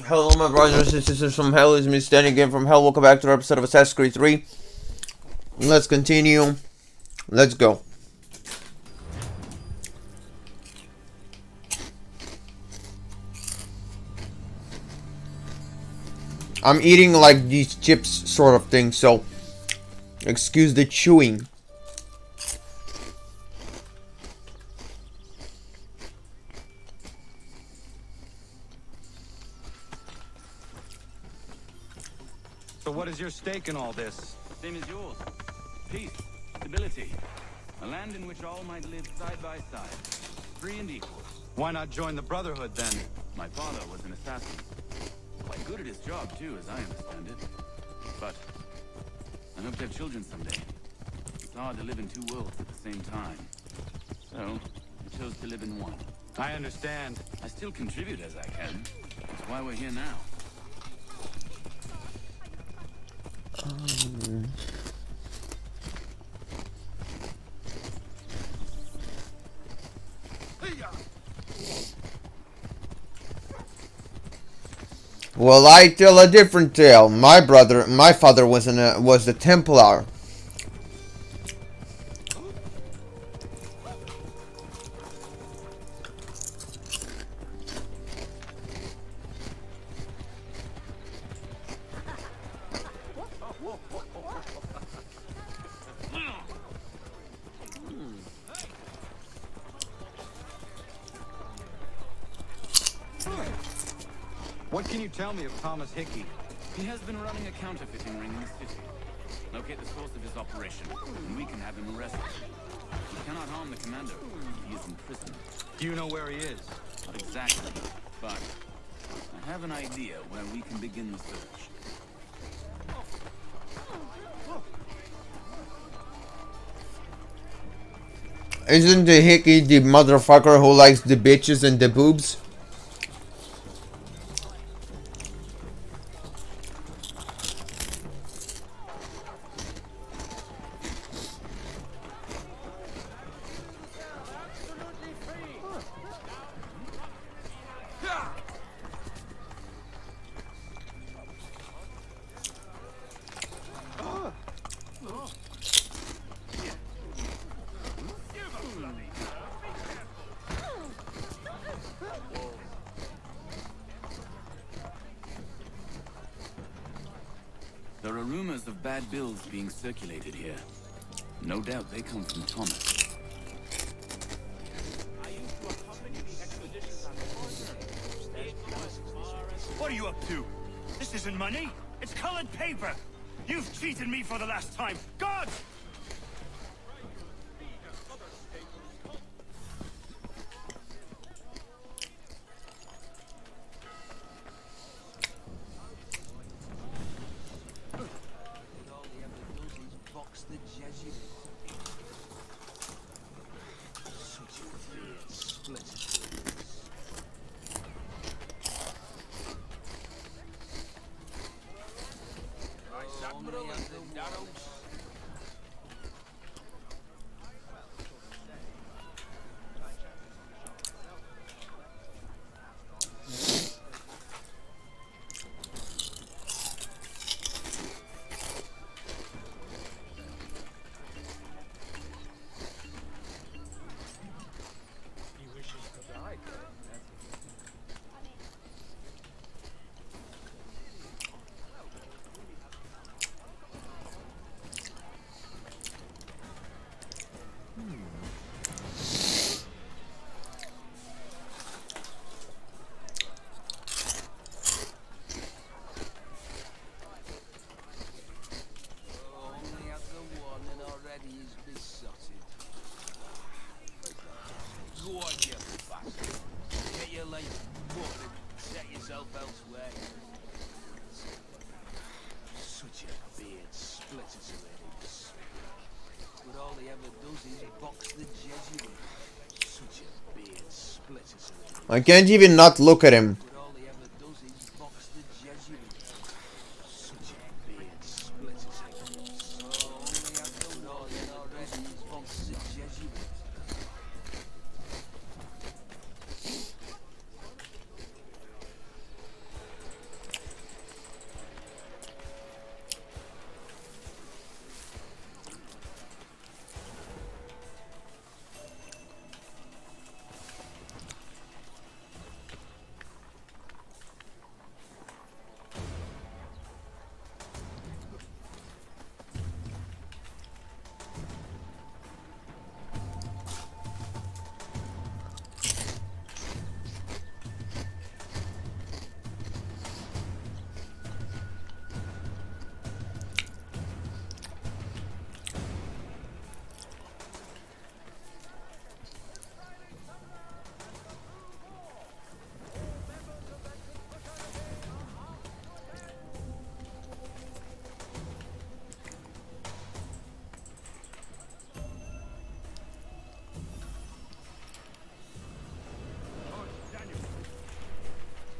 Hello my brothers and sisters from hell, it's me standing again from hell. Welcome back to another episode of Assassin's Creed 3. Let's continue. Let's go. I'm eating like these chips sort of thing, so excuse the chewing. So what is your stake in all this? Same as yours. Peace, stability. A land in which all might live side by side. Free and equal. Why not join the Brotherhood then? My father was an assassin. Quite good at his job too, as I understand it. But I hope to have children someday. It's hard to live in two worlds at the same time. So I chose to live in one. I understand. I still contribute as I can. That's why we're here now. Well, I tell a different tale. My father was a Templar. What can you tell me of Thomas Hickey? He has been running a counterfeiting ring in the city. Locate the source of his operation, and we can have him arrested. We cannot harm the commander. He is in prison. Do you know where he is? Not exactly, but I have an idea where we can begin the search. Isn't the Hickey the motherfucker who likes the bitches and the boobs? There are rumors of bad bills being circulated here. No doubt they come from Thomas. What are you up to? This isn't money. It's colored paper. You've cheated me for the last time. God! I can't even not look at him.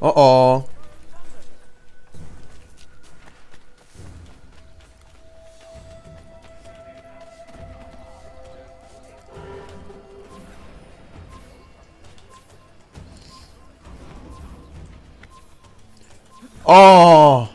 Uh-oh. Oh.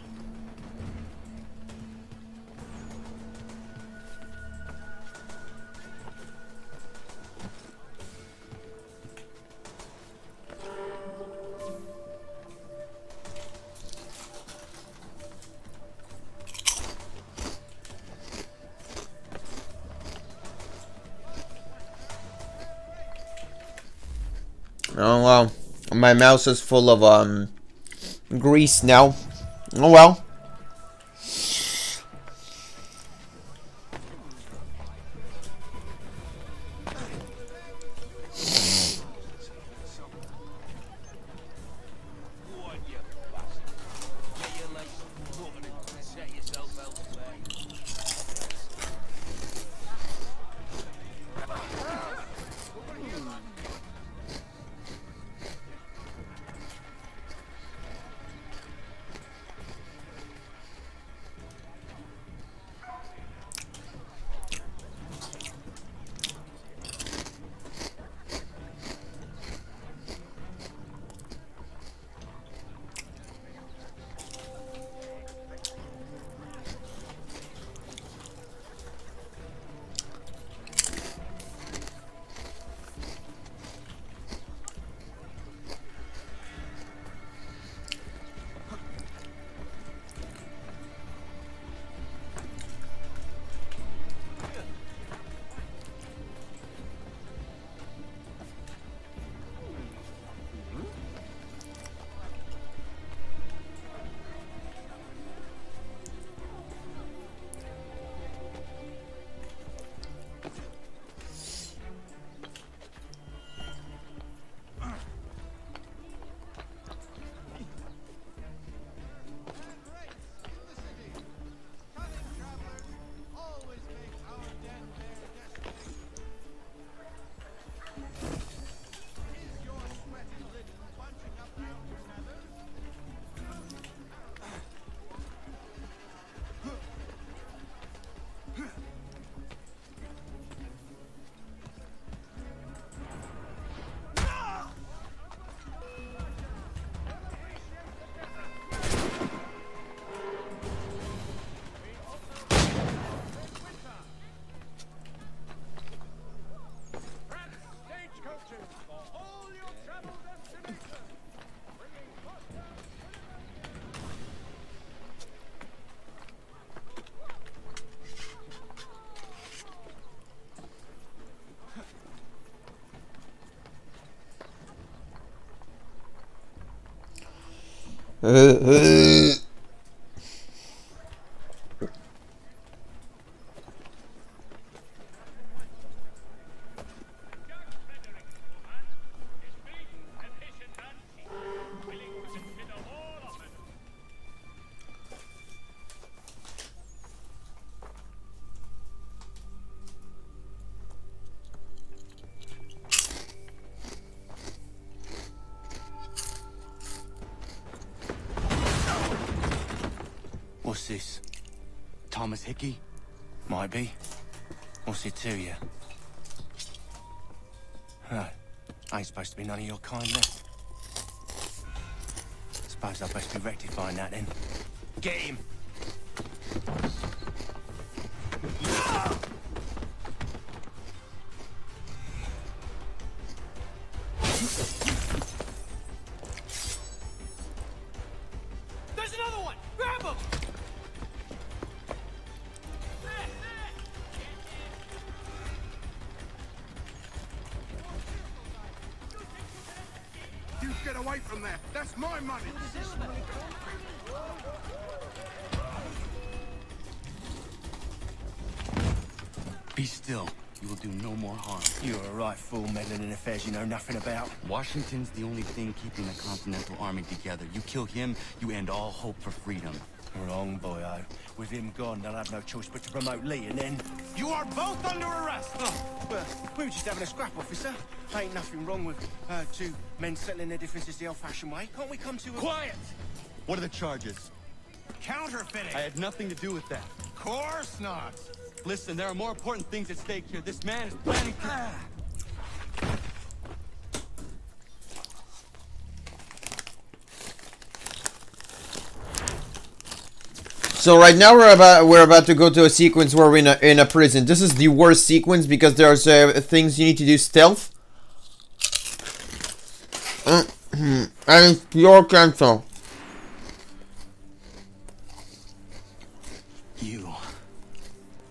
Oh well, my mouse is full of grease now. Oh well. What's this? Thomas Hickey? Might be. What's it to you? Huh. Ain't supposed to be none of your kind left. Suppose I'll best be rectifying that then. Get him! There's another one! Grab him! You get away from there! That's my money! Be still. You will do no more harm. You're a right fool meddling in affairs you know nothing about. Washington's the only thing keeping the Continental Army together. You kill him, you end all hope for freedom. Wrong, boyo. With him gone, they'll have no choice but to promote Lee, and then... You are both under arrest! Oh, well, we were just having a scrap, officer. Ain't nothing wrong with two men settling their differences the old-fashioned way. Can't we come to a... Quiet! What are the charges? Counterfeiting! I had nothing to do with that. Course not! Listen, there are more important things at stake here. This man is planning to... So right now we're about to go to a sequence where we're in a prison. This is the worst sequence because there's things you need to do stealth. And it's pure cancel.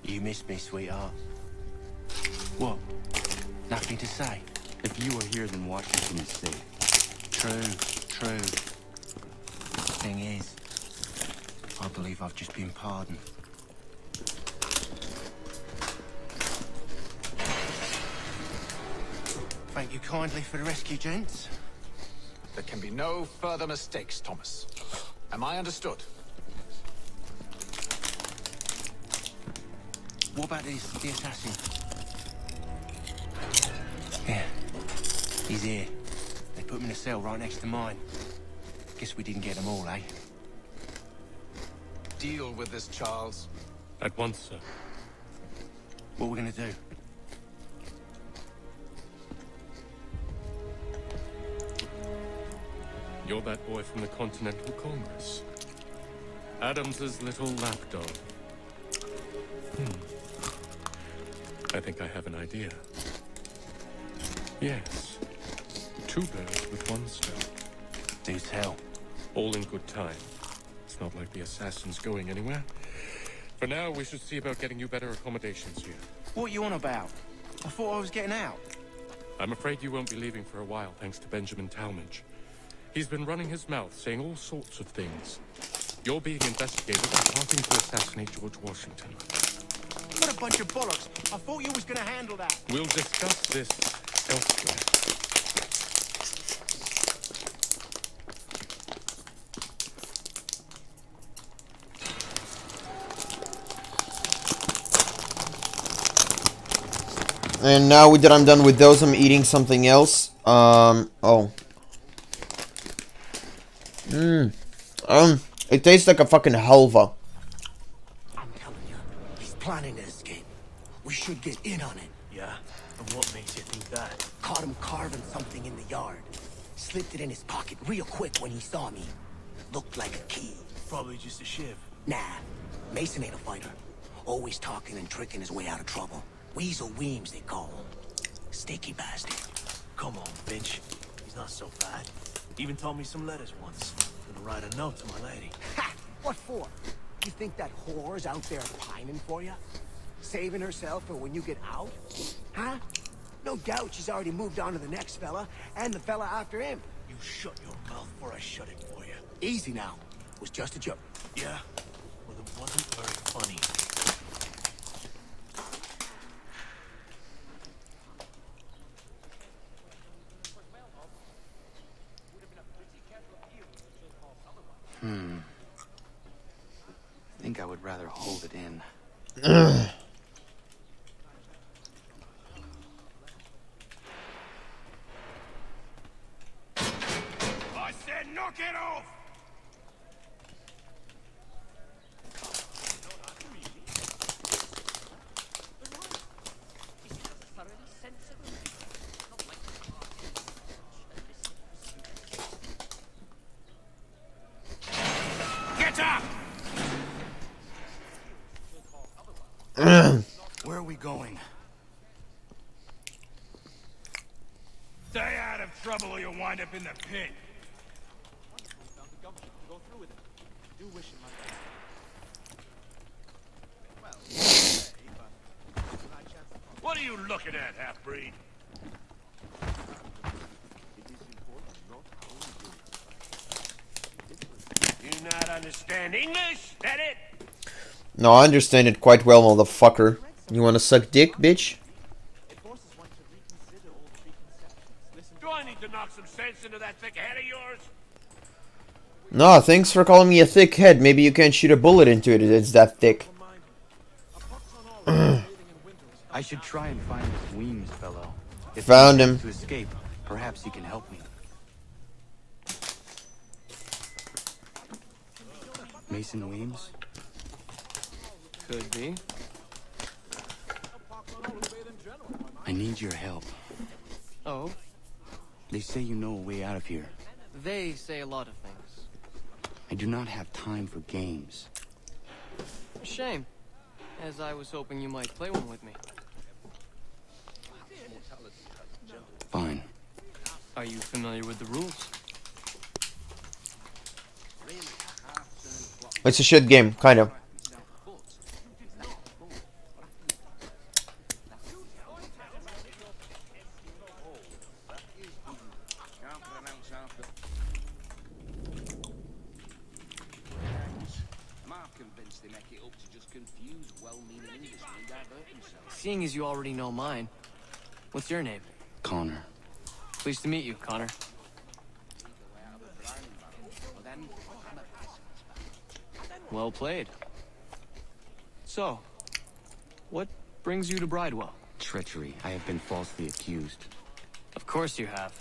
You missed me, sweetheart. What? Nothing to say? If you were here, then Washington is safe. True. Thing is, I believe I've just been pardoned. Thank you kindly for the rescue, gents. There can be no further mistakes, Thomas. Am I understood? What about the assassin? Yeah, he's here. They put him in a cell right next to mine. Guess we didn't get them all, eh? Deal with this, Charles. At once, sir. What are we gonna do? You're that boy from the Continental Congress. Adams's little lapdog. I think I have an idea. Yes. Two birds with one stone. Do tell. All in good time. It's not like the assassin's going anywhere. For now, we should see about getting you better accommodations here. What you on about? I thought I was getting out. I'm afraid you won't be leaving for a while, thanks to Benjamin Talmadge. He's been running his mouth, saying all sorts of things. You're being investigated for plotting to assassinate George Washington. What a bunch of bollocks. I thought you was gonna handle that. We'll discuss this elsewhere. And now that I'm done with those, I'm eating something else. It tastes like a fucking halva. I'm telling you, he's planning to escape. We should get in on it. Yeah? And what makes you think that? Caught him carving something in the yard. Slipped it in his pocket real quick when he saw me. Looked like a key. Probably just a shiv. Nah, Mason ain't a fighter. Always talking and tricking his way out of trouble. Weasel Weems, they call him. Sticky bastard. Come on, bitch. He's not so bad. Even told me some letters once. Gonna write a note to my lady. Ha! What for? You think that whore's out there pining for you? Saving herself for when you get out? Huh? No doubt she's already moved on to the next fella, and the fella after him. You shut your mouth before I shut it for you. Easy now. It was just a joke. Yeah? Well, it wasn't very funny. I think I would rather hold it in. I said knock it off! Get up! Where are we going? Stay out of trouble or you'll wind up in the pit. What are you looking at, half-breed? You not understand English? That it? No, I understand it quite well, motherfucker. You wanna suck dick, bitch? Do I need to knock some sense into that thick head of yours? No, thanks for calling me a thick head. Maybe you can't shoot a bullet into it. It's that thick. I should try and find this Weems fellow. If Found he him. manages to escape, perhaps he can help me. Mason Weems? Could be. I need your help. Oh? They say you know a way out of here. They say a lot of things. I do not have time for games. Shame, as I was hoping you might play one with me. Fine. Are you familiar with the rules? It's a shit game, kind of. Seeing as you already know mine, what's your name? Connor. Pleased to meet you, Connor. Well played. So, what brings you to Bridewell? Treachery. I have been falsely accused. Of course you have.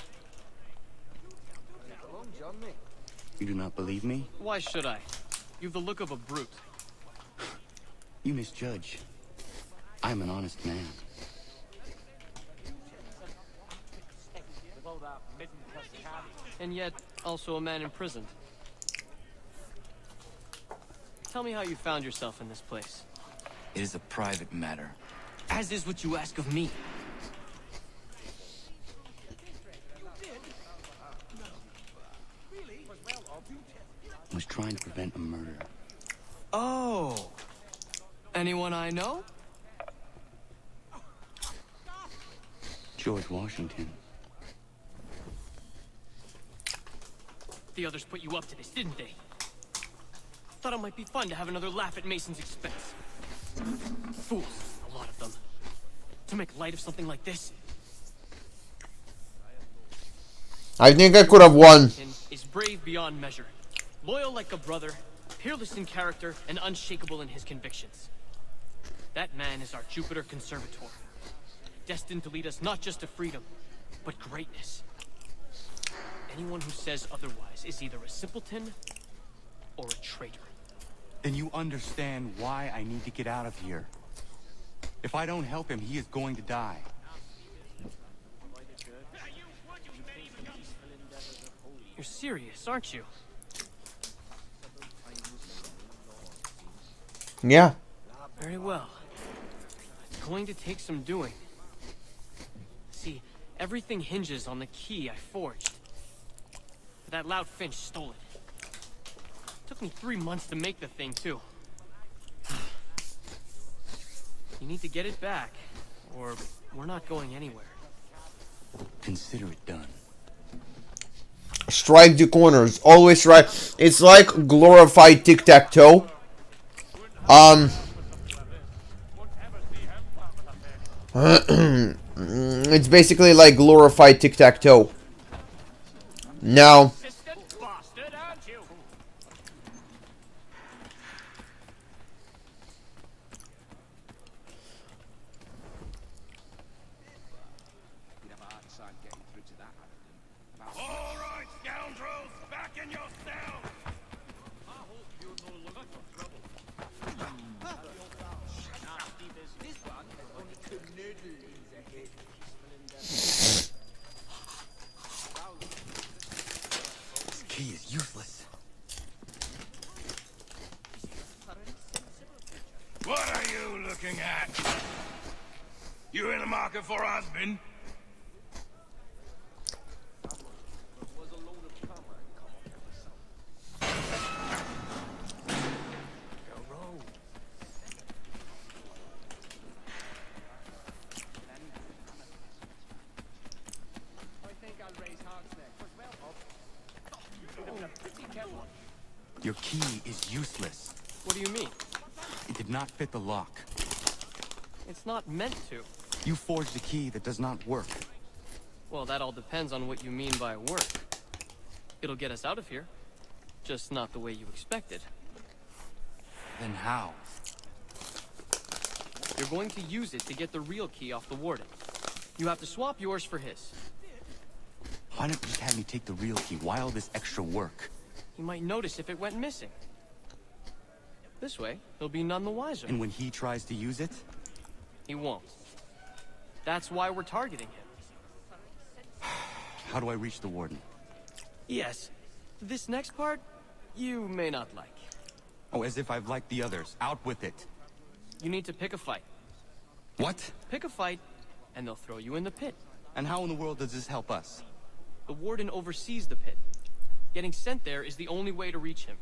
You do not believe me? Why should I? You've the look of a brute. You misjudge. I'm an honest man. And yet, also a man imprisoned. Tell me how you found yourself in this place. It is a private matter. As is what you ask of me. I was trying to prevent a murder. Oh! Anyone I know? George Washington. The others put you up to this, didn't they? Thought it might be fun to have another laugh at Mason's expense. Fools, a lot of them. To make light of something like this. I think I could have won. Is brave beyond measure, loyal like a brother, peerless in character, and unshakable in his convictions. That man is our Jupiter Conservator, destined to lead us not just to freedom, but greatness. Anyone who says otherwise is either a simpleton or a traitor. Then you understand why I need to get out of here. If I don't help him, he is going to die. You're serious, aren't you? Yeah. Very well. It's going to take some doing. See, everything hinges on the key I forged. That loud Finch stole it. Took me 3 months to make the thing, too. You need to get it back, or we're not going anywhere. Consider it done. Strike the corners. Always right. It's like glorified tic-tac-toe. It's basically like glorified tic-tac-toe. Now, All right, scoundrels, back in your cell. This key is useless. What are you looking at? You in the market for a husband? Your key is useless. What do you mean? It did not fit the lock. It's not meant to. You forged a key that does not work. Well, that all depends on what you mean by work. It'll get us out of here. Just not the way you expected. Then how? You're going to use it to get the real key off the warden. You have to swap yours for his. Why not just have me take the real key? Why all this extra work? He might notice if it went missing. This way, he'll be none the wiser. And when he tries to use it? He won't. That's why we're targeting him. How do I reach the warden? Yes. This next part, you may not like. Oh, as if I've liked the others. Out with it. You need to pick a fight. What? Pick a fight, and they'll throw you in the pit. And how in the world does this help us? The warden oversees the pit. Getting sent there is the only way to reach him.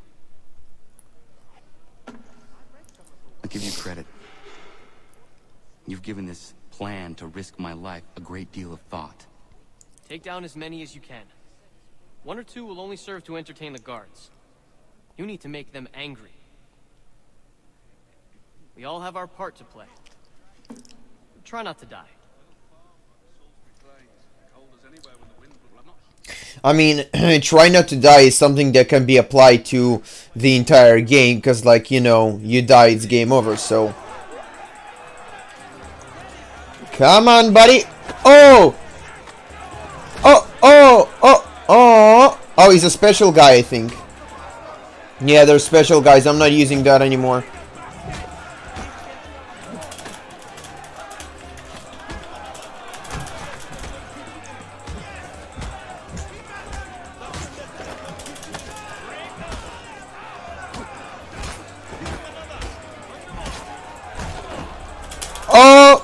I'll give you credit. You've given this plan to risk my life a great deal of thought. Take down as many as you can. 1 or 2 will only serve to entertain the guards. You need to make them angry. We all have our part to play. Try not to die. I mean, try not to die is something that can be applied to the entire game, because, like, you know, you die, it's game over, so... Come on, buddy! Oh! Oh, oh, oh, oh! Oh, he's a special guy, I think. Yeah, they're special guys, I'm not using that anymore. Oh!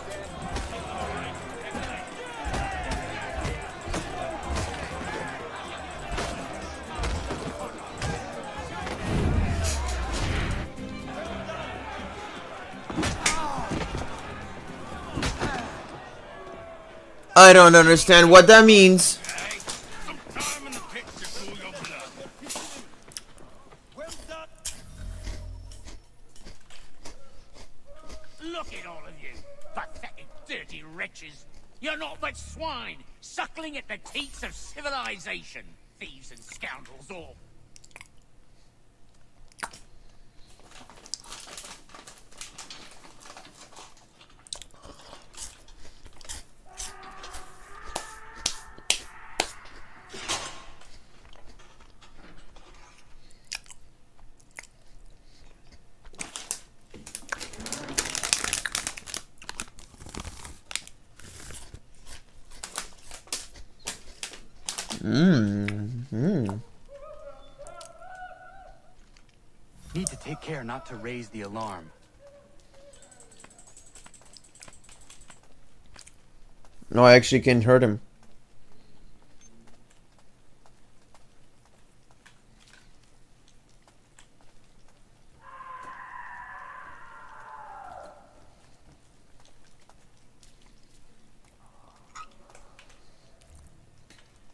I don't understand what that means. Look at all of you, pathetic, dirty wretches. You're not but swine, suckling at the teats of civilization. Thieves and scoundrels all. Need to take care not to raise the alarm. No, I actually can hurt him.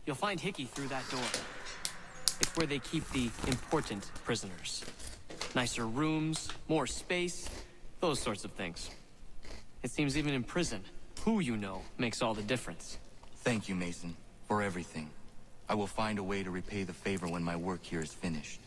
You'll find Hickey through that door. It's where they keep the important prisoners. Nicer rooms, more space, those sorts of things. It seems even in prison, who you know makes all the difference. Thank you, Mason, for everything. I will find a way to repay the favor when my work here is finished.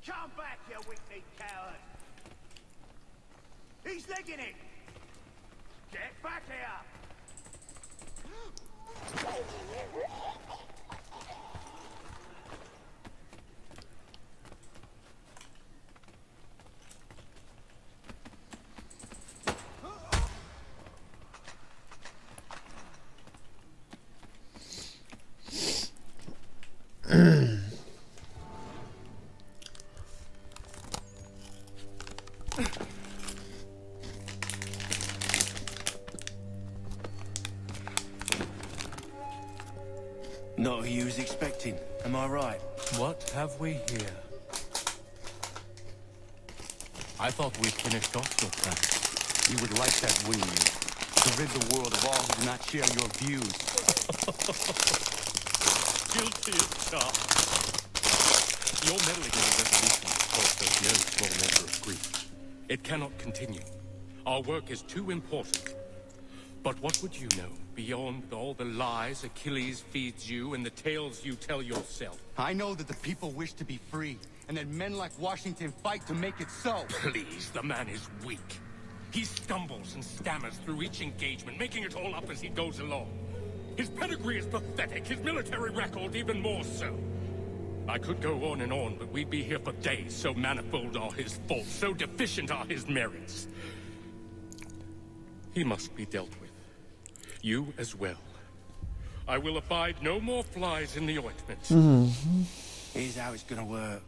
Come back, you wicked coward! He's legging it! Get back here! Not who you was expecting, am I right? What have we here? I thought we'd finished off your plan. You would like that, wouldn't you? To rid the world of all who do not share your views. Guilty as charged. Your meddling in the resolution caused us no small measure of grief. It cannot continue. Our work is too important. But what would you know beyond all the lies Achilles feeds you and the tales you tell yourself? I know that the people wish to be free, and that men like Washington fight to make it so. Please, the man is weak. He stumbles and stammers through each engagement, making it all up as he goes along. His pedigree is pathetic, his military record even more so. I could go on and on, but we'd be here for days. So manifold are his faults, so deficient are his merits. He must be dealt with. You as well. I will abide no more flies in the ointment. Here's how it's gonna work.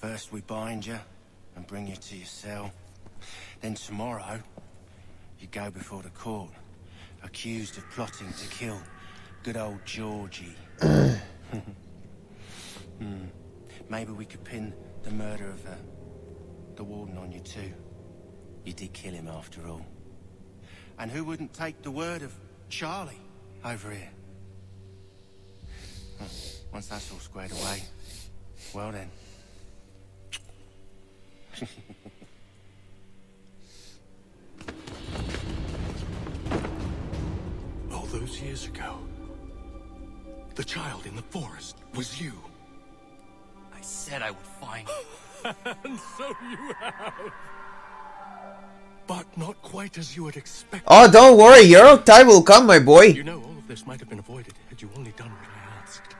First we bind you and bring you to your cell. Then tomorrow, you go before the court, accused of plotting to kill good old Georgie. Maybe we could pin the murder of the warden on you too. You did kill him after all. And who wouldn't take the word of Charlie over here? Once that's all squared away, well then. All those years ago, the child in the forest was you. I said I would find you. And so you have. But not quite as you had expected. Oh, don't worry, your time will come, my boy. You know, all of this might have been avoided had you only done what I asked.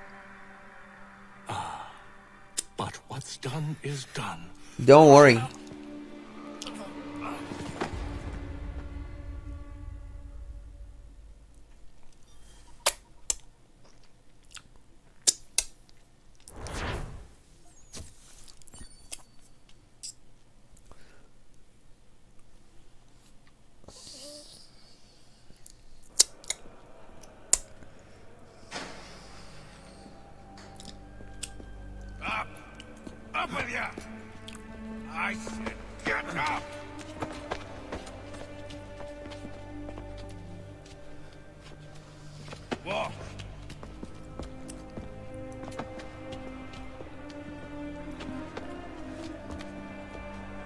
But what's done is done. Don't worry. Up with ya! I said, get up! Walk.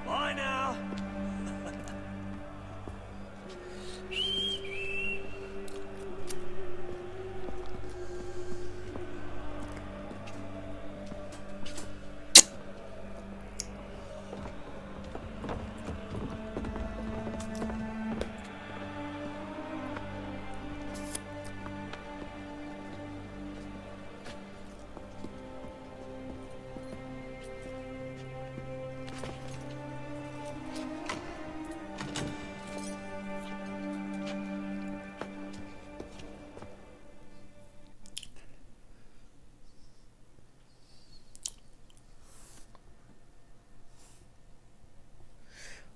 Bye now.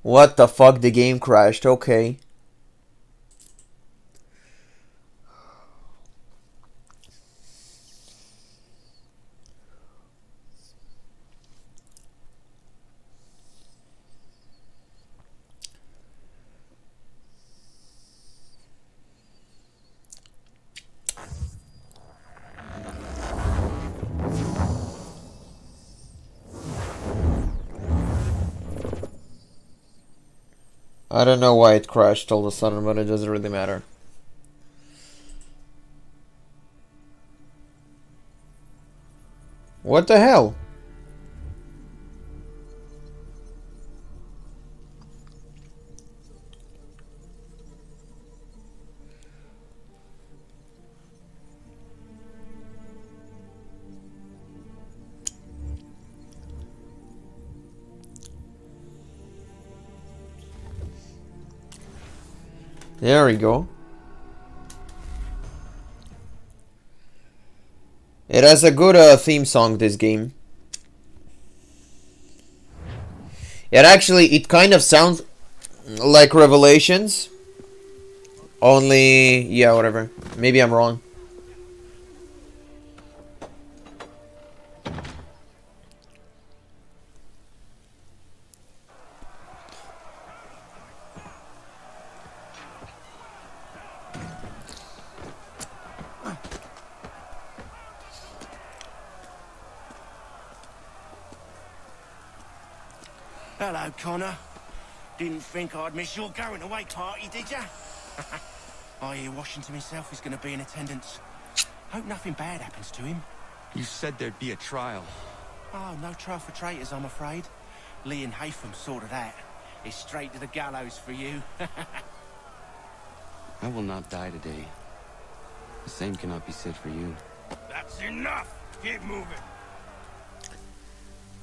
What the fuck? The game crashed. Okay. I don't know why it crashed all of a sudden, but it doesn't really matter. What the hell? There we go. It has a good theme song, this game. It kind of sounds like Revelations. Only, yeah, whatever. Maybe I'm wrong. Hello, Connor. Didn't think I'd miss your going away party, did ya? I hear Washington himself is going to be in attendance. Hope nothing bad happens to him. You said there'd be a trial. Oh, no trial for traitors, I'm afraid. Lee and Haytham sorted that. It's straight to the gallows for you. I will not die today. The same cannot be said for you. That's enough! Keep moving!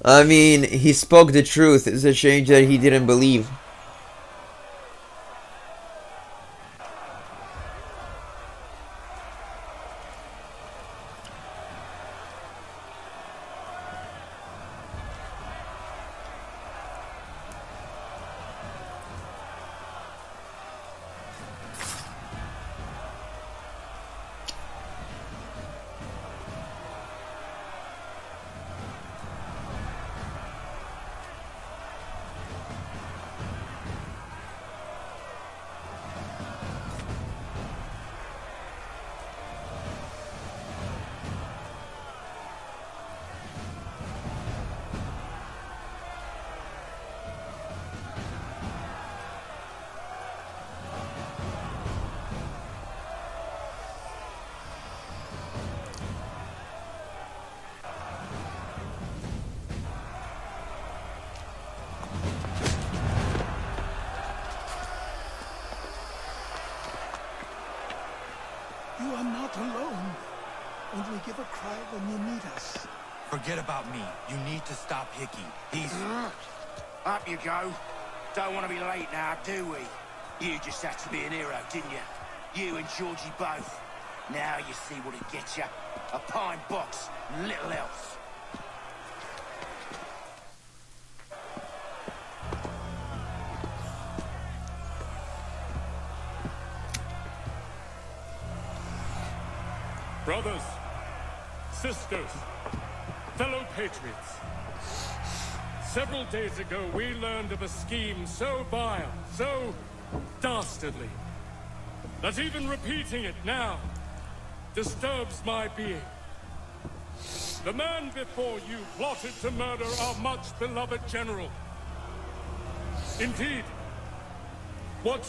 I mean, he spoke the truth. It's a shame that he didn't believe. You are not alone. Only give a cry when you need us. Forget about me. You need to stop Hickey. He's... Up you go. Don't want to be late now, do we? You just had to be an hero, didn't you? You and Georgie both. Now you see what it gets you. A pine box, little else. Brothers, sisters, fellow patriots. Several days ago, we learned of a scheme so vile, so dastardly, that even repeating it now disturbs my being. The man before you plotted to murder our much-beloved general. Indeed, what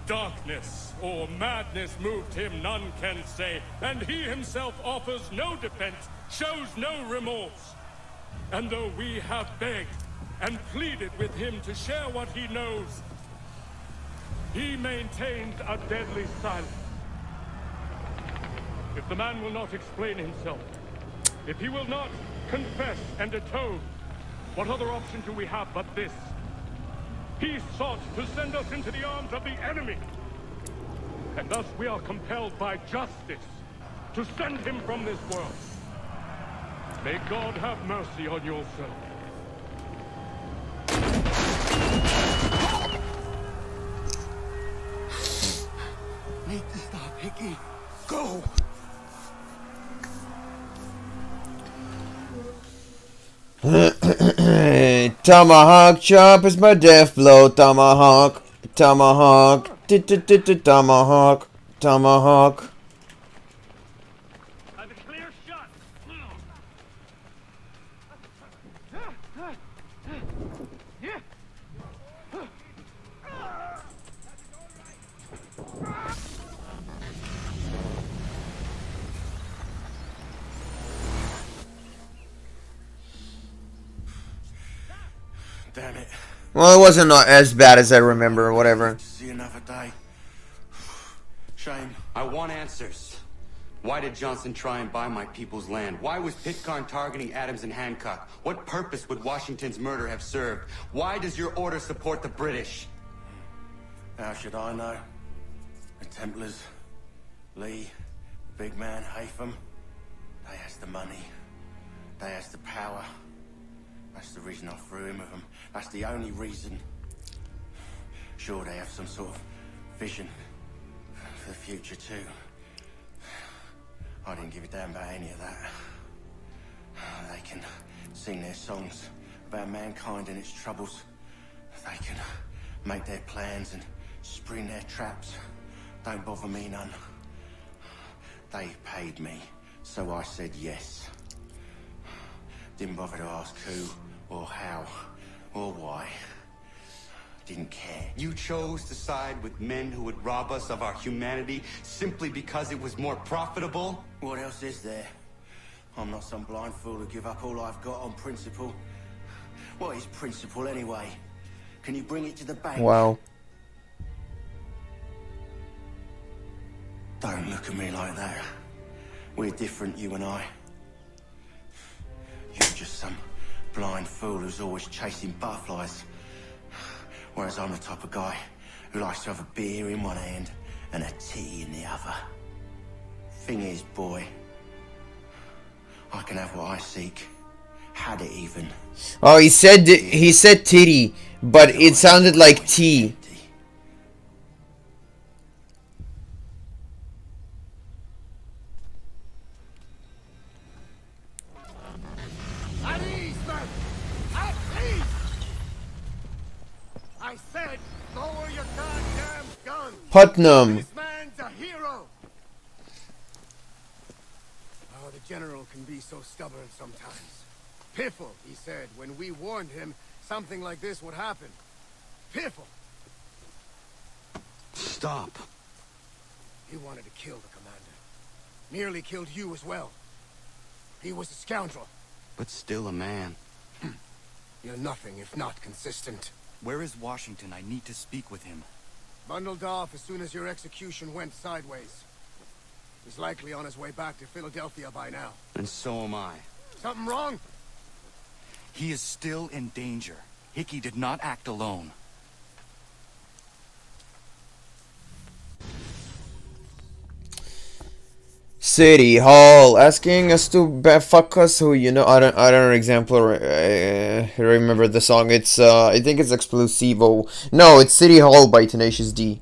darkness or madness moved him, none can say, and he himself offers no defense, shows no remorse. And though we have begged and pleaded with him to share what he knows, he maintains a deadly silence. If the man will not explain himself, if he will not confess and atone, what other option do we have but this? He sought to send us into the arms of the enemy. And thus we are compelled by justice to send him from this world. May God have mercy on your soul. Need to stop, Hickey. Go! Tomahawk chop is my death blow. Tomahawk, tomahawk, tomahawk, tomahawk. I have a clear shot. Damn it. Well, it wasn't as bad as I remember, or whatever. See another day. Shame. I want answers. Why did Johnson try and buy my people's land? Why was Pitcairn targeting Adams and Hancock? What purpose would Washington's murder have served? Why does your order support the British? How should I know? The Templars, Lee, the big man, Haytham, they has the money. They has the power. That's the reason I threw in with them. That's the only reason. Sure, they have some sort of vision for the future too. I didn't give a damn about any of that. They can sing their songs about mankind and its troubles. They can make their plans and spring their traps. Don't bother me none. They paid me, so I said yes. Didn't bother to ask who, or how, or why. didn't care. You chose to side with men who would rob us of our humanity simply because it was more profitable? What else is there? I'm not some blind fool to give up all I've got on principle. What is principle anyway? Can you bring it to the bank? Wow. Don't look at me like that. We're different, you and I. You're just some blind fool who's always chasing butterflies. Whereas I'm the type of guy who likes to have a beer in one hand and a tea in the other. Thing is, boy, I can have what I seek. Had it even. Oh, he said titty, but it sounded like tea. At ease, man! At ease! I said, lower your goddamn gun! Putnam. This man's a hero! Oh, the general can be so stubborn sometimes. Piffle, he said, when we warned him something like this would happen. Piffle! Stop. He wanted to kill the commander. Nearly killed you as well. He was a scoundrel. But still a man. You're nothing if not consistent. Where is Washington? I need to speak with him. Bundled off as soon as your execution went sideways. He's likely on his way back to Philadelphia by now. And so am I. Something wrong? He is still in danger. Hickey did not act alone. City Hall asking us to fuck us. Who you know? I don't example. Remember the song? It's I think it's Explosivo. No, it's City Hall by Tenacious D.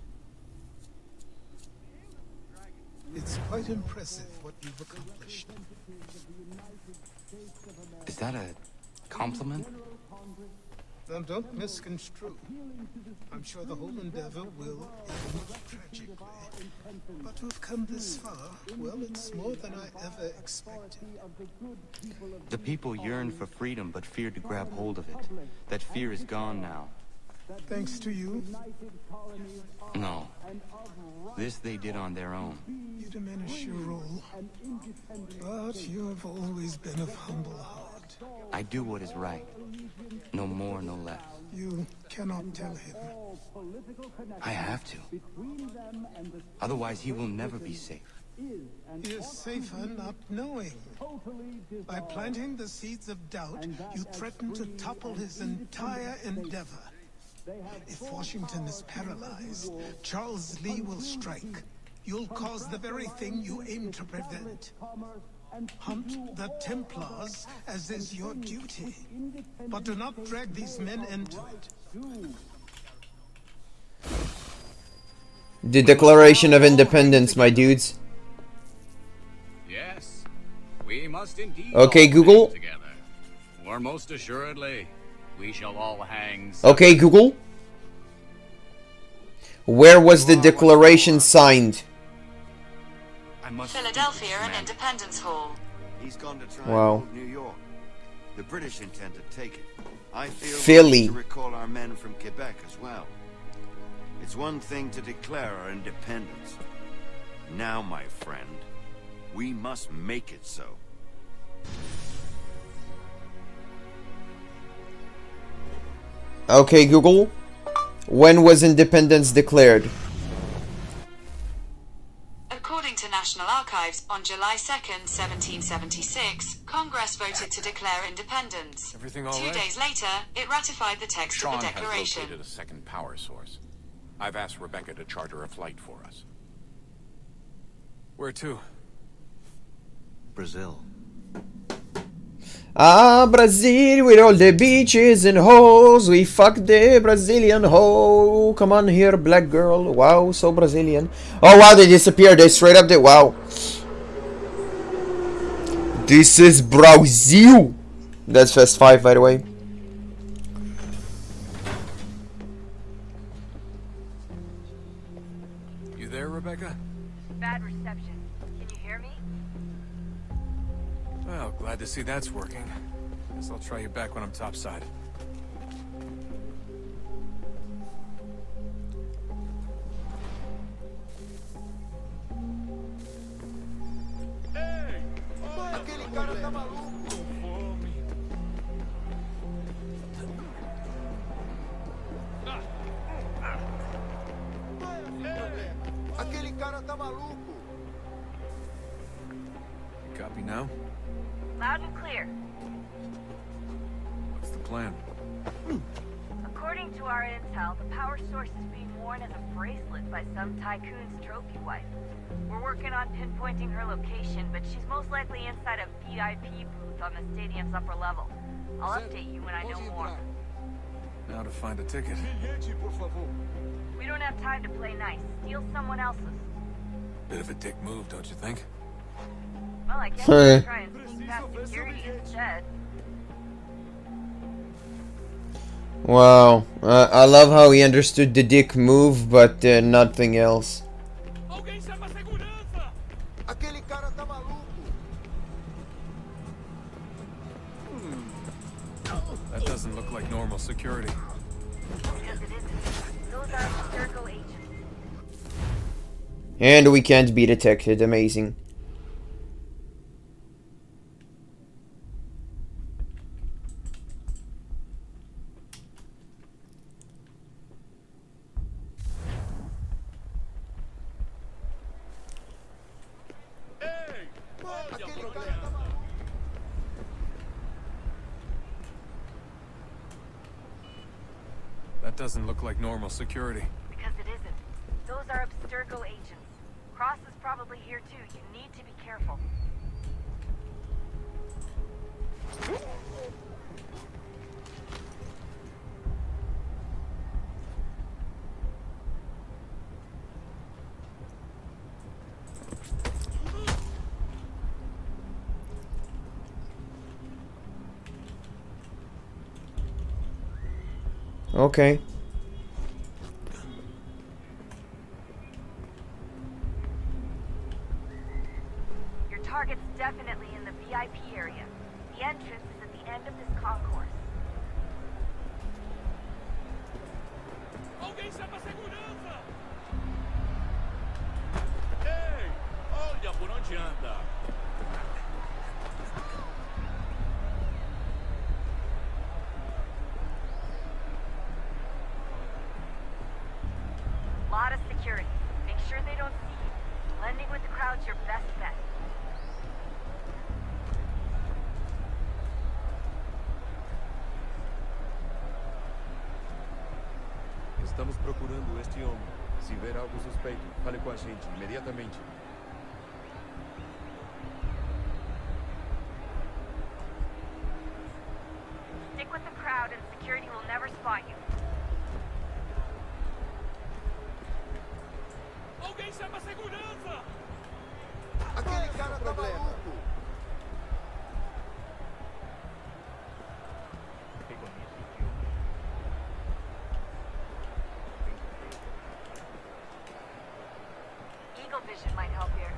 It's quite impressive what you've accomplished. Is that a compliment? Now don't misconstrue. I'm sure the whole endeavor will end tragically. But we've come this far. Well, it's more than I ever expected. The people yearn for freedom but feared to grab hold of it. That fear is gone now. Thanks to you. No. This they did on their own. You diminish your role. But you have always been of humble heart. I do what is right. No more, no less. You cannot tell him. I have to. Otherwise, he will never be safe. He is safer not knowing. By planting the seeds of doubt, you threaten to topple his entire endeavor. If Washington is paralyzed, Charles Lee will strike. You'll cause the very thing you aim to prevent. Hunt the Templars, as is your duty. But do not drag these men into it. The Declaration of Independence, my dudes. Yes, we must indeed. Okay, Google. Together. Or most assuredly, we shall all hang. Okay, Google. Where was the Declaration signed? Philadelphia and Independence Hall. He's gone to try Wow. and hold New York. The British intend to take it. I feel Philly. we need to recall our men from Quebec as well. It's one thing to declare our independence. Now, my friend, we must make it so. Okay, Google. When was independence declared? According to National Archives, on July 2nd, 1776, Congress voted to declare independence. Everything all 2 right? days later, it ratified the text Sean of the has Declaration. located a second power source. I've asked Rebecca to charter a flight for us. Where to? Brazil. Ah, Brazil with all the beaches and hoes. We fuck the Brazilian hoe. Come on here, black girl. Wow, so Brazilian. Oh, wow, they disappeared. They straight up did. Wow. This is Brazil. That's Fest 5, by the way. You there, Rebecca? Bad reception. Can you hear me? Well, glad to see that's working. Guess I'll try you back when I'm topside. Copy now? Loud and clear. What's the plan? According to our intel, the power source is being worn as a bracelet by some tycoon's trophy wife. We're working on pinpointing her location, but she's most likely inside a VIP booth on the stadium's upper level. I'll update you when I know more. Now to find a ticket. We don't have time to play nice. Steal someone else's. Bit of a dick move, don't you think? Well, I guess we'll try and sneak past security instead. Wow, I love how he understood the dick move, but nothing else. That doesn't look like normal security. Because it isn't. Those are Abstergo agents. And we can't be detected, amazing. That doesn't look like normal security. Because it isn't. Those are Abstergo agents. Cross is probably here too. You need to be careful. Okay. Your target's definitely in the VIP area. The entrance is at the end of this concourse. Alguém chama segurança! Ei! Olha por onde anda! Lot of security. Make sure they don't see you. Blending with the crowd's your best bet. Estamos procurando este homem. Se ver algo suspeito, fale com a gente imediatamente. Stick with the crowd and security will never spot you. Alguém chama segurança! Aquele cara tá maluco! Eagle vision might help here.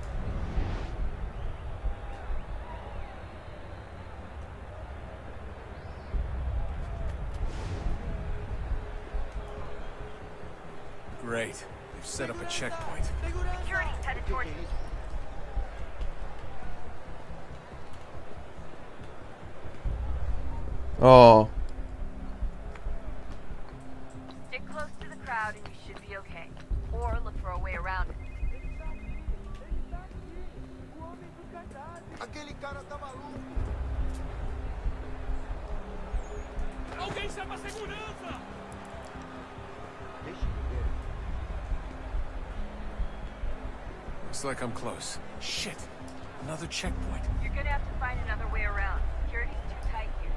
Great. They've set up a checkpoint. Security's headed towards you. Oh. Stick close to the crowd and you should be okay. Or look for a way around it. Aquele cara tá maluco! Alguém chama segurança! Looks like I'm close. Shit! Another checkpoint. You're gonna have to find another way around. Security's too tight here.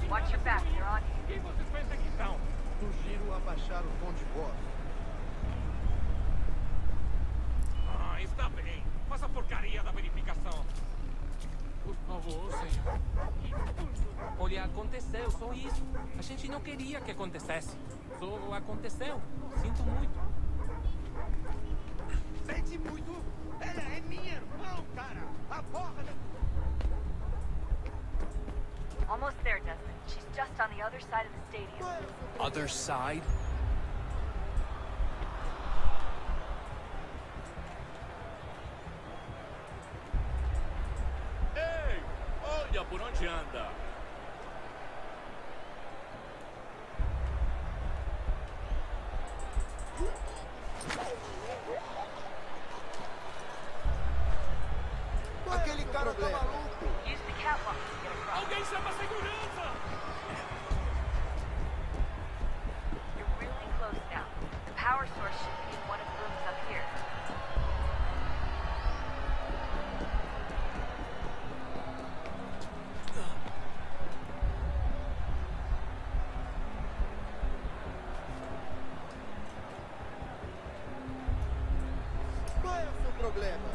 Watch your back, you're on. Quem vocês pensam que são? Sugiro abaixar o tom de voz. Ah, está bem. Faça a porcaria da verificação. Por favor, senhor. Olha, aconteceu, só isso. A gente não queria que acontecesse. Só aconteceu. Sinto muito. Sente muito? Ela é minha irmã, cara. A porra da... Almost there, Desmond. She's just on the other side of the stadium. Other side? Ei! por onde anda? Aquele cara tá maluco. Use the catwalk to get across. Alguém chama a segurança! You're really close now. The power source should be in one of the rooms up here. Qual é o seu problema?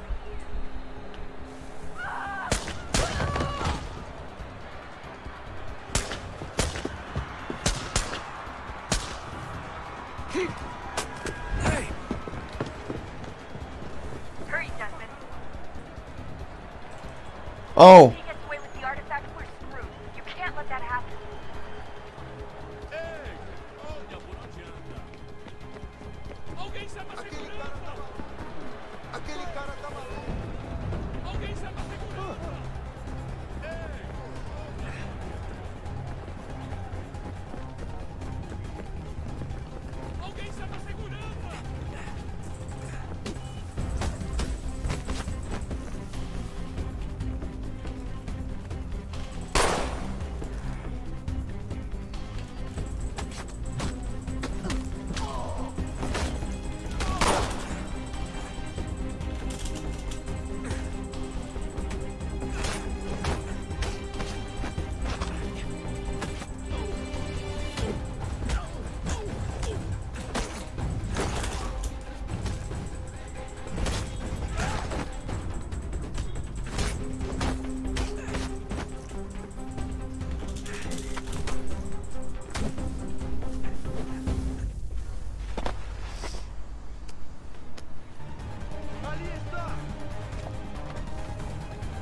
Hurry, Desmond. Oh. If he gets away with the artifact, we're screwed. You can't let that happen. Olha por onde anda. Alguém chama a segurança! Aquele cara tá maluco. Alguém chama a segurança! Alguém chama a segurança!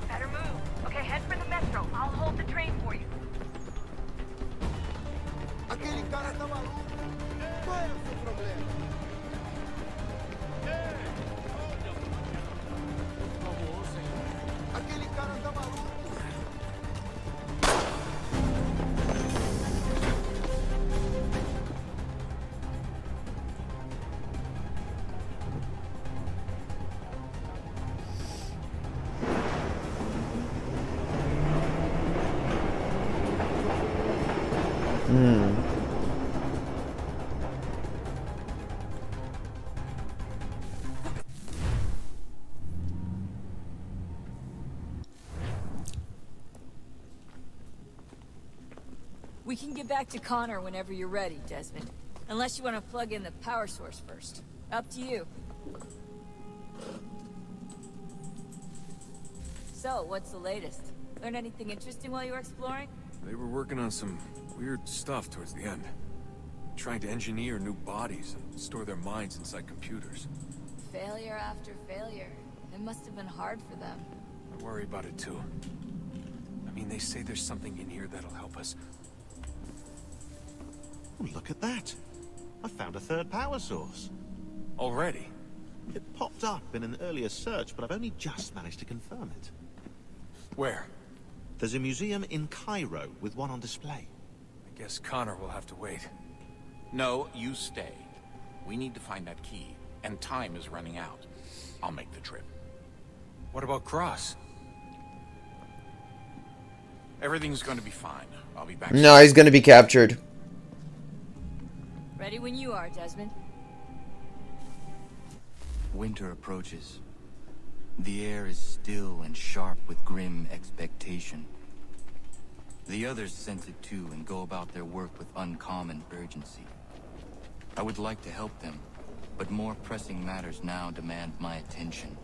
Better move. Okay, head for the metro. I'll hold the train for you. Aquele cara tá maluco. Qual é o seu problema? Aquele cara tá maluco. We can get back to Connor whenever you're ready, Desmond. Unless you want to plug in the power source first. Up to you. So, what's the latest? Learn anything interesting while you were exploring? They were working on some weird stuff towards the end. Trying to engineer new bodies and store their minds inside computers. Failure after failure. It must have been hard for them. I worry about it too. I mean, they say there's something in here that'll help us. Oh, look at that. I found a third power source. Already? It popped up in an earlier search, but I've only just managed to confirm it. Where? There's a museum in Cairo with one on display. I guess Connor will have to wait. No, you stay. We need to find that key, and time is running out. I'll make the trip. What about Cross? Everything's going to be fine. I'll be back No, he's gonna be captured. Ready when you are, Desmond. Winter approaches. The air is still and sharp with grim expectation. The others sense it too and go about their work with uncommon urgency. I would like to help them, but more pressing matters now demand my attention.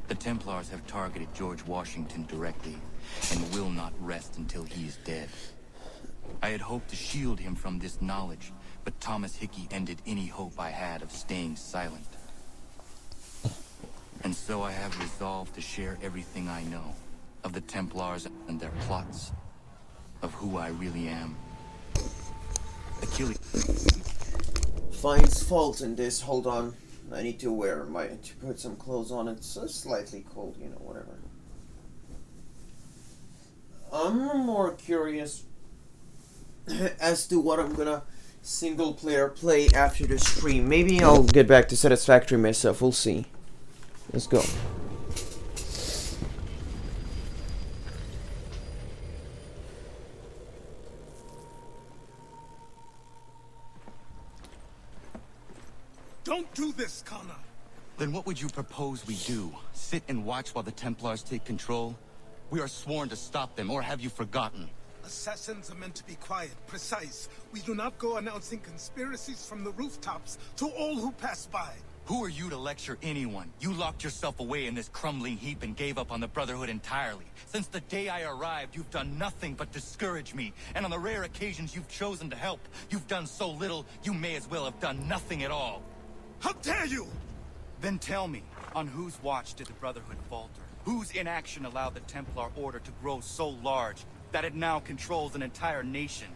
The Templars have targeted George Washington directly, and will not rest until he is dead. I had hoped to shield him from this knowledge, but Thomas Hickey ended any hope I had of staying silent. And so I have resolved to share everything I know of the Templars and their plots, of who I really am. Achilles Finds fault in this. Hold on. I need to put some clothes on. It's slightly cold, you know, whatever. I'm more curious as to what I'm gonna single player play after the stream. Maybe I'll get back to Satisfactory myself. We'll see. Let's go. Don't do this, Connor. Then what would you propose we do? Sit and watch while the Templars take control? We are sworn to stop them, or have you forgotten? Assassins are meant to be quiet, precise. We do not go announcing conspiracies from the rooftops to all who pass by. Who are you to lecture anyone? You locked yourself away in this crumbling heap and gave up on the Brotherhood entirely. Since the day I arrived, you've done nothing but discourage me. And on the rare occasions you've chosen to help, you've done so little, you may as well have done nothing at all. How dare you! Then tell me, on whose watch did the Brotherhood falter? Whose inaction allowed the Templar Order to grow so large that it now controls an entire nation?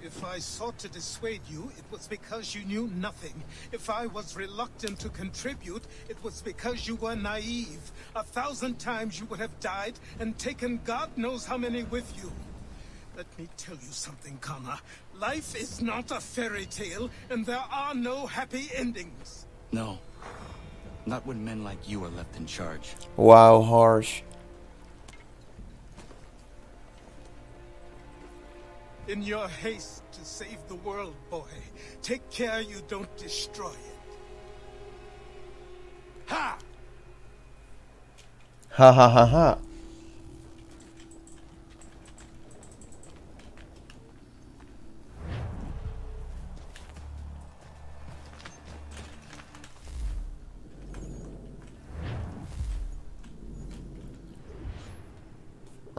If I sought to dissuade you, it was because you knew nothing. If I was reluctant to contribute, it was because you were naive. 1,000 times you would have died and taken God knows how many with you. Let me tell you something, Connor. Life is not a fairy tale, and there are no happy endings. No. Not when men like you are left in charge. Wow, harsh. In your haste to save the world, boy, take care you don't destroy it. Ha! Ha ha ha ha.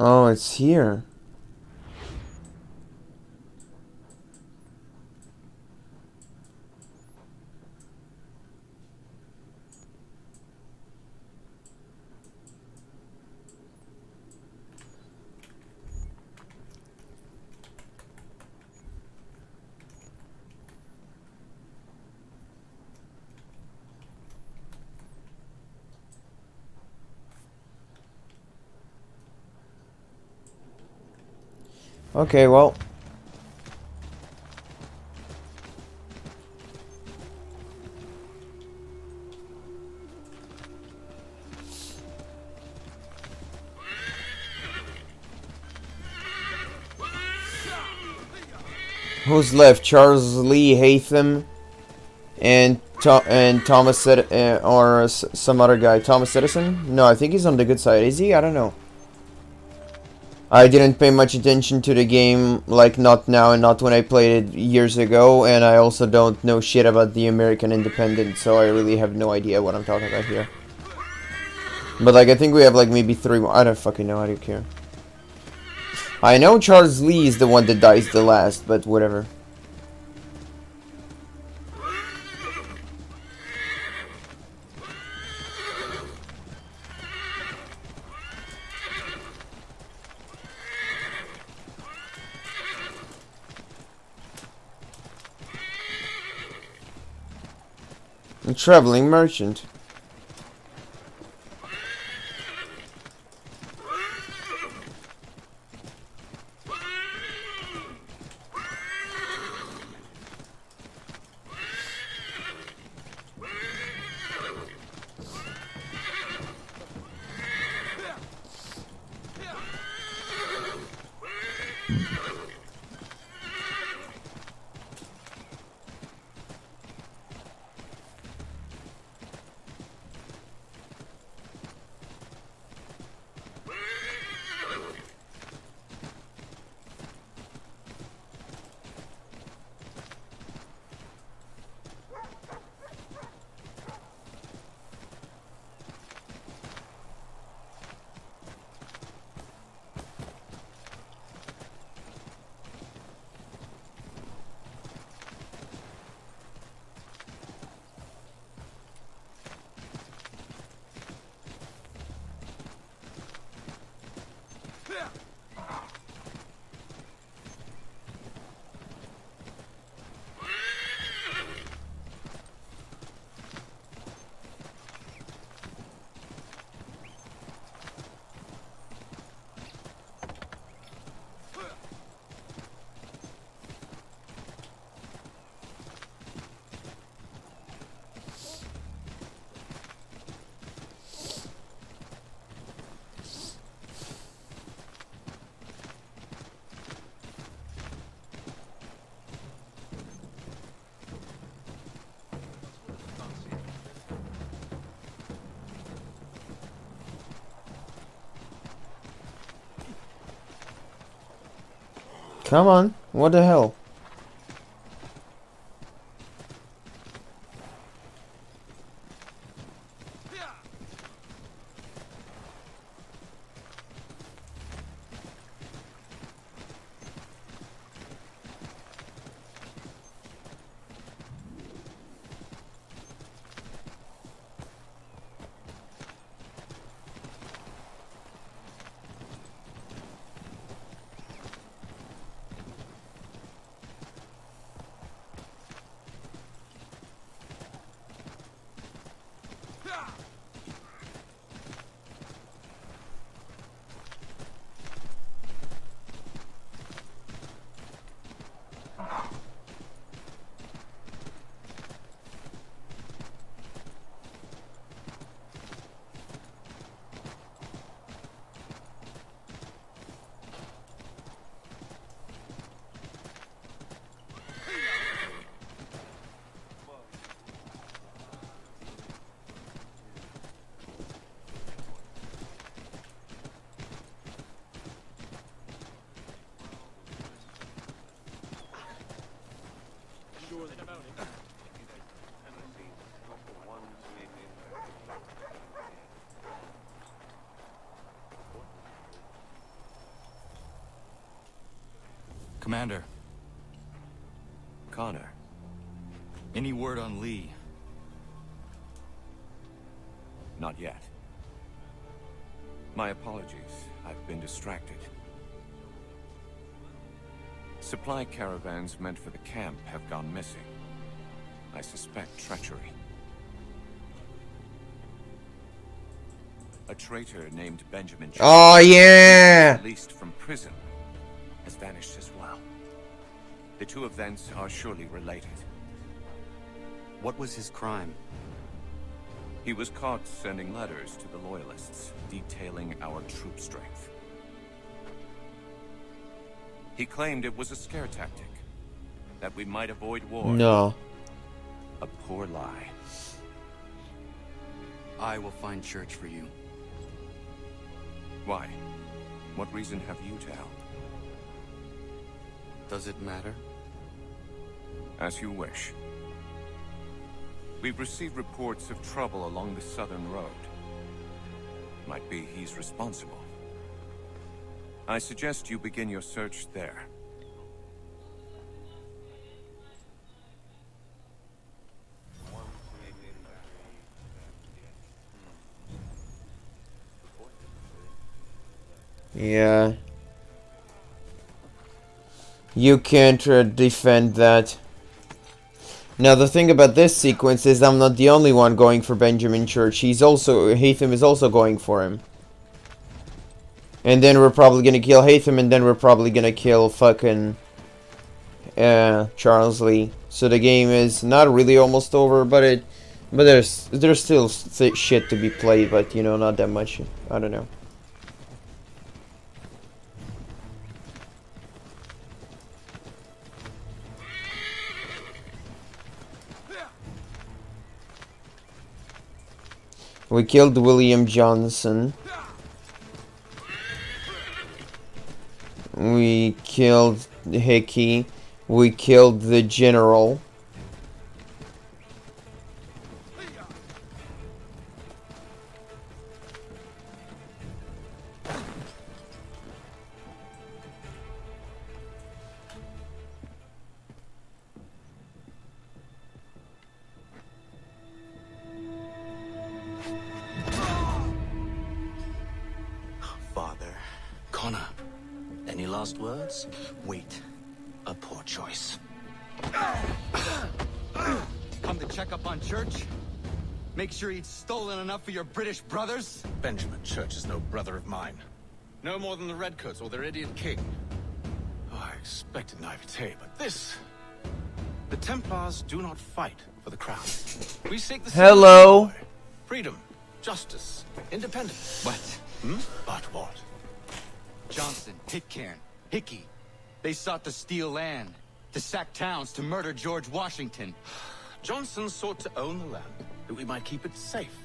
Oh, it's here. Okay, well. Who's left? Charles Lee Hatham and Thomas or some other guy. Thomas Edison? No, I think he's on the good side. Is he? I don't know. I didn't pay much attention to the game, like not now and not when I played it years ago, and I also don't know shit about the American independence, so I really have no idea what I'm talking about here. But like, I think we have like maybe 3 more. I don't fucking know, I don't care. I know Charles Lee is the one that dies the last, but whatever. A traveling merchant. Come on, what the hell? Commander. Connor. Any word on Lee? Not yet. My apologies. I've been distracted. Supply caravans meant for the camp have gone missing. I suspect treachery. A traitor named Benjamin Church, Oh yeah! released from prison, has vanished as well. The two events are surely related. What was his crime? He was caught sending letters to the Loyalists, detailing our troop strength. He claimed it was a scare tactic, that we might avoid war. No. A poor lie. I will find Church for you. Why? What reason have you to help? Does it matter? As you wish. We've received reports of trouble along the southern road. Might be he's responsible. I suggest you begin your search there. Yeah. You can't defend that. Now the thing about this sequence is I'm not the only one going for Benjamin Church. Haytham is also going for him. And then we're probably gonna kill Haytham, and then we're probably gonna kill fucking Charles Lee. So the game is not really almost over, but there's still shit to be played, but you know, not that much. I don't know. We killed William Johnson. We killed Hickey. We killed the general. Connor, any last words? Wait. A poor choice. Come to check up on Church? Make sure he'd stolen enough for your British brothers? Benjamin Church is no brother of mine. No more than the Redcoats or their idiot king. Oh, I expected naivete, but this... The Templars do not fight for the crown. We seek the Hello. freedom, justice, independence. What? Hmm? But what? Johnson, Pitcairn, Hickey. They sought to steal land, to sack towns, to murder George Washington. Johnson sought to own the land, that we might keep it safe.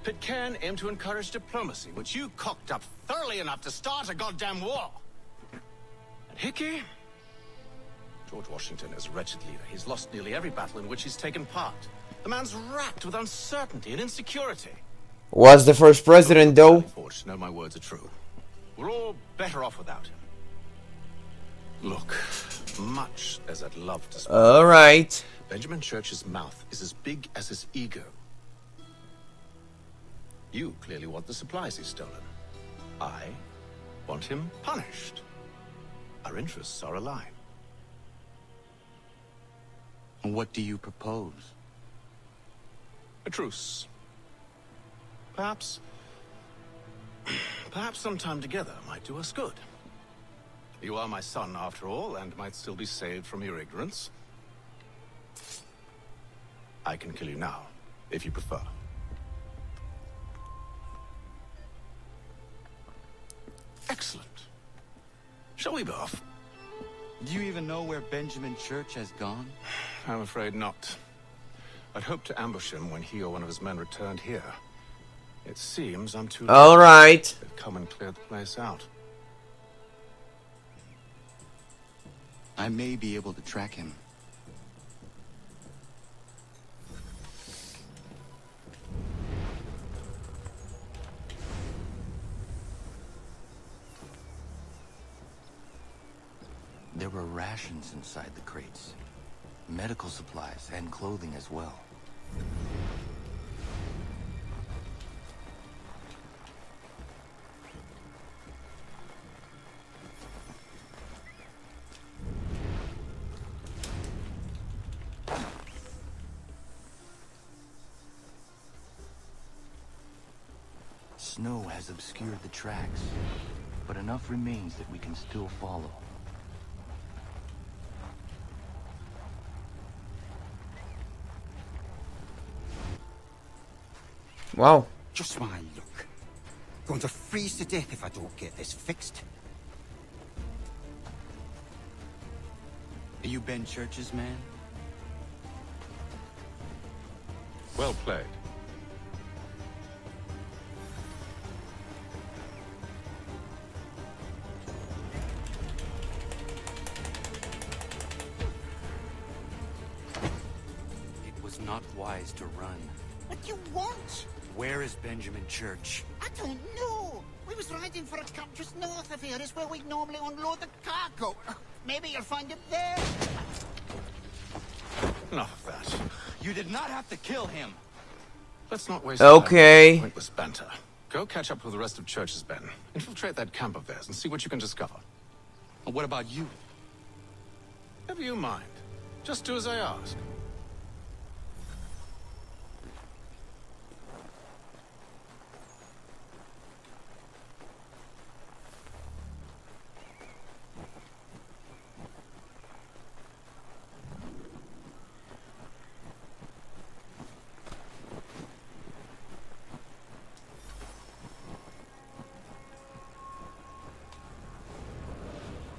Pitcairn aimed to encourage diplomacy, which you cocked up thoroughly enough to start a goddamn war. Hickey? George Washington is a wretched leader. He's lost nearly every battle in which he's taken part. The man's racked with uncertainty and insecurity. Was the first president, though? Forge, know my words are true. We're all better off without him. Look, much as I'd love to speak, All right. Benjamin Church's mouth is as big as his ego. You clearly want the supplies he's stolen. I want him punished. Our interests are aligned. What do you propose? A truce. Perhaps some time together might do us good. You are my son, after all, and might still be saved from your ignorance. I can kill you now, if you prefer. Excellent. Shall we be off? Do you even know where Benjamin Church has gone? I'm afraid not. I'd hoped to ambush him when he or one of his men returned here. It seems I'm too late. All right. They've come and cleared the place out. I may be able to track him. There were rations inside the crates. Medical supplies and clothing as well. Snow has obscured the tracks, but enough remains that we can still follow. Wow. Just my luck. Going to freeze to death if I don't get this fixed. Are you Ben Church's man? Well played. It was not wise to run. What do you want? Where is Benjamin Church? I don't know. We was riding for a camp just north of here. Is where we normally unload the cargo. Maybe you'll find him there. Enough of that. You did not have to kill him. Let's not waste Okay. time on pointless banter. Go catch up with the rest of Church's men. Infiltrate that camp of theirs and see what you can discover. And what about you? Never you mind. Just do as I ask.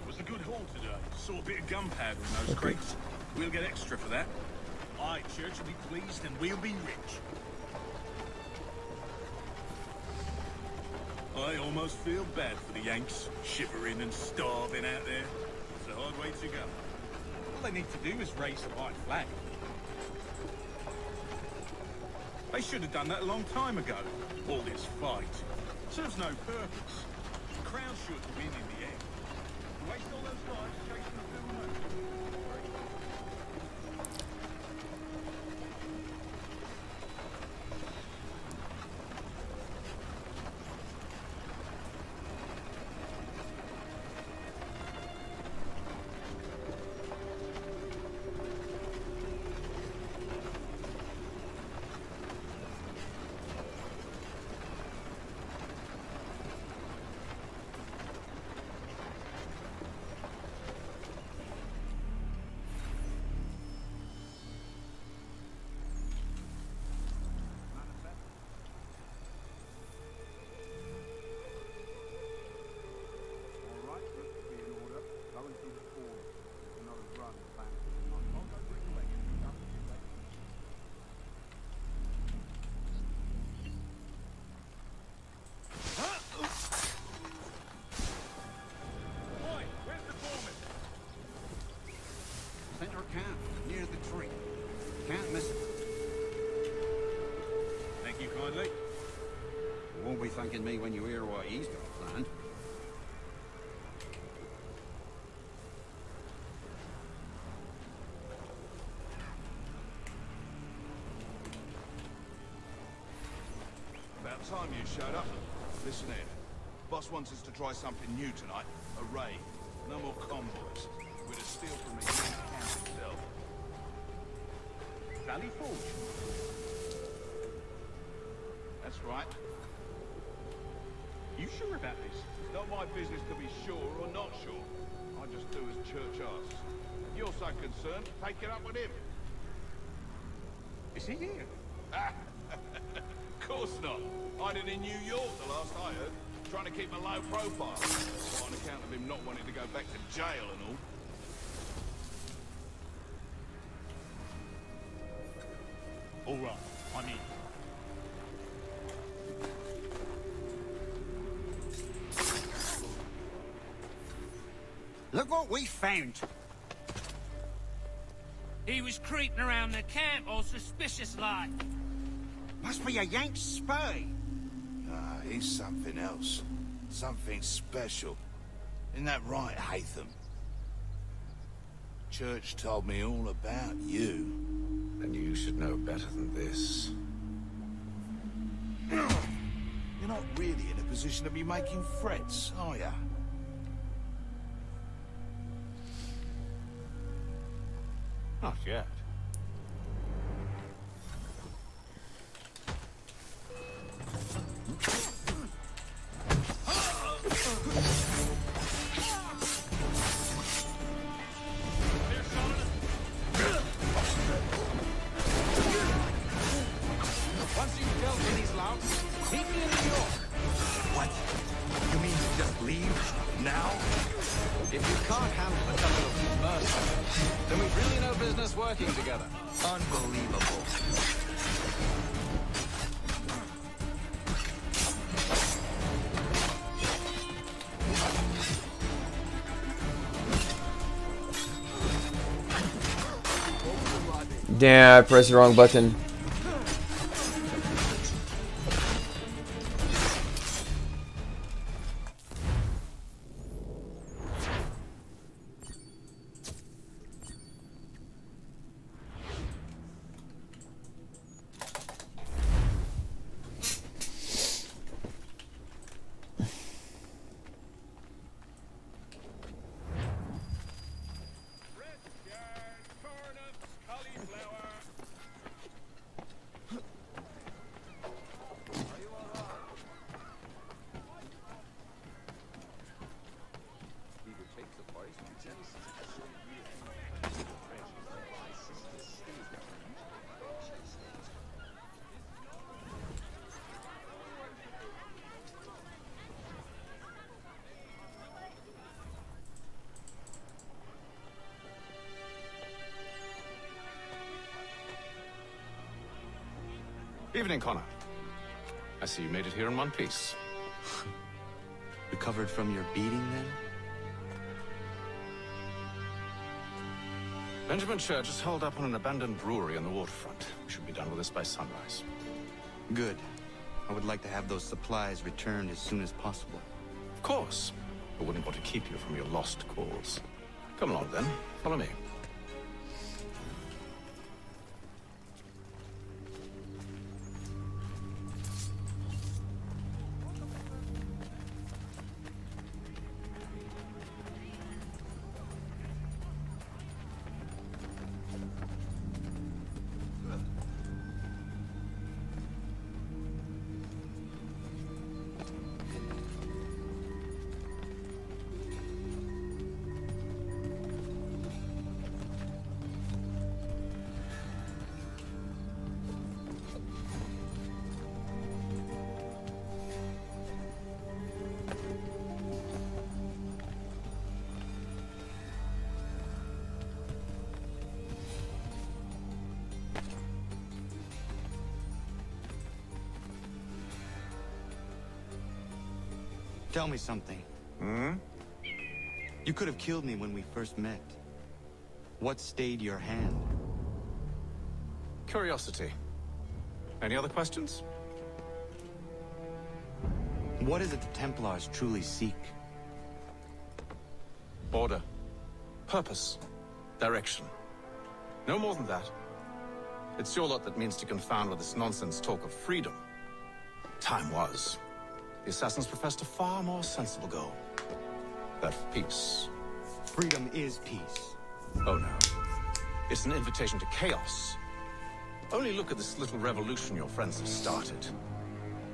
Was a good haul today. Saw a bit of gunpowder in those crates. We'll get extra for that. Aye, Church will be pleased and we'll be rich. I almost feel bad for the Yanks, shivering and starving out there. It's a hard way to go. All they need to do is raise a white flag. They should have done that a long time ago. All this fight serves no purpose. The Crown should win in the end. Waste all those lives chasing the film. kindly. You won't be thanking me when you hear what he's got planned. About time you showed up. Listen here. Boss wants us to try something new tonight. A raid. No more convoys. We're to steal from the camp itself. Valley Forge? That's right. You sure about this? Not my business to be sure or not sure. I just do as church asks. If you're so concerned, take it up with him. Is he here? Of course not. Hiding in New York, the last I heard. Trying to keep a low profile. On account of him not wanting to go back to jail and all. All right, I'm in. Look what we found. He was creeping around the camp all suspicious like. Must be a Yank spy. Ah, he's something else. Something special. Isn't that right, Hatham? Church told me all about you. Then you should know better than this. You're not really in a position to be making threats, are ya? Not yet. Once you've dealt with these louts, meet me in New York. What? You mean to just leave? Now? If you can't handle the couple of mercenaries, then we've really no business working together. Unbelievable. Damn, I pressed the wrong button. Evening, Connor. I see you made it here in one piece. Recovered from your beating, then? Benjamin Church is holed up on an abandoned brewery on the waterfront. We should be done with this by sunrise. Good. I would like to have those supplies returned as soon as possible. Of course. I wouldn't want to keep you from your lost cause. Come along, then. Follow me. Tell me something. You could have killed me when we first met. What stayed your hand? Curiosity. Any other questions? What is it the Templars truly seek? Order. Purpose. Direction. No more than that. It's your lot that means to confound with this nonsense talk of freedom. Time was. The assassins professed a far more sensible goal. That of peace. Freedom is peace. Oh no. It's an invitation to chaos. Only look at this little revolution your friends have started.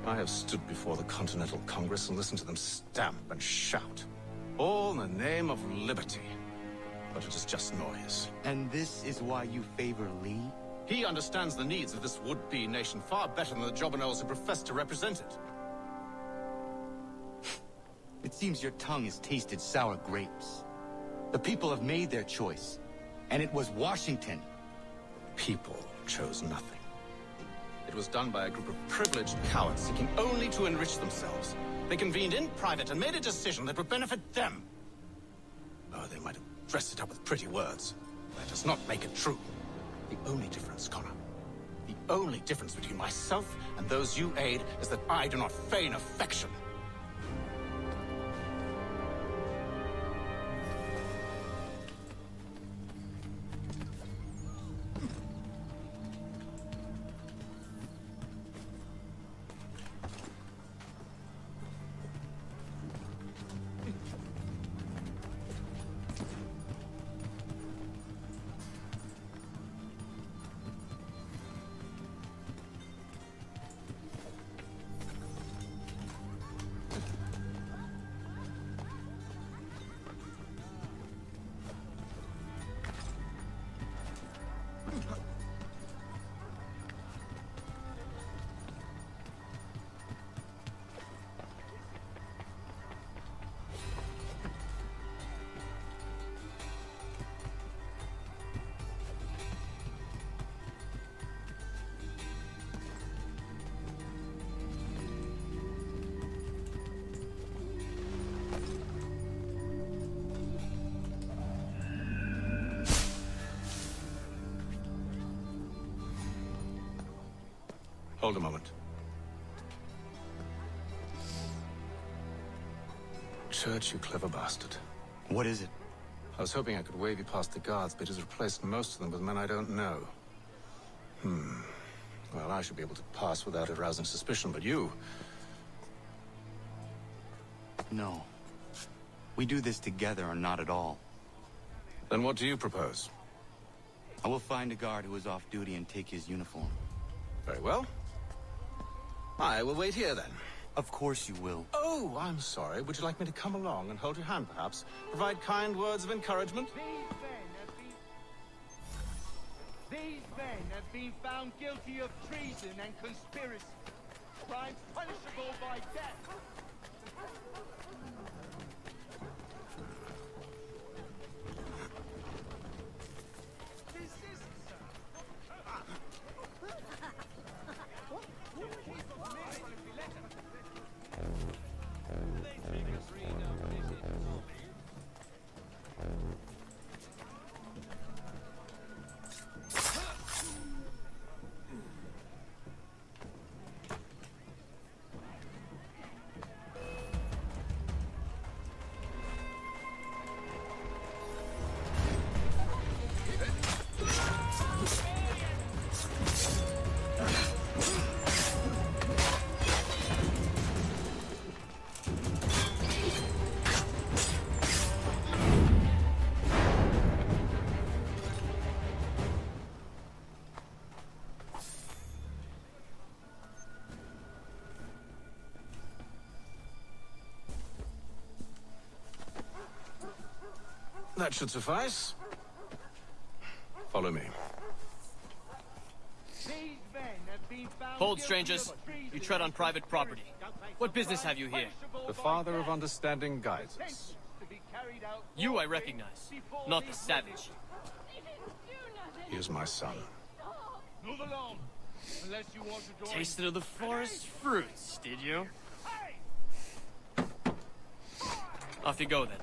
I have stood before the Continental Congress and listened to them stamp and shout. All in the name of liberty. But it is just noise. And this is why you favor Lee? He understands the needs of this would-be nation far better than the jobberknolls who profess to represent it. It seems your tongue has tasted sour grapes. The people have made their choice, and it was Washington. People chose nothing. It was done by a group of privileged cowards seeking only to enrich themselves. They convened in private and made a decision that would benefit them. Oh, they might have dressed it up with pretty words. That does not make it true. The only difference, Connor, the only difference between myself and those you aid is that I do not feign affection. Hold a moment. Church, you clever bastard. What is it? I was hoping I could wave you past the guards, but it has replaced most of them with men I don't know. Well, I should be able to pass without arousing suspicion, but you... No. We do this together or not at all. Then what do you propose? I will find a guard who is off duty and take his uniform. Very well. I will wait here, then. Of course you will. Oh, I'm sorry. Would you like me to come along and hold your hand, perhaps? Provide kind words of encouragement? These men have been found guilty of treason and conspiracy. Crimes punishable by death. That should suffice. Follow me. Hold, strangers. You tread on private property. What business have you here? The Father of Understanding guides us. You I recognize, not the savage. He is my son. Move along, unless you want to join. Tasted of the forest fruits, did you? Off you go, then.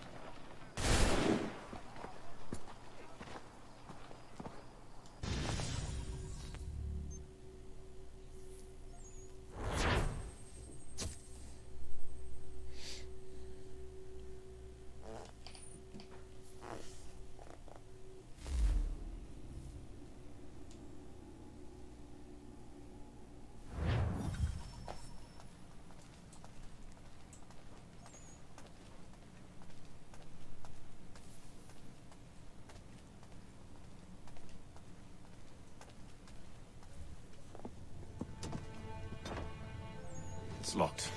It's locked.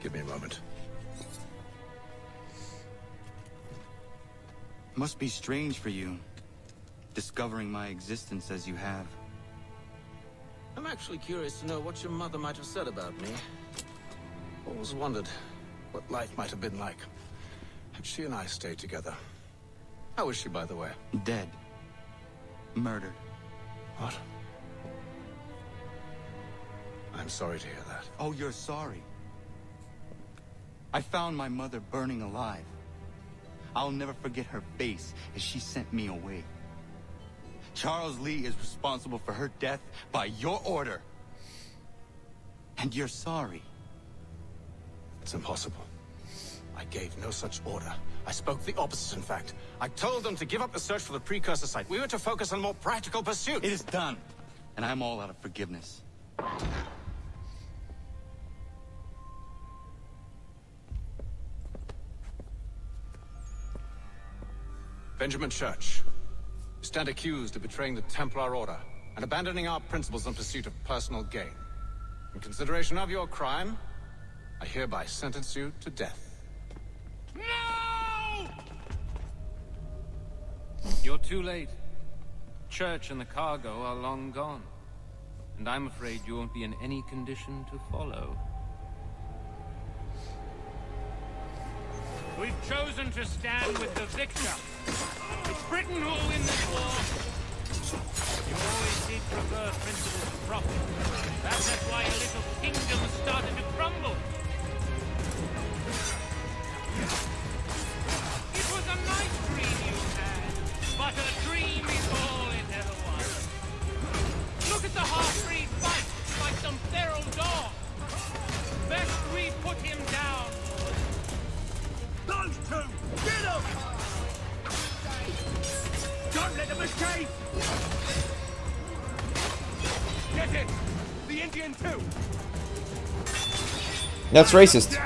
Give me a moment. Must be strange for you, discovering my existence as you have. I'm actually curious to know what your mother might have said about me. Always wondered what life might have been like had she and I stayed together. How is she, by the way? Dead. Murdered. What? I'm sorry to hear that. Oh, you're sorry. I found my mother burning alive. I'll never forget her face as she sent me away. Charles Lee is responsible for her death by your order. And you're sorry. It's impossible. I gave no such order. I spoke the opposite, in fact. I told them to give up the search for the precursor site. We were to focus on more practical pursuits. It is done. And I'm all out of forgiveness. Benjamin Church, you stand accused of betraying the Templar Order and abandoning our principles in pursuit of personal gain. In consideration of your crime, I hereby sentence you to death. No! You're too late. Church and the cargo are long gone. And I'm afraid you won't be in any condition to follow. We've chosen to stand with the victor. It's Britain who will win this war. You always did prefer principles of profit. That's why your little kingdom started to crumble. It was a nice dream you had, but a dream is all it ever was. Look at the half-breed fight like some feral dog. Best we put him down. Those two! Get them! Don't let them escape! Get it! The Indian too! That's racist.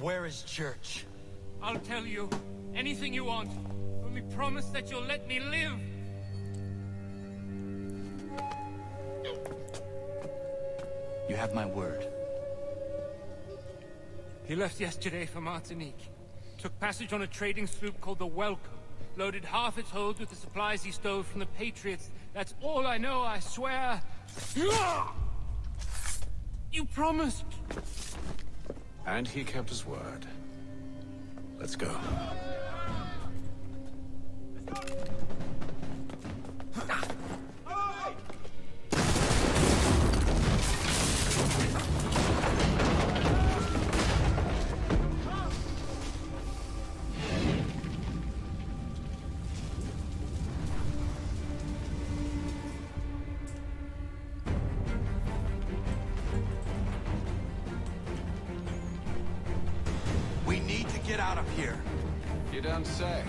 Where is Church? I'll tell you anything you want. Only promise that you'll let me live. You have my word. He left yesterday for Martinique. Took passage on a trading sloop called the Welcome. Loaded half its hold with the supplies he stole from the Patriots. That's all I know, I swear. You promised. And he kept his word. Let's go. We need to get out of here. You don't say.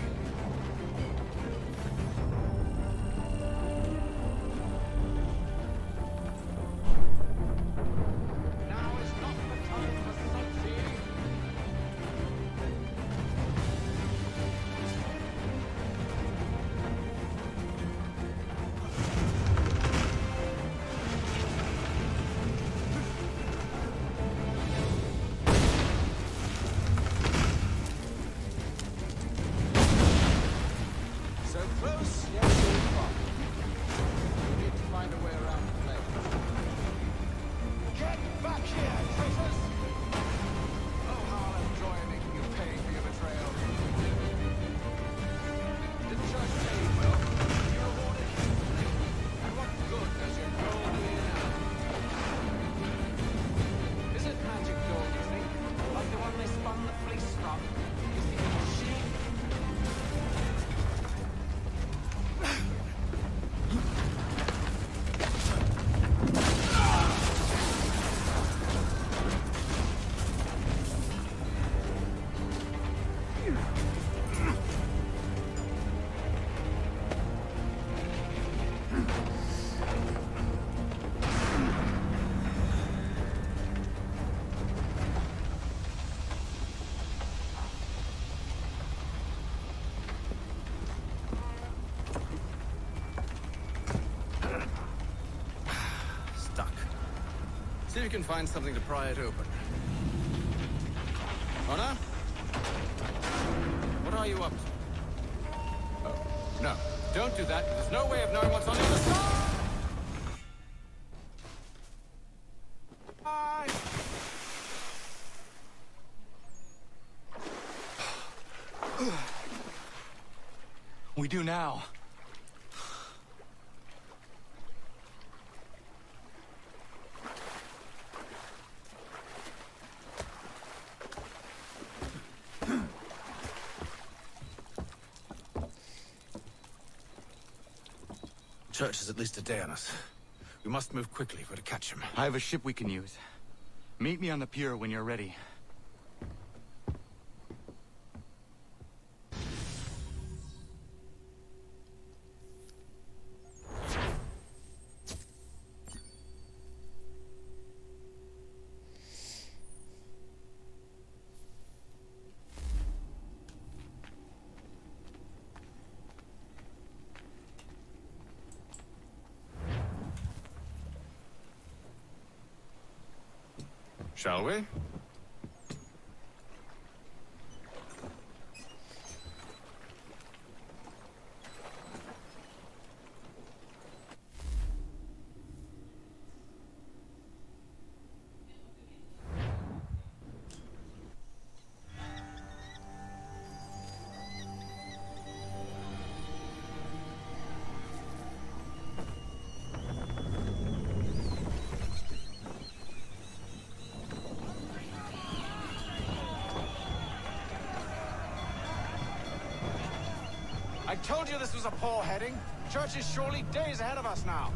See if you can find something to pry it open. Honor? What are you up to? Oh, no. Don't do that. There's no way of knowing what's on the other side! We do now. Church is at least a day on us. We must move quickly if we're to catch him. I have a ship we can use. Meet me on the pier when you're ready. Shall we? I told you this was a poor heading. Church is surely days ahead of us now.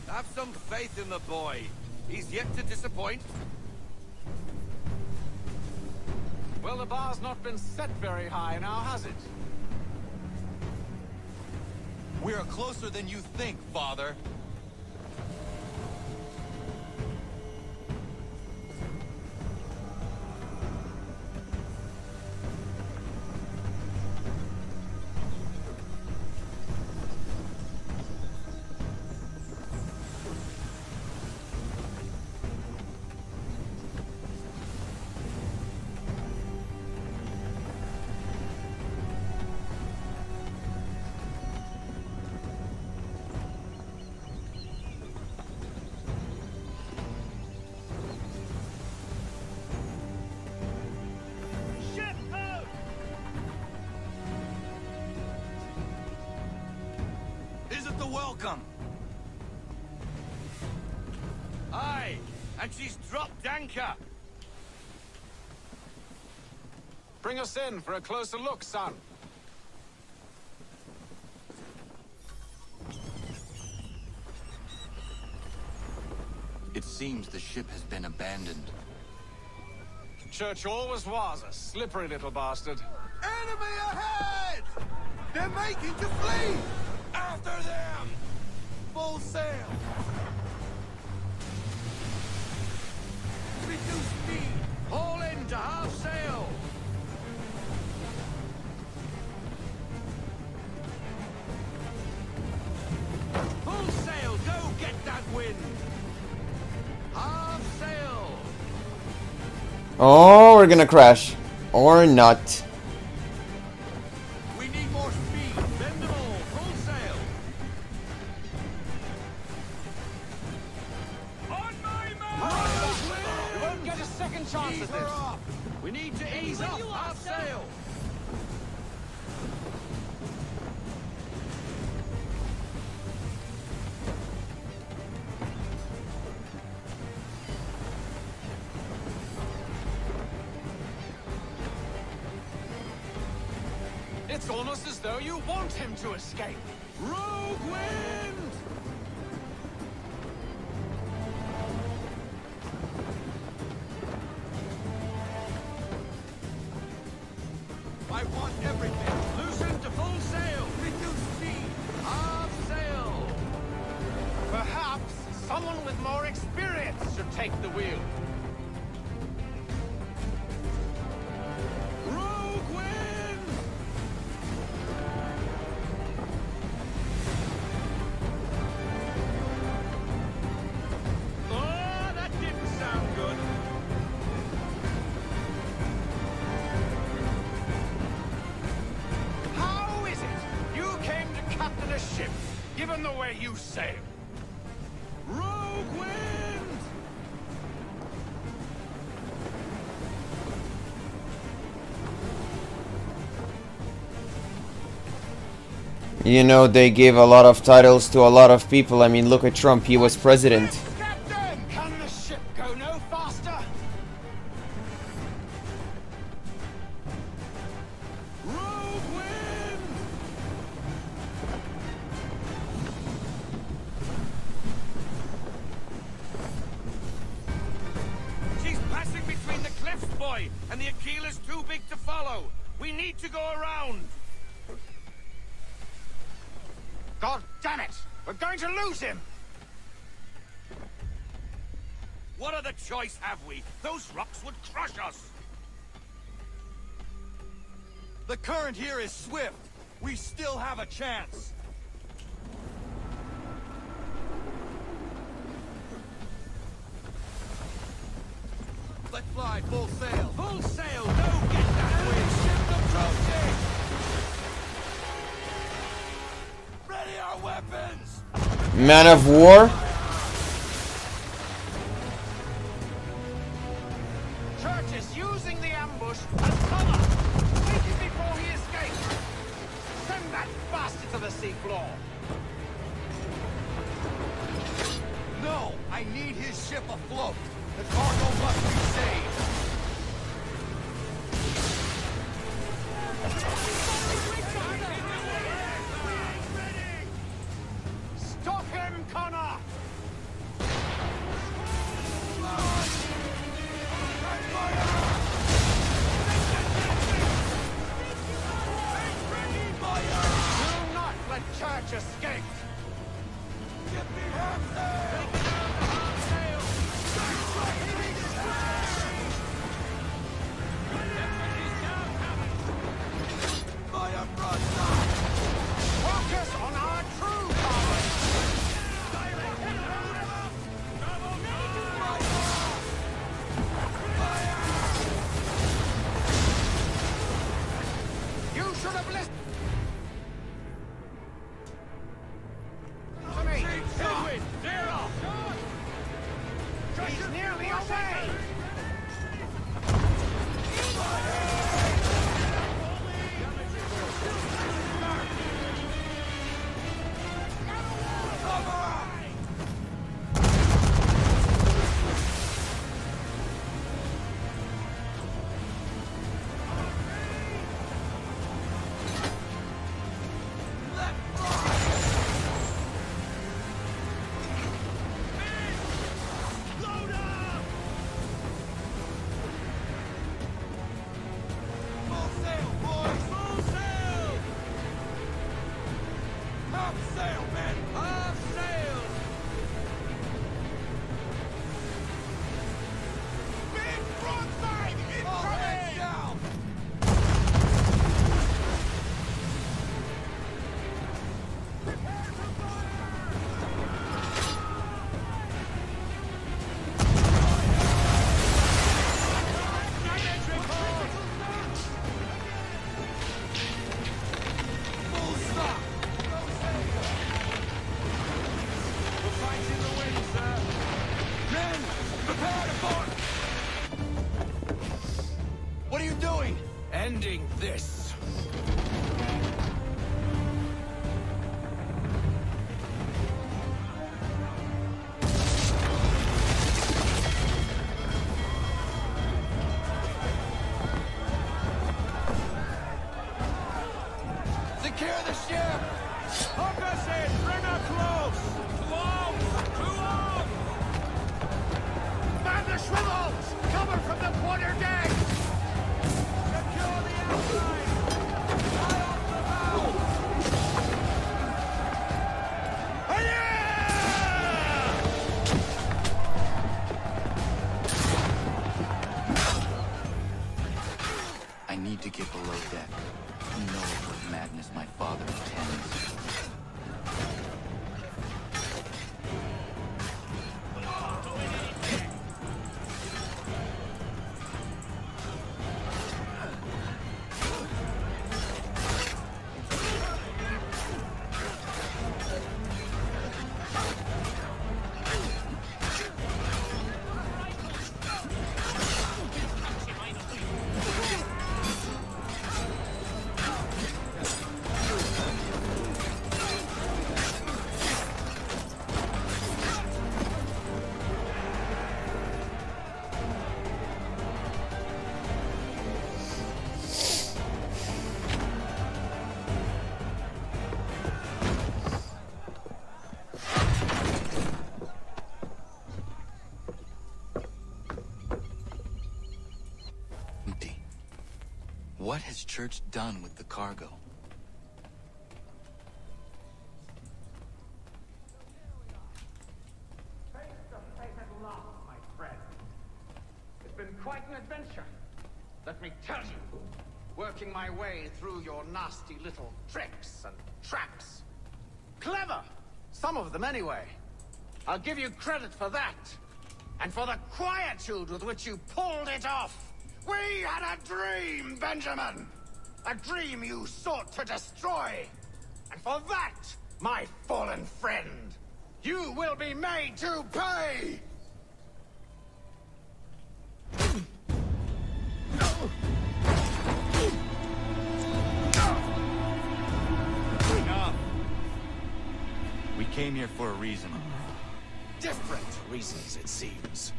Have some faith in the boy. He's yet to disappoint. Well, the bar's not been set very high now, has it? We are closer than you think, Father. Welcome. Aye, and she's dropped anchor. Bring us in for a closer look, son. It seems the ship has been abandoned. Church always was a slippery little bastard. Enemy ahead! They're making to flee! After them! Full sail! Reduce speed! Haul in to half sail! Full sail! Go get that wind! Half sail! Oh, we're gonna crash. Or not. We need more speed! Bend them all! Full sail! On my mark! We won't get a second chance at this. We need to ease up! Half sail! It's almost as though you want him to escape. Rogue wind! I want everything. Loosen to full sail. Reduce speed. Half sail. Perhaps someone with more experience should take the wheel. Rogue wind! even the way you sail. Rogue wind! You know, they gave a lot of titles to a lot of people. I mean, look at Trump, he was president. Captain, can the ship go no faster? Rogue wind! She's passing between the cliffs, boy, and the Aquila's too big to follow. We need to go around. God damn it! We're going to lose him! What other choice have we? Those rocks would crush us. The current here is swift. We still have a chance. Let's fly full sail. Full sail! No, get that wind! Ship approaching! Ready our weapons! Man of war? Church is using the ambush as cover. Waiting before he escapes. Send that bastard to the seafloor. No! I need his ship afloat! The cargo must be saved! Stop him, Connor! Do not let Church escape! Get me Focus on our true power! You should have listened to me! Edwin, clear off! He's nearly away! What are you doing? Ending this. Secure the ship! Hook us in! Bring her close! To arms! To arms! Man the swivels! Cover from the quarter deck! Secure the outside! Fly off the bow! I need to get below deck. Who knows what madness my father intends? What has Church done with the cargo? It's been quite an adventure. Let me tell you. Working my way through your nasty little tricks and traps. Clever! Some of them anyway. I'll give you credit for that. And for the quietude with which you pulled it off. We had a dream, Benjamin! A dream you sought to destroy. And for that, my fallen friend, you will be made to pay! Enough! We came here for a reason. Different reasons, it seems.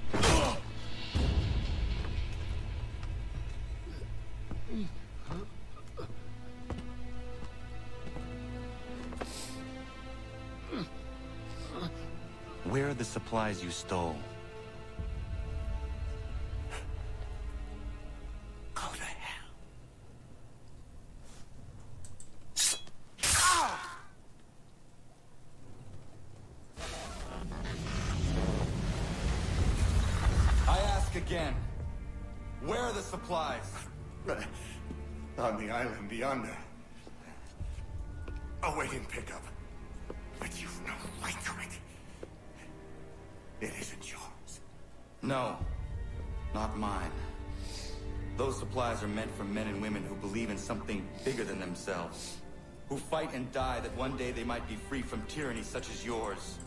Where are the supplies you stole? Go to hell. I ask again. Where are the supplies? On the island yonder. Awaiting pickup. But you've no right to it. It isn't yours. No, not mine. Those supplies are meant for men and women who believe in something bigger than themselves. Who fight and die that one day they might be free from tyranny such as yours.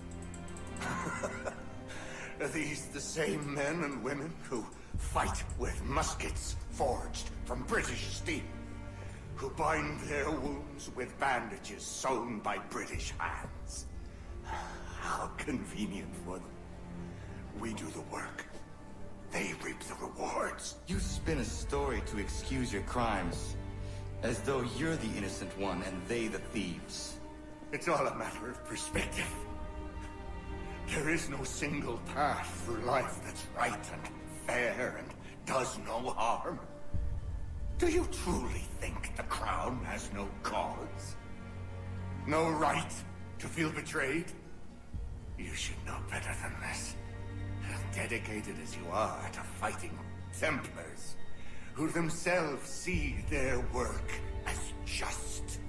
Are these the same men and women who fight with muskets forged from British steel? Who bind their wounds with bandages sewn by British hands? How convenient for them. We do the work. They reap the rewards. You spin a story to excuse your crimes. As though you're the innocent one and they the thieves. It's all a matter of perspective. There is no single path through life that's right and fair and does no harm. Do you truly think the Crown has no cause? No right to feel betrayed? You should know better than this. As dedicated as you are to fighting Templars, who themselves see their work as just.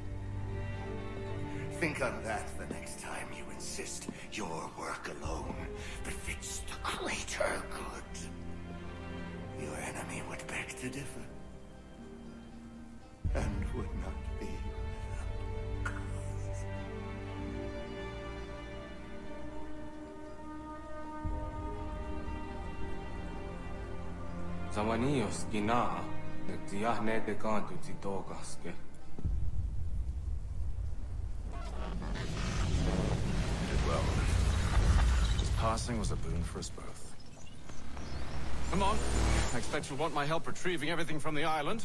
Think on that the next time you insist your work alone befits the greater good. Your enemy would beg to differ, and would not be without cause. Zamanios gina, netiahne de cantu titogaske. Did well. His passing was a boon for us both. Come on. I expect you'll want my help retrieving everything from the island.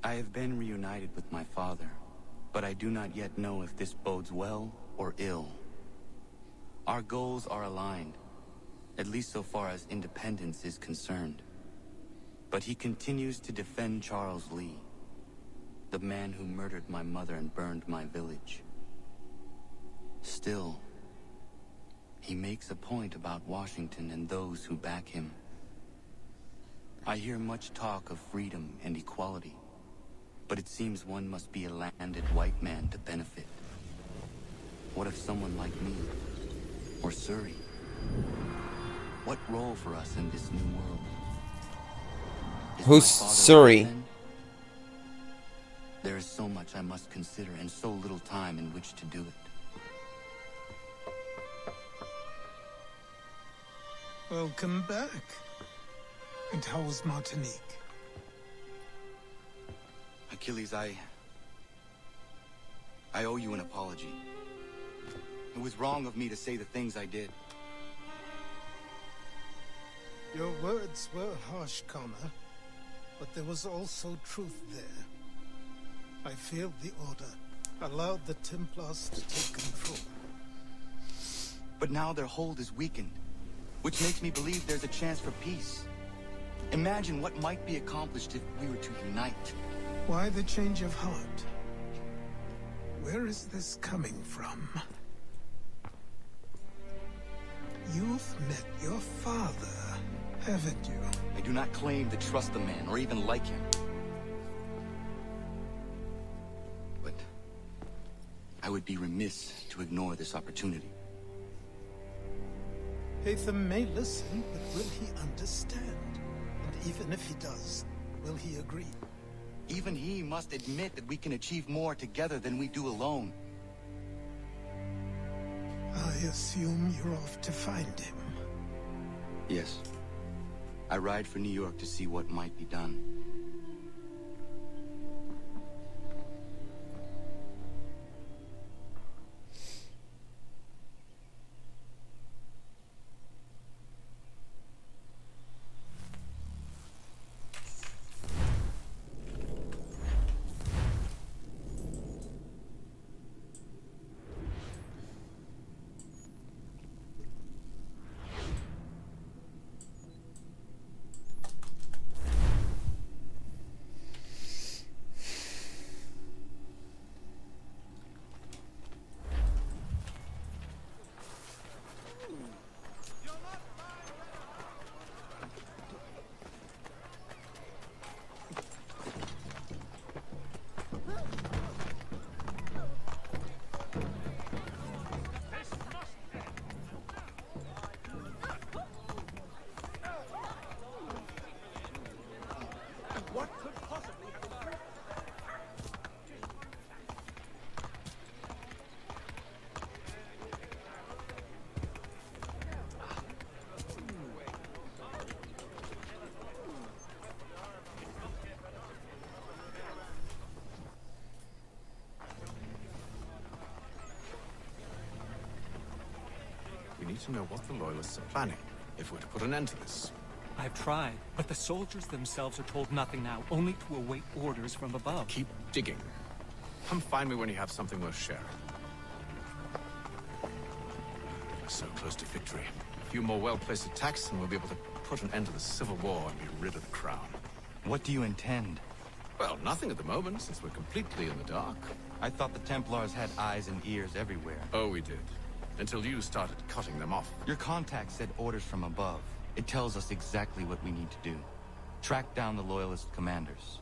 I have been reunited with my father, but I do not yet know if this bodes well or ill. Our goals are aligned, at least so far as independence is concerned. But he continues to defend Charles Lee, the man who murdered my mother and burned my village. Still, he makes a point about Washington and those who back him. I hear much talk of freedom and equality. But it seems one must be a landed white man to benefit. What if someone like me, or Surrey? What role for us in this new world? Who's Surrey? There is so much I must consider and so little time in which to do it. Welcome back. And how was Martinique? Achilles, I owe you an apology. It was wrong of me to say the things I did. Your words were harsh, Connor, but there was also truth there. I failed the order, allowed the Templars to take control. But now their hold is weakened, which makes me believe there's a chance for peace. Imagine what might be accomplished if we were to unite. Why the change of heart? Where is this coming from? You've met your father, haven't you? I do not claim to trust the man or even like him. But I would be remiss to ignore this opportunity. Hatham may listen, but will he understand? And even if he does, will he agree? Even he must admit that we can achieve more together than we do alone. I assume you're off to find him. Yes. I ride for New York to see what might be done. We need to know what the Loyalists are planning, if we're to put an end to this. I've tried, but the soldiers themselves are told nothing now, only to await orders from above. Keep digging. Come find me when you have something worth sharing. We're so close to victory. A few more well-placed attacks and we'll be able to put an end to the Civil War and be rid of the Crown. What do you intend? Well, nothing at the moment, since we're completely in the dark. I thought the Templars had eyes and ears everywhere. Oh, we did. Until you started cutting them off. Your contact said orders from above. It tells us exactly what we need to do. Track down the Loyalist commanders.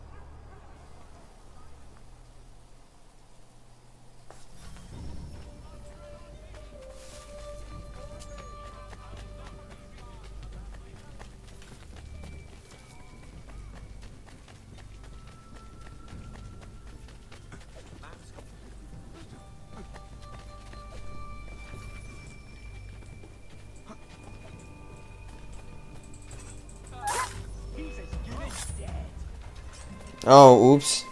Oh, oops.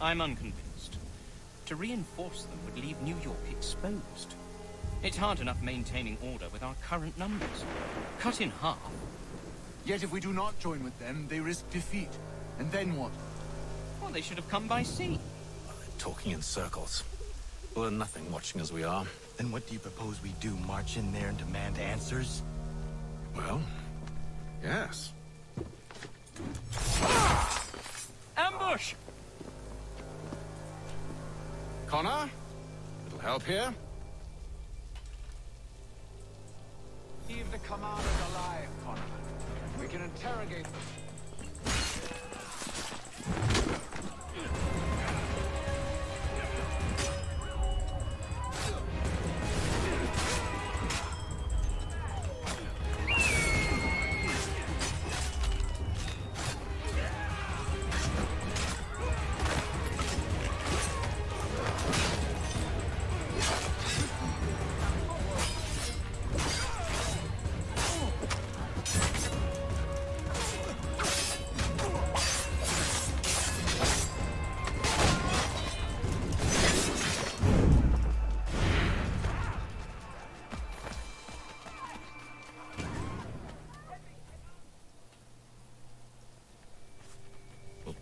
I'm unconvinced. To reinforce them would leave New York exposed. It's hard enough maintaining order with our current numbers. Cut in half. Yet if we do not join with them, they risk defeat. And then what? Well, they should have come by sea. Talking in circles. We'll learn nothing watching as we are. Then what do you propose we do? March in there and demand answers? Well, yes. Ambush! Connor? Little help here? Leave the commanders alive, Connor. We can interrogate them.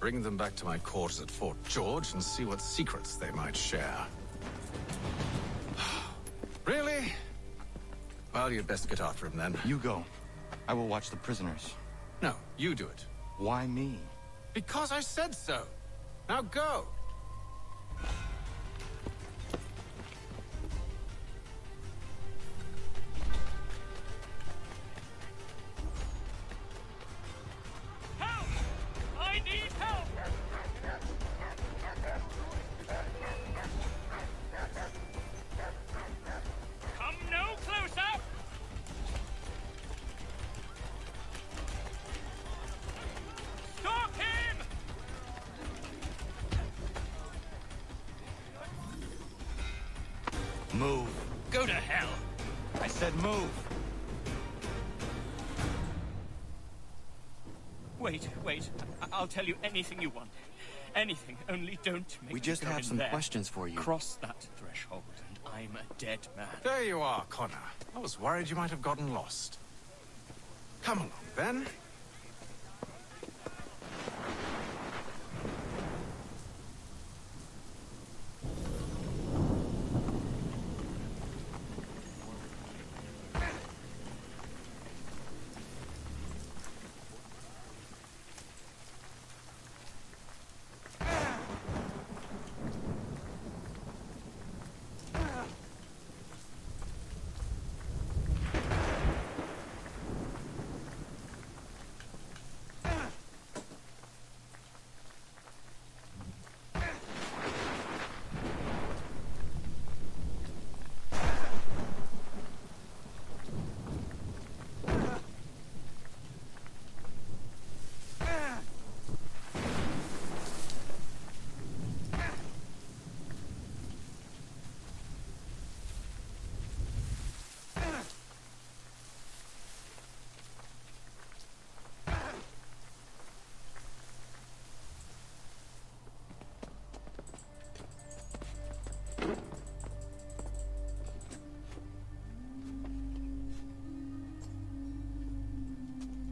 Bring them back to my quarters at Fort George and see what secrets they might share. Really? Well, you'd best get after him then. You go. I will watch the prisoners. No, you do it. Why me? Because I said so. Now go. Move. Go to hell. I said move. Wait. I'll tell you anything you want. Anything, only don't make We just me go have in some there. questions for you. Cross that threshold, and I'm a dead man. There you are, Connor. I was worried you might have gotten lost. Come along, then.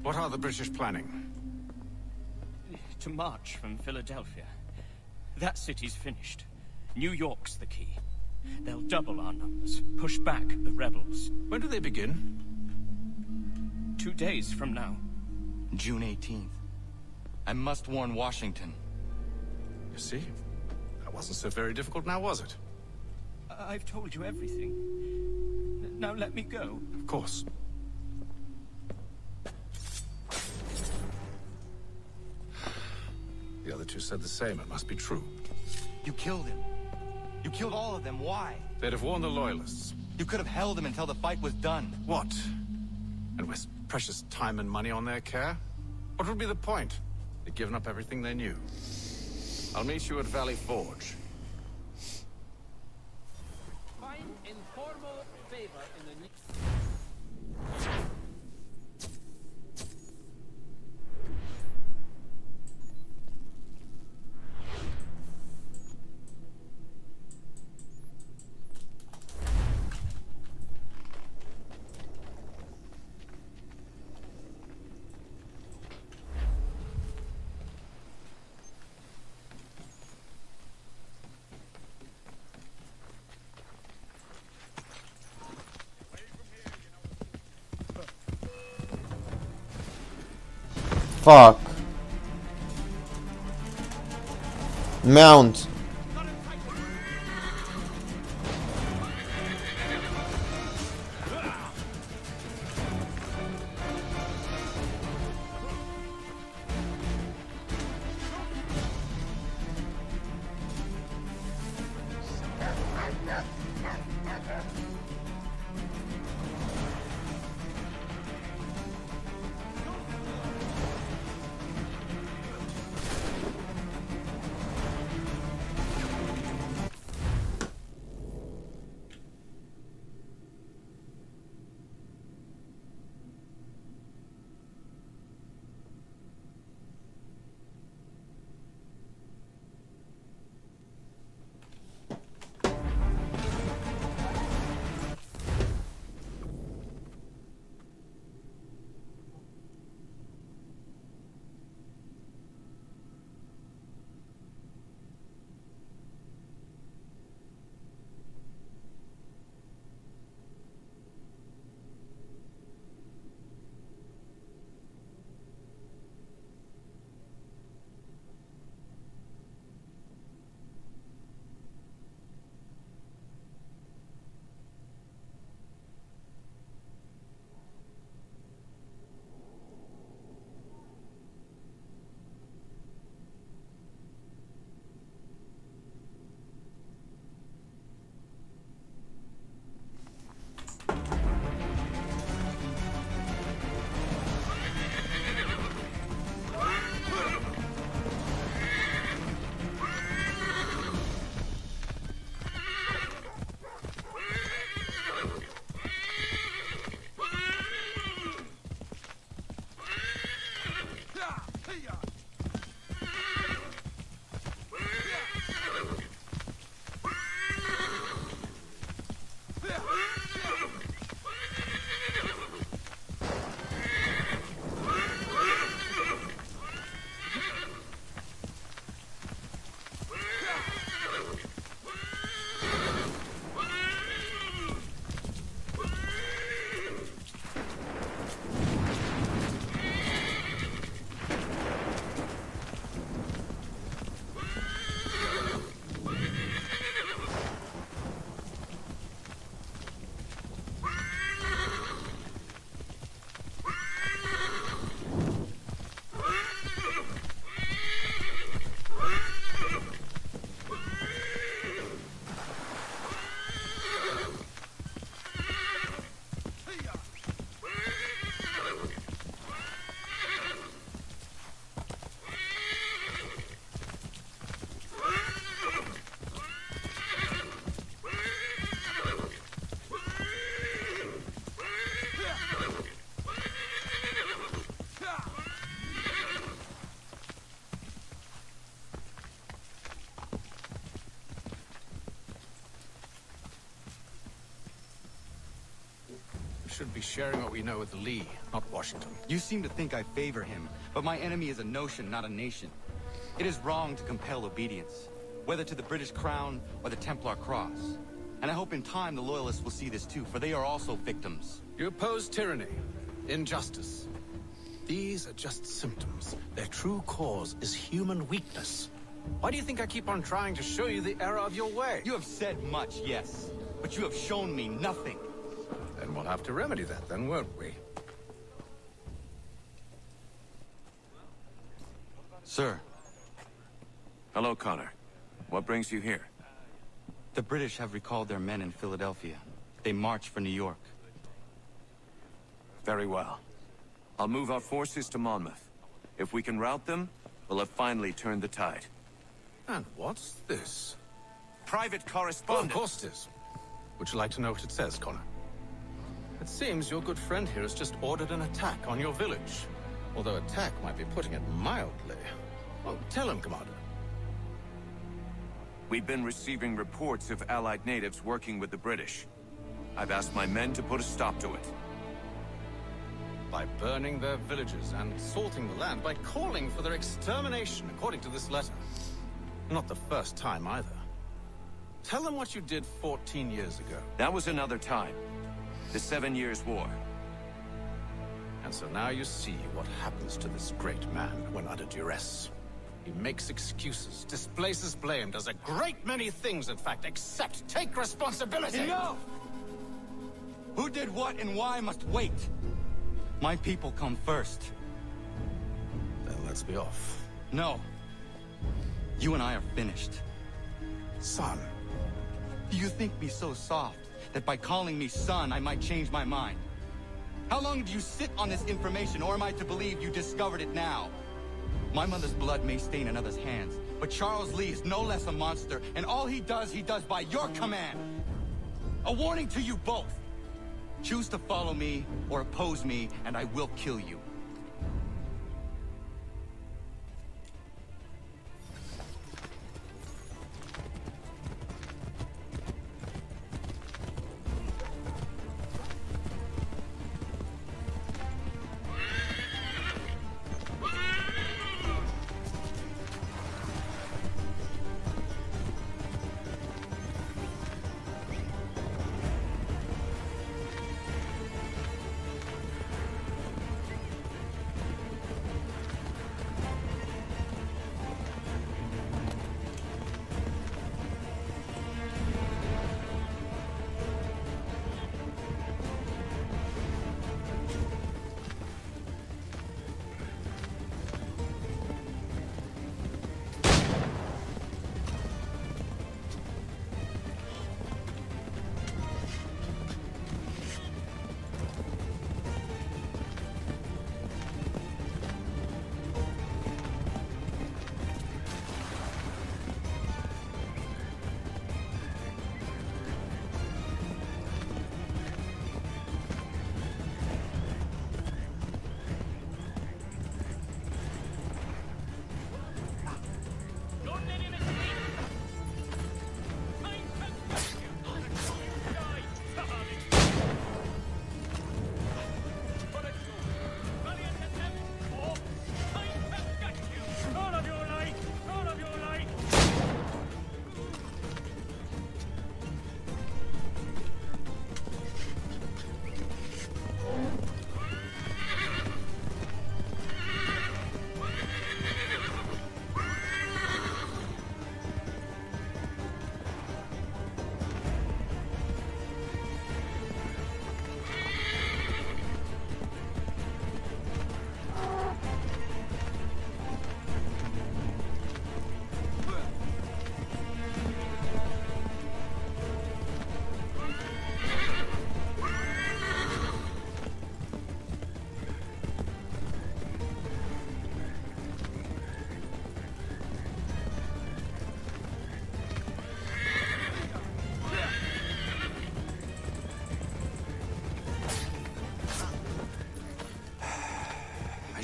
What are the British planning? To march from Philadelphia. That city's finished. New York's the key. They'll double our numbers, push back the rebels. When do they begin? 2 days from now. June 18th. I must warn Washington. You see? That wasn't so very difficult now, was it? I've told you everything. Now let me go. Of course. The other two said the same. It must be true. You killed him. You killed all of them. Why? They'd have warned the Loyalists. You could have held them until the fight was done. What? And waste precious time and money on their care? What would be the point? They'd given up everything they knew. I'll meet you at Valley Forge. Find informal favor in the Fuck. Mount. Should be sharing what we know with Lee, not Washington. You seem to think I favor him, but my enemy is a notion, not a nation. It is wrong to compel obedience, whether to the British Crown or the Templar Cross. And I hope in time the Loyalists will see this too, for they are also victims. You oppose tyranny, injustice. These are just symptoms. Their true cause is human weakness. Why do you think I keep on trying to show you the error of your way? You have said much, yes, but you have shown me nothing. Then we'll have to remedy that, then, won't we? Sir. Hello, Connor. What brings you here? The British have recalled their men in Philadelphia. They march for New York. Very well. I'll move our forces to Monmouth. If we can rout them, we'll have finally turned the tide. And what's this? Private Oh, correspondence. of course it is. Would you like to know what it says, Connor? It seems your good friend here has just ordered an attack on your village. Although attack might be putting it mildly. Well, tell him, Commander. We've been receiving reports of Allied natives working with the British. I've asked my men to put a stop to it. By burning their villages and salting the land, by calling for their extermination, according to this letter. Not the first time, either. Tell them what you did 14 years ago. That was another time. The 7 Years' War. And so now you see what happens to this great man when under duress. He makes excuses, displaces blame, does a great many things, in fact, except take responsibility! Enough! Who did what and why must wait. My people come first. Then let's be off. No. You and I are finished. Son. Do you think me so soft that by calling me son I might change my mind? How long do you sit on this information, or am I to believe you discovered it now? My mother's blood may stain another's hands, but Charles Lee is no less a monster, and all he does by your command. A warning to you both. Choose to follow me or oppose me, and I will kill you.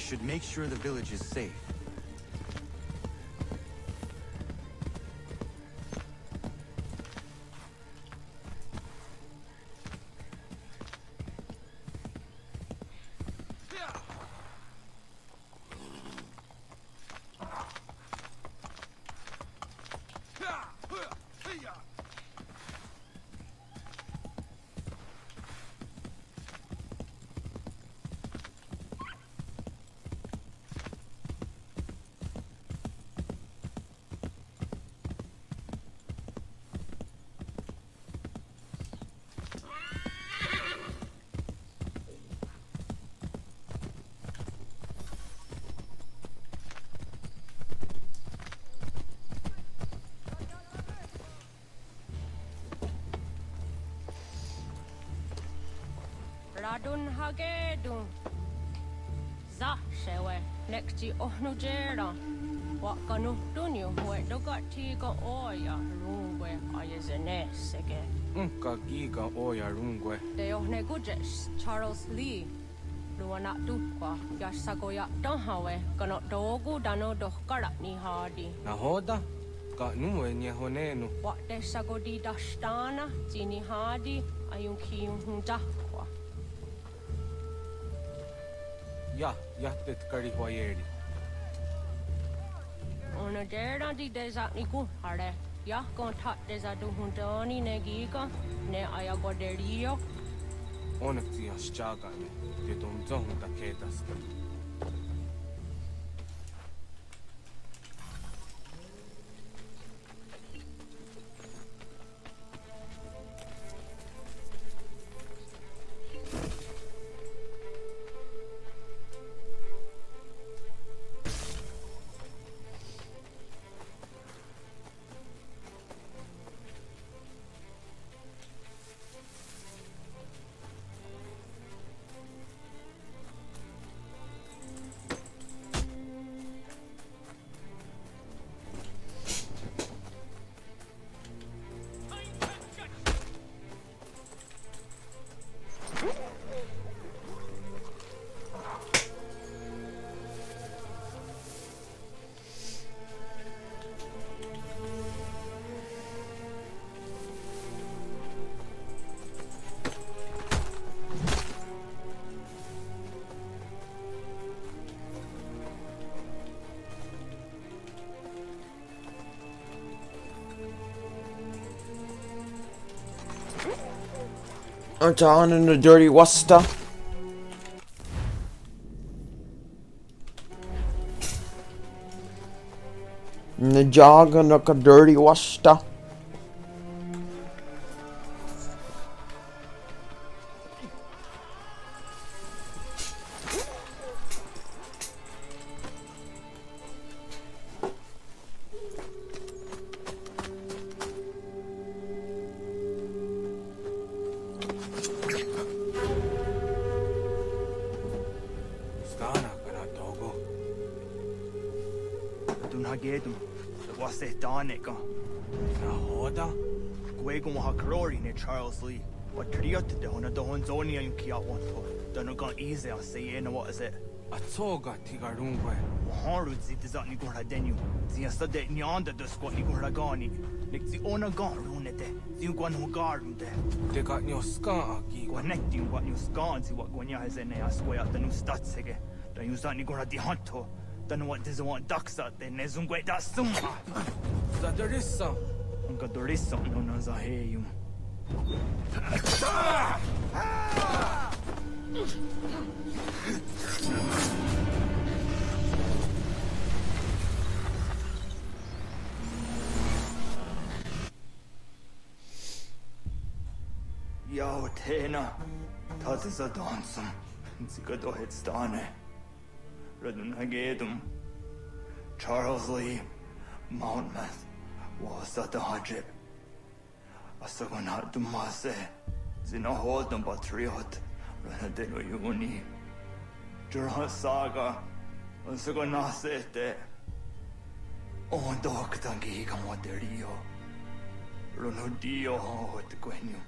Should make sure the village is safe. Radun hagedun. Za shewe nekti ohnu jera. Wakanu dunyu we dogati ga oya rungwe ayezene sege. Ka giga oya rungwe. De ohne gujes Charles Lee. Luana tukwa yasagoya donhawe kano dogu dano dohkara ni hadi. Nahoda? Ka nuwe nye honenu. Wat de sagodi dashtana zini hadi ayun kiyun hunda. Ya tet kari hoyeri. Ona dera di desa niku hare. Ya kon tat desa du hundani ne giga ne ayagoderio. Onneksi jos jaagamme, tieton zohunta keitasta. I'm down in the dirty Worcester. In the jog and like a dirty Worcester. Charles Lee. What triot the one the one's only in Kia one to. Don't go easy or say in what is it? A toga tigarungwe. Horrid zit is on Nigora Denu. The yesterday Nyanda the squat Nigoragani. Like the owner gone runete. The one who garden there. They got your scar. Connecting what you scan see what Gonya has in a square the new stats again. Don't use that Nigora di Hunto. Don't know what does want ducks out then. There's some great that summa. That there is some. Got there is something on us. I hear you. Yo, Tena, das ist ein Danzen. Sie geht doch jetzt da, ne? Redden Hagedum, Charles Lee, Mountmouth, was that the Hajib? Asagonat Dumase, Zinahod and Patriot, Renadeno Uni, Jurha Saga, Asagonasete, O Doctor Giga Moderio, Runodio, what the Gwenum,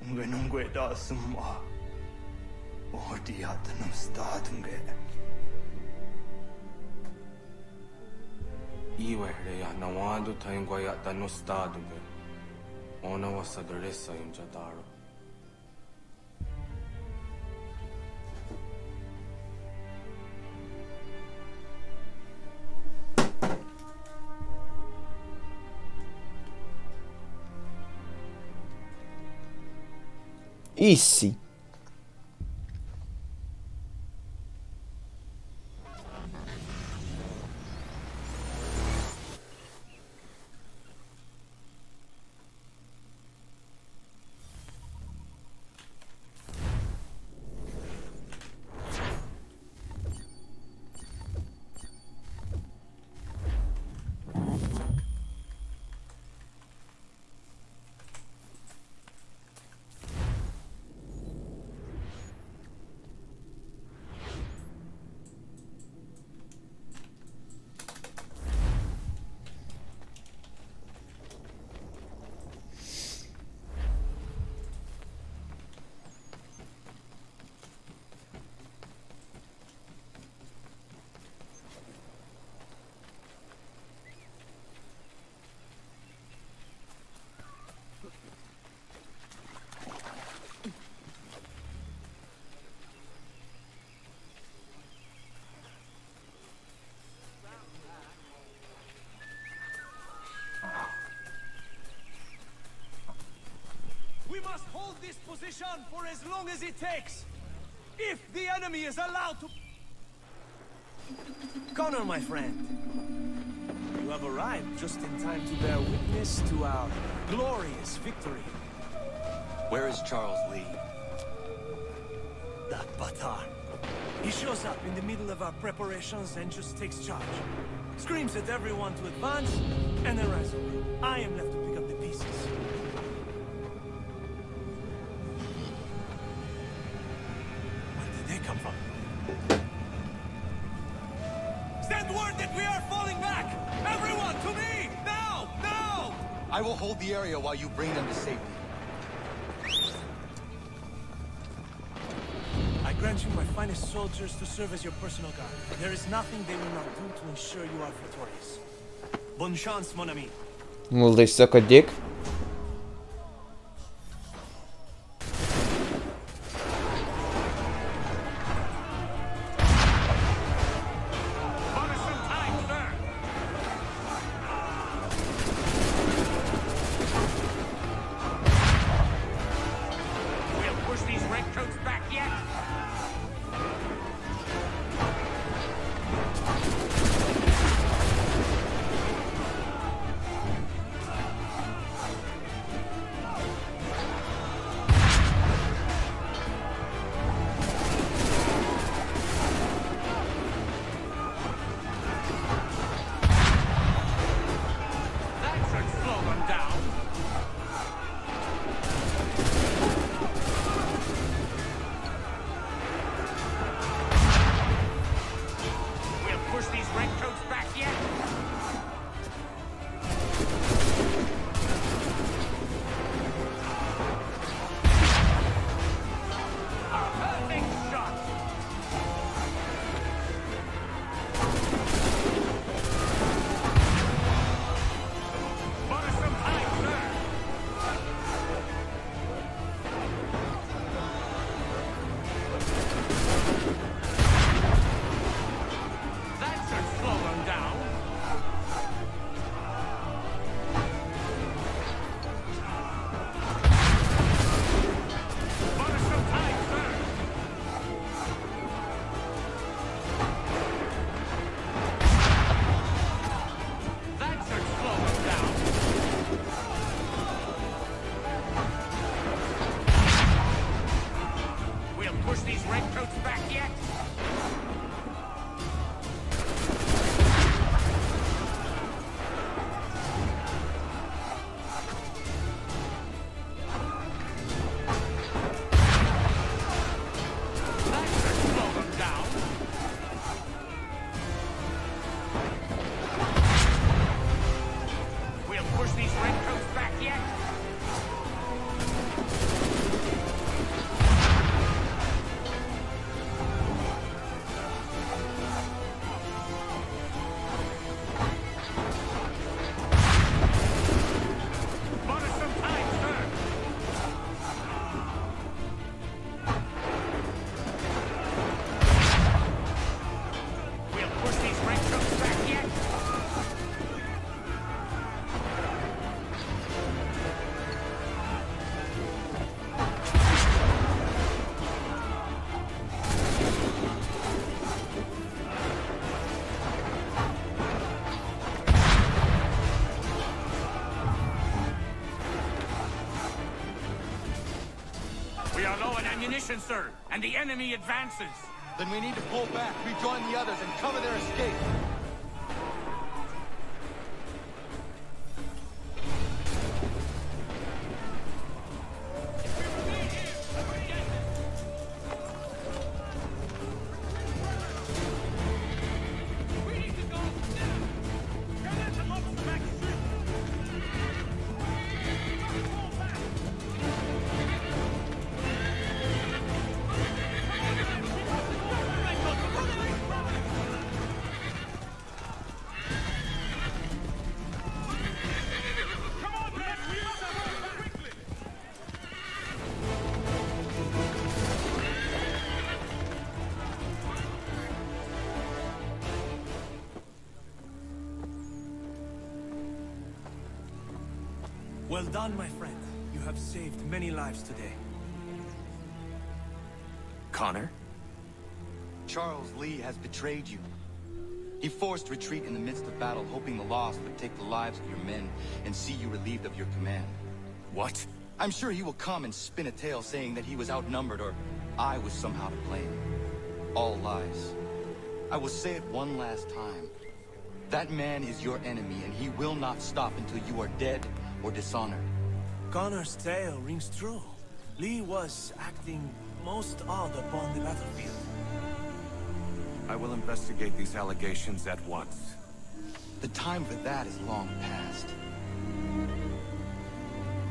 Ungenungue da Summa, O Diatanum Statunge. Iwere ya nawando taingwaya no statunge. Ona wasadresa in Jadaro. Easy. hold this position for as long as it takes. If the enemy is allowed to... Connor, my friend. You have arrived just in time to bear witness to our glorious victory. Where is Charles Lee? That Batar. He shows up in the middle of our preparations and just takes charge. Screams at everyone to advance, and then runs away. I am left to pick up the pieces. Where did they come from? Send word that we are falling back! Everyone, to me! Now! Now! I will hold the area while you bring them to safety. I grant you my finest soldiers to serve as your personal guard. There is nothing they will not do to ensure you are victorious. Bonne chance, mon ami. Will they suck a dick? ammunition, sir, and the enemy advances. Then we need to pull back, rejoin the others, and cover their escape. Well done, my friend. You You have saved many lives today. Connor? Charles Lee has betrayed you. He forced retreat in the midst of battle, hoping the loss would take the lives of your men and see you relieved of your command. What? I'm sure he will come and spin a tale saying that he was outnumbered or I was somehow to blame. All lies. I will say it one last time. That man is your enemy, and he will not stop until you are dead or dishonored. Connor's tale rings true. Lee was acting most odd upon the battlefield. I will investigate these allegations at once. The time for that is long past.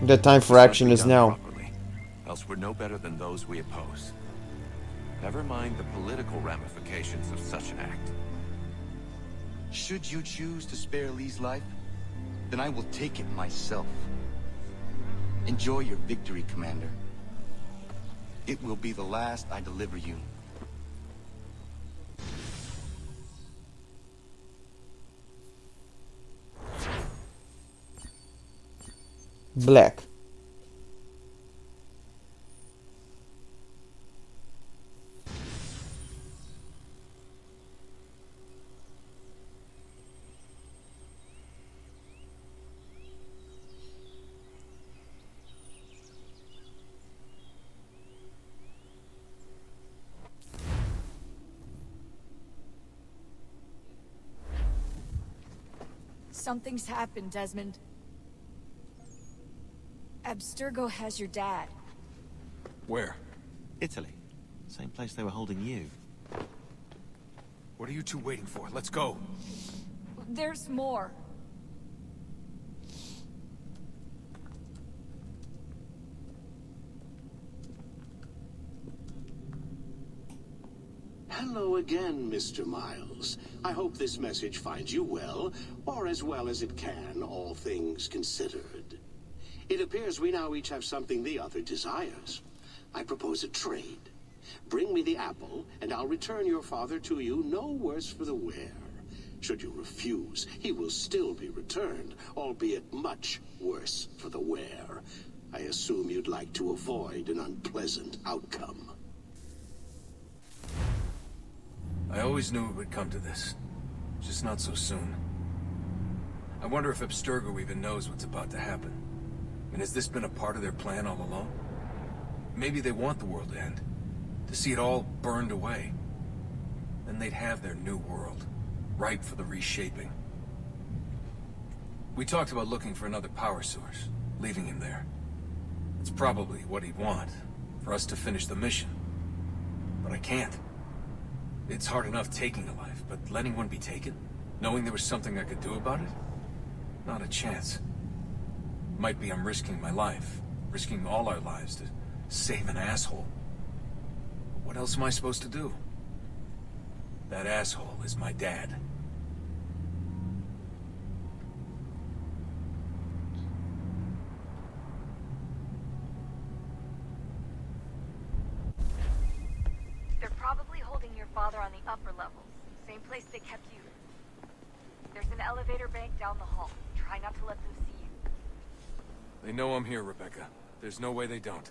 The time for action is now. Properly, else we're no better than those we oppose. Never mind the political ramifications of such an act. Should you choose to spare Lee's life, then I will take it myself. Enjoy your victory, Commander. It will be the last I deliver you. Black. Something's happened, Desmond. Abstergo has your dad. Where? Italy. Same place they were holding you. What are you two waiting for? Let's go. There's more. Hello again, Mr. Miles. I hope this message finds you well, or as well as it can, all things considered. It appears we now each have something the other desires. I propose a trade. Bring me the apple, and I'll return your father to you no worse for the wear. Should you refuse, he will still be returned, albeit much worse for the wear. I assume you'd like to avoid an unpleasant outcome. I always knew it would come to this. Just not so soon. I wonder if Abstergo even knows what's about to happen. And has this been a part of their plan all along? Maybe they want the world to end. To see it all burned away. Then they'd have their new world. Ripe for the reshaping. We talked about looking for another power source. Leaving him there. It's probably what he'd want. For us to finish the mission. But I can't. It's hard enough taking a life, but letting one be taken? Knowing there was something I could do about it? Not a chance. Might be I'm risking my life. Risking all our lives to save an asshole. But what else am I supposed to do? That asshole is my dad. They're probably holding your father on the upper levels. Same place they kept you. There's an elevator bank down the hall. Try not to let them see you. They know I'm here, Rebecca. There's no way they don't.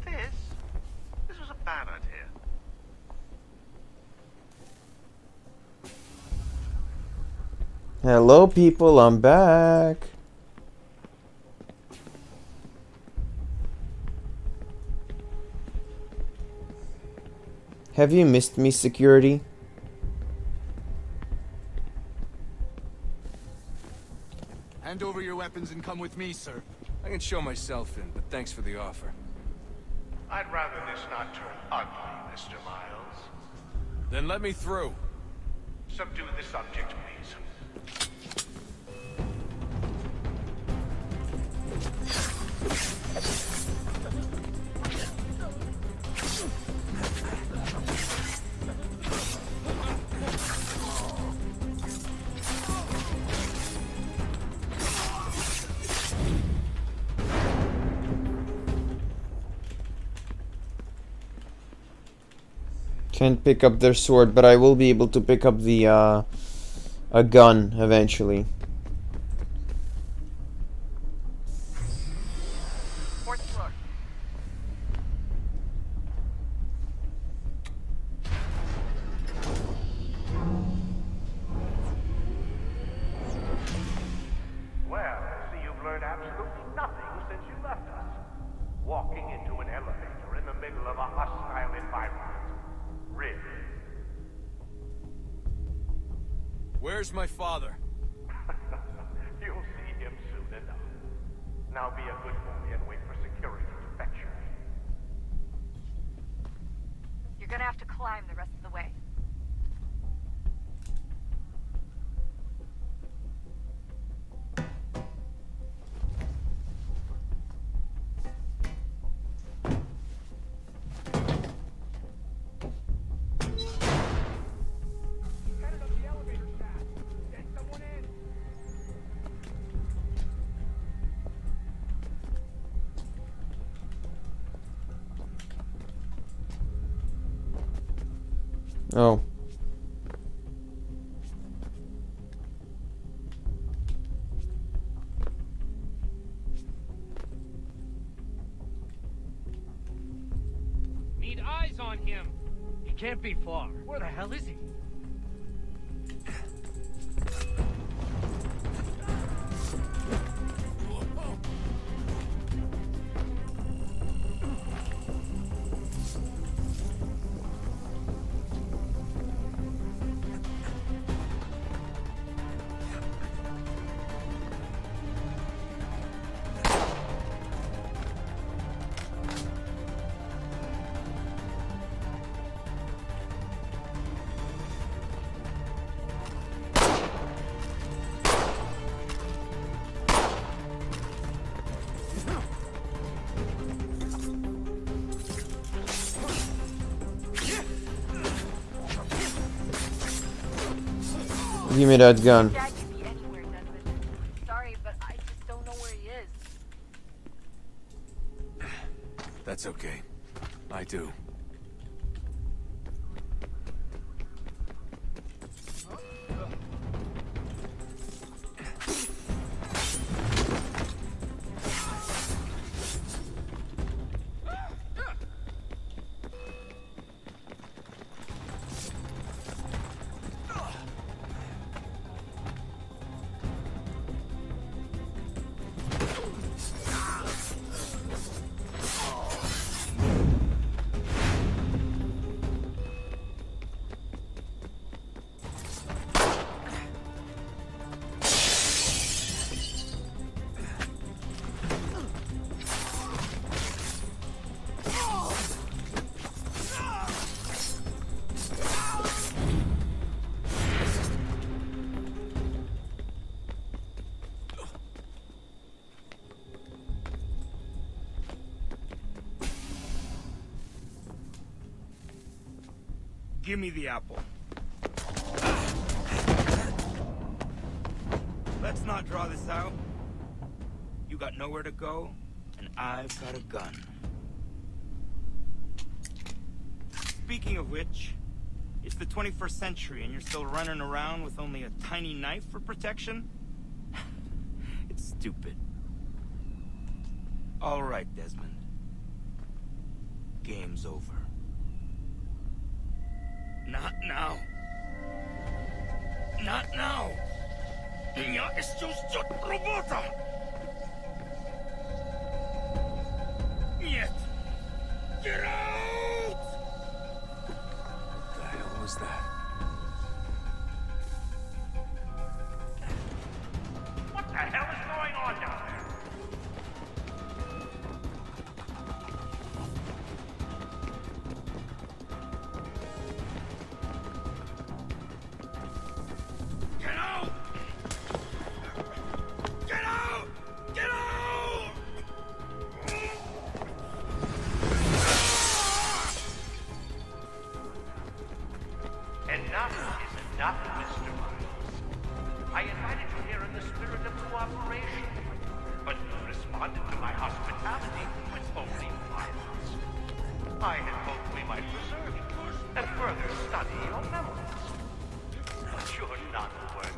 This was a bad idea. Hello people, I'm back. Have you missed me, security? Hand over your weapons and come with me, sir. I can show myself in, but thanks for the offer. I'd rather this not turn ugly, Mr. Miles. Then let me through. Subdue the subject, please. Can't pick up their sword, but I will be able to pick up the a gun eventually. Where's my father? You'll see him soon enough. Now be a good boy and wait for security to fetch you. You're gonna have to climb the rest of the way. Oh. Need eyes on him. He can't be far. Where the hell is he? Give me that gun. Dad could be anywhere, Desmond. Sorry, but I just don't know where he is. That's okay. I do. Give me the apple. Let's not draw this out. You got nowhere to go, and I've got a gun. Speaking of which, it's the 21st century and you're still running around with only a tiny knife for protection? It's stupid. All right, Desmond. Game's over. Not now. Not now. Я исчезну робота. Нет. Get out! What the hell was that? What the hell is going on down there? Get out! Get out! Get out! Enough is enough, Mr. Miles. I invited you here in the spirit of cooperation, but you responded to my hospitality with only violence. I had hoped we might preserve you and further study your memories. But you're not worthy.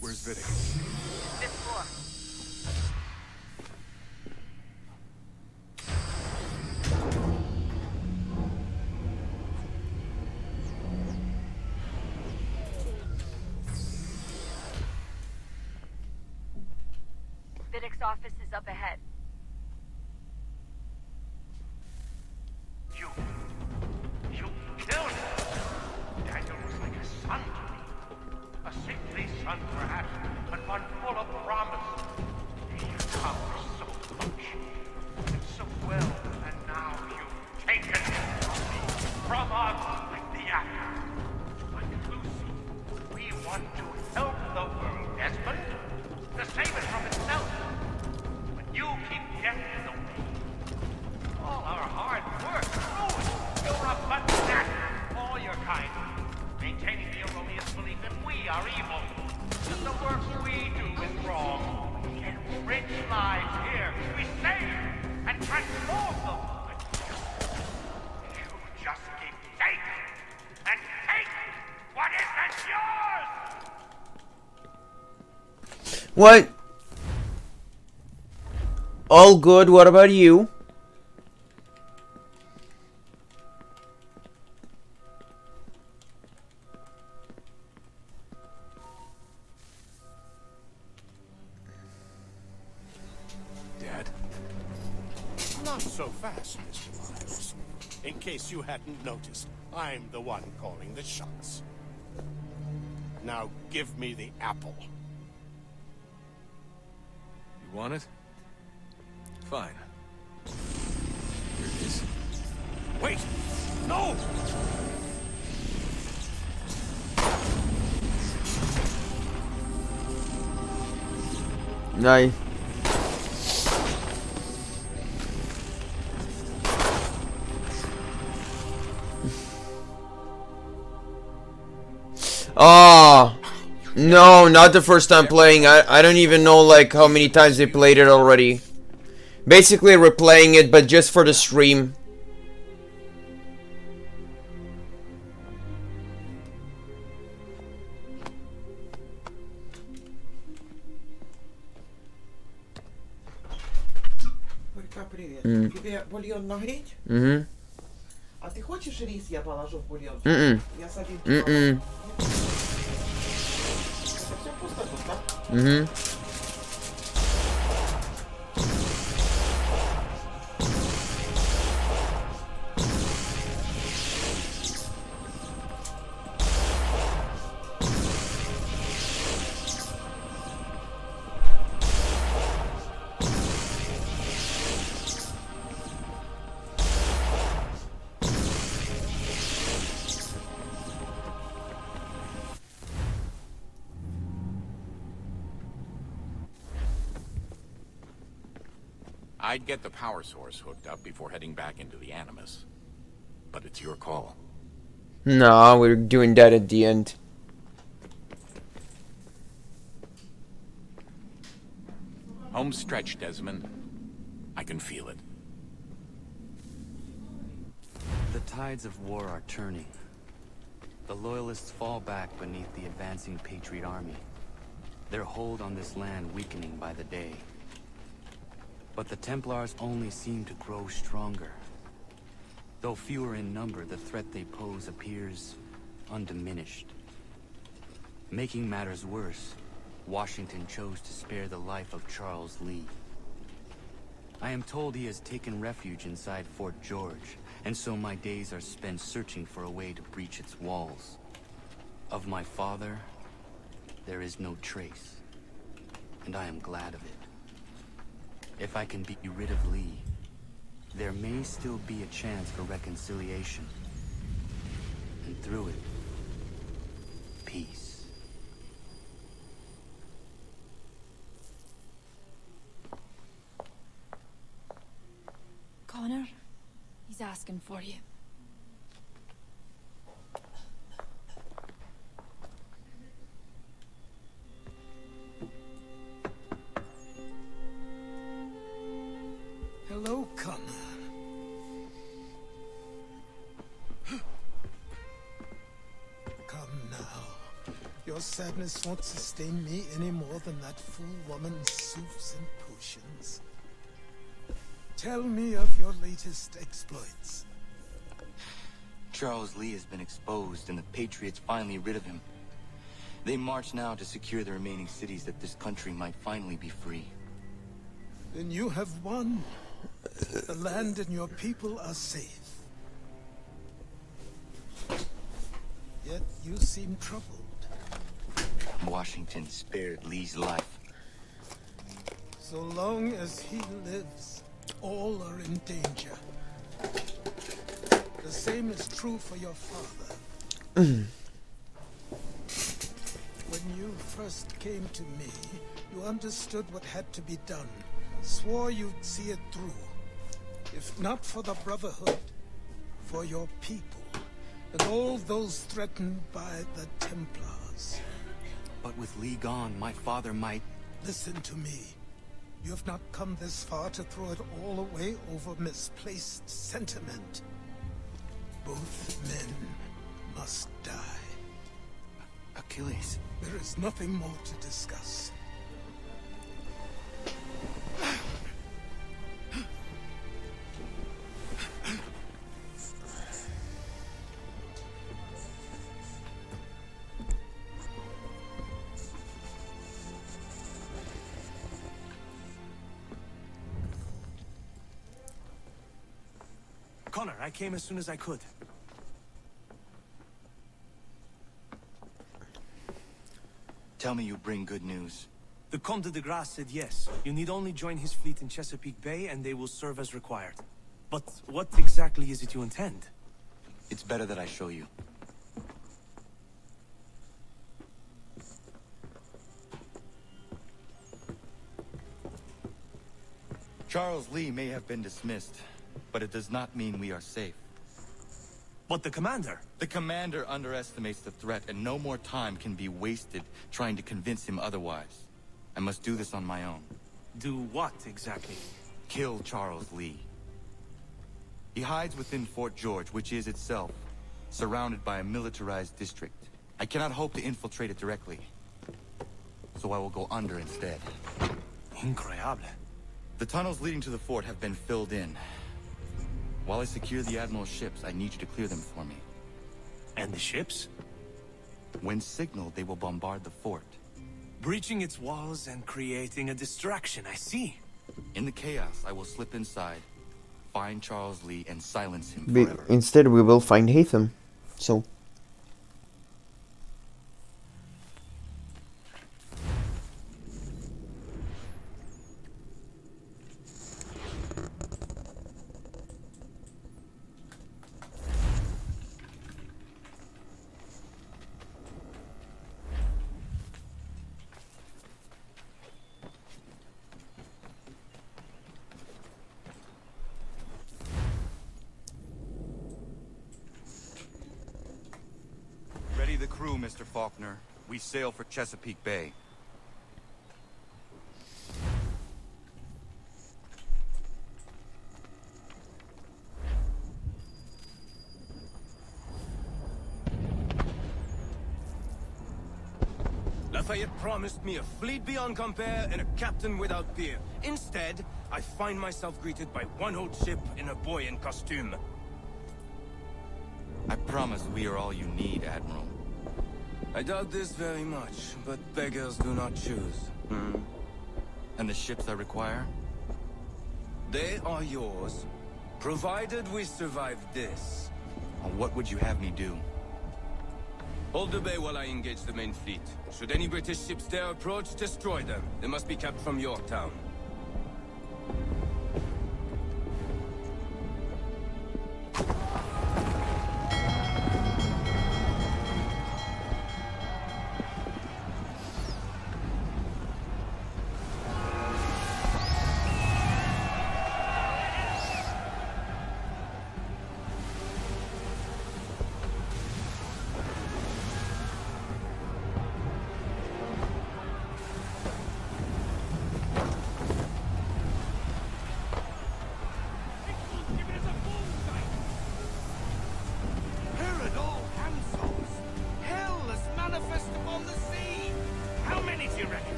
Where's Vidic? Fifth floor. Benedict's office is up ahead. You killed him! Daniel was like a son to me. A sickly son, perhaps, but one full of promise. He accomplished so much, and so well, and now you've taken it from us like the apple. But Lucy, we want to help the world, Desmond, to save it from itself. But you keep getting in the way. All our hard work ruined. You're a pathetic, all your kind, maintaining the erroneous belief that we are evil, that the work we do is wrong. We enrich lives here. We save and transform them. But you just keep taking and taking what isn't yours. What? All good. What about you? Dad? Not so fast, Mr. Miles. In case you hadn't noticed, I'm the one calling the shots. Now give me the apple. You want it? Fine. Here it is. Wait! No! Nice. Ah. No, not the first time playing. I don't even know like how many times they played it already. Basically replaying it, but just for the stream. Привет. Мгм. Тебе бульон нагреть? Угу. А ты хочешь рис, я положу в бульон? Мгм. Я садик. Мгм. Это все пусто тут, да? Угу. I'd get the power source hooked up before heading back into the Animus. But it's your call. No, we're doing that at the end. Home stretch, Desmond. I can feel it. The tides of war are turning. The Loyalists fall back beneath the advancing Patriot army. Their hold on this land weakening by the day. But the Templars only seem to grow stronger. Though fewer in number, the threat they pose appears undiminished. Making matters worse, Washington chose to spare the life of Charles Lee. I am told he has taken refuge inside Fort George, and so my days are spent searching for a way to breach its walls. Of my father, there is no trace, and I am glad of it. If I can be rid of Lee, there may still be a chance for reconciliation. And through it, peace. Connor, he's asking for you. Hello, Connor. Come now. Your sadness won't sustain me any more than that fool woman's soups and potions. Tell me of your latest exploits. Charles Lee has been exposed, and the Patriots finally rid of him. They march now to secure the remaining cities that this country might finally be free. Then you have won. The land and your people are safe. Yet you seem troubled. Washington spared Lee's life. So long as he lives, all are in danger. The same is true for your father. When you first came to me, you understood what had to be done. Swore you'd see it through. If not for the Brotherhood, for your people, and all those threatened by the Templars. But with Lee gone, my father might... Listen to me. You have not come this far to throw it all away over misplaced sentiment. Both men must die. Achilles. There is nothing more to discuss. Connor, I came as soon as I could. Tell me you bring good news. The Comte de Grasse said yes. You need only join his fleet in Chesapeake Bay and they will serve as required. But what exactly is it you intend? It's better that I show you. Charles Lee may have been dismissed, but it does not mean we are safe. But the commander? The commander underestimates the threat, and no more time can be wasted trying to convince him otherwise. I must do this on my own. Do what, exactly? Kill Charles Lee. He hides within Fort George, which is itself surrounded by a militarized district. I cannot hope to infiltrate it directly, so I will go under instead. Incroyable. The tunnels leading to the fort have been filled in. While I secure the Admiral's ships, I need you to clear them for me. And the ships? When signaled, they will bombard the fort. Breaching its walls and creating a distraction, I see. In the chaos, I will slip inside, find Charles Lee, and silence him We, forever. instead, we will find Hatham. So... Ready the crew, Mr. Faulkner. We sail for Chesapeake Bay. Lafayette promised me a fleet beyond compare and a captain without peer. Instead, I find myself greeted by one old ship and a boy in costume. I promise we are all you need, Admiral. I doubt this very much, but beggars do not choose. And the ships I require? They are yours, provided we survive this. What would you have me do? Hold the bay while I engage the main fleet. Should any British ships dare approach, destroy them. They must be kept from Yorktown.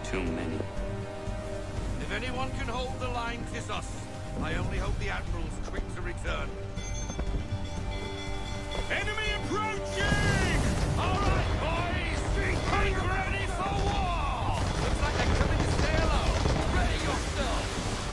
Too many. If anyone can hold the line, 'tis us. I only hope the Admiral's quick to return. Enemy approaching! All right, boys! Get ready for war! Looks like they're coming to say hello. Ready yourself!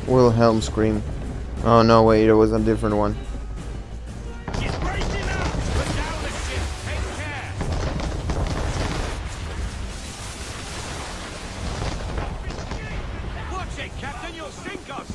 Wilhelm scream. Oh no, wait, it was a different one. Watch it, Captain, you'll sink us!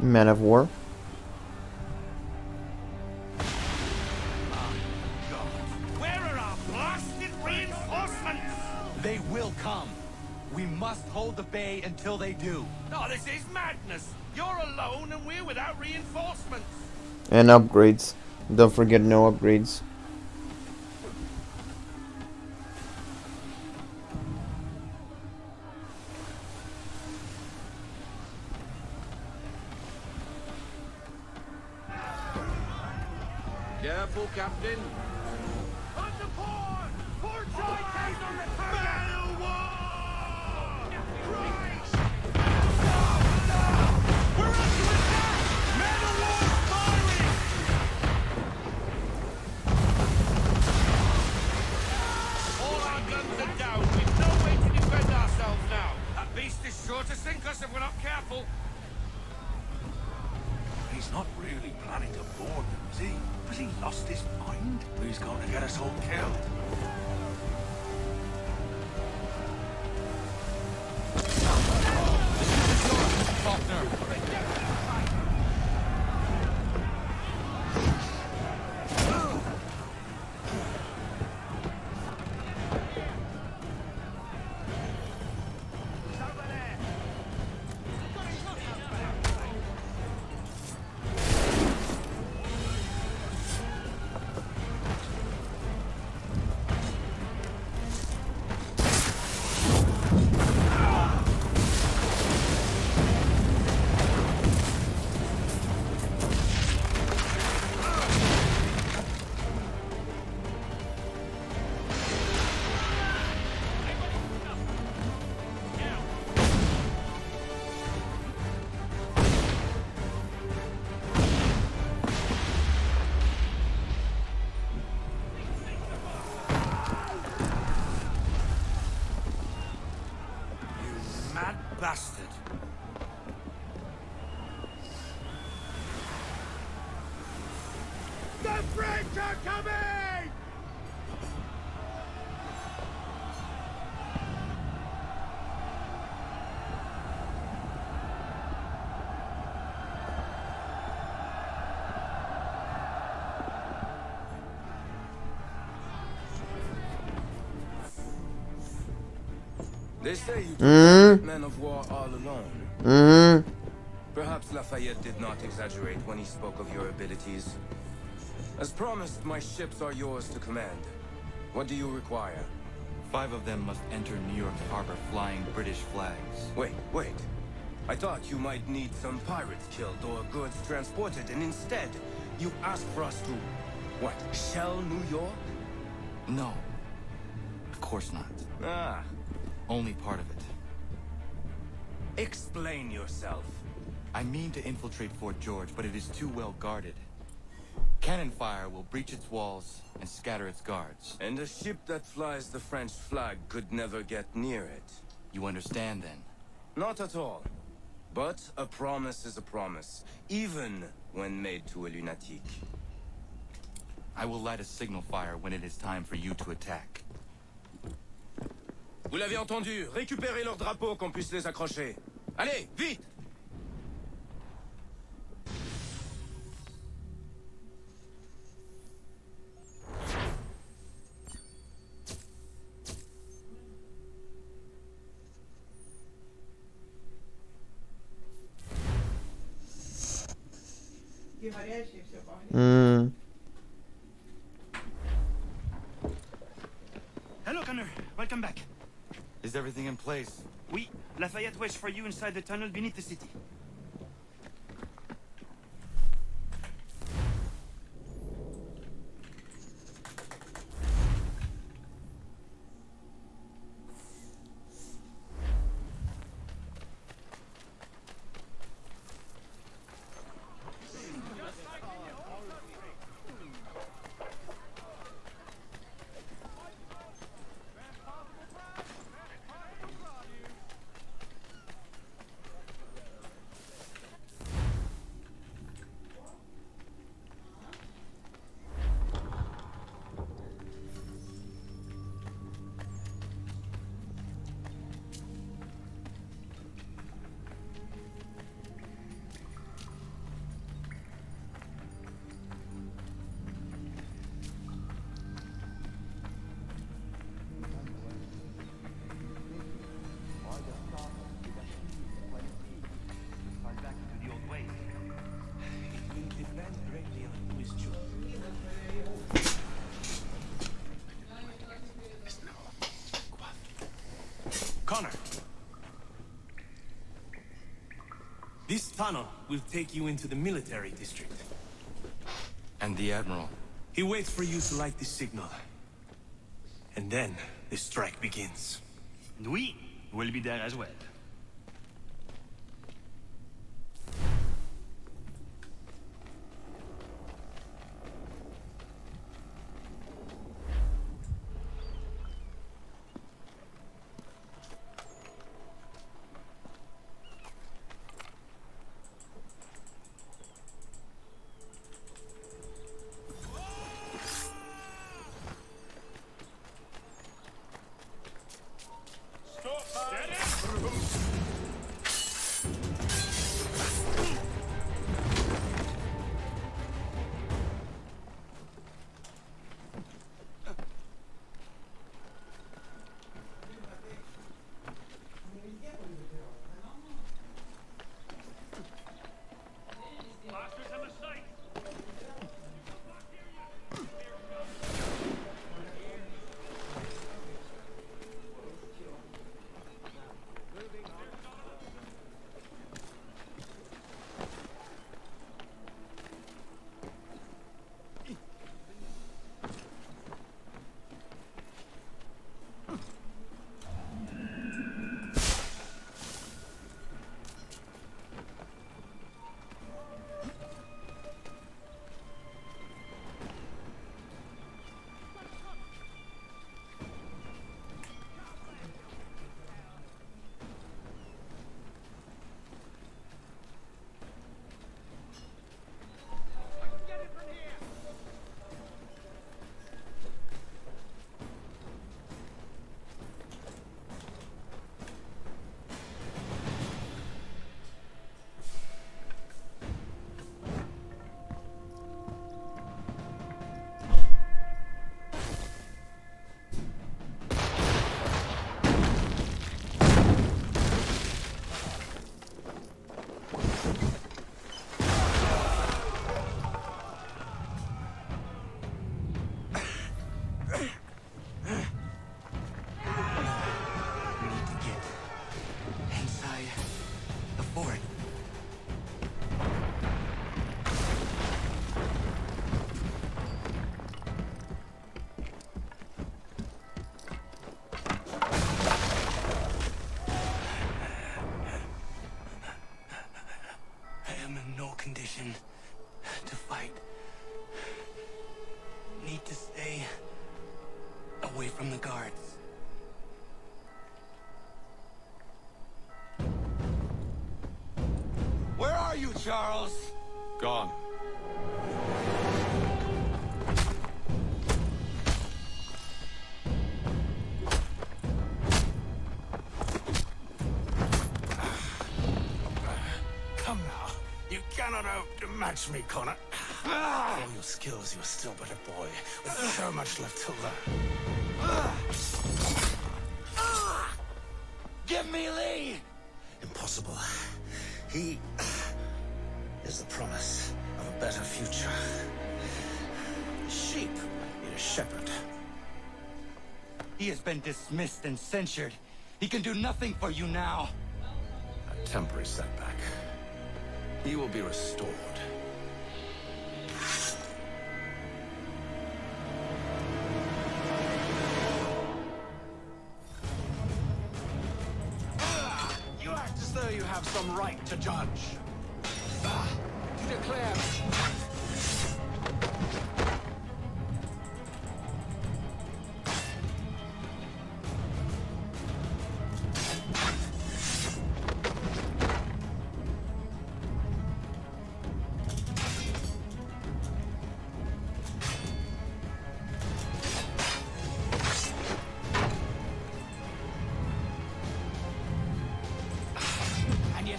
Man of War. Where are our blasted reinforcements? They will come. We must hold the bay until they do. No, this is madness. You're alone and we're without reinforcements. And upgrades. Don't forget no upgrades. Careful, Captain. On the port! Port side on the battle wall! Christ! We're under attack! Men of war firing! All our guns are down. We've no way to defend ourselves now. That beast is sure to sink us if we're not careful. He's not really planning to board them, is he? Has he lost his mind? He's going to get us all killed. Bastard. The French are coming! They say you took men of war all alone. Perhaps Lafayette did not exaggerate when he spoke of your abilities. As promised, my ships are yours to command. What do you require? 5 of them must enter New York harbor flying British flags. Wait. I thought you might need some pirates killed or goods transported, and instead, you asked for us to, what, shell New York? No. Of course not. Ah. Only part of it. Explain yourself. I mean to infiltrate Fort George, but it is too well guarded. Cannon fire will breach its walls and scatter its guards. And a ship that flies the French flag could never get near it. You understand then? Not at all. But a promise is a promise, even when made to a lunatic. I will light a signal fire when it is time for you to attack. Vous l'avez entendu. Récupérez leurs drapeaux qu'on puisse les accrocher. Allez, vite! Hello, Connor. Welcome back. Is everything in place? Oui, Lafayette waits for you inside the tunnel beneath the city. Connor. This tunnel will take you into the military district. And the Admiral? He waits for you to light the signal. And then the strike begins. And we will be there as well. Condition to fight. Need to stay away from the guards. Where are you, Charles? Gone. Come now. You cannot hope to match me, Connor. All your skills, you're still but a boy, with so much left to learn. Give me Lee! Impossible. He is the promise of a better future. Sheep need a shepherd. He has been dismissed and censured. He can do nothing for you now. A temporary setback. He will be restored. You act as though you have some right to judge. To declare.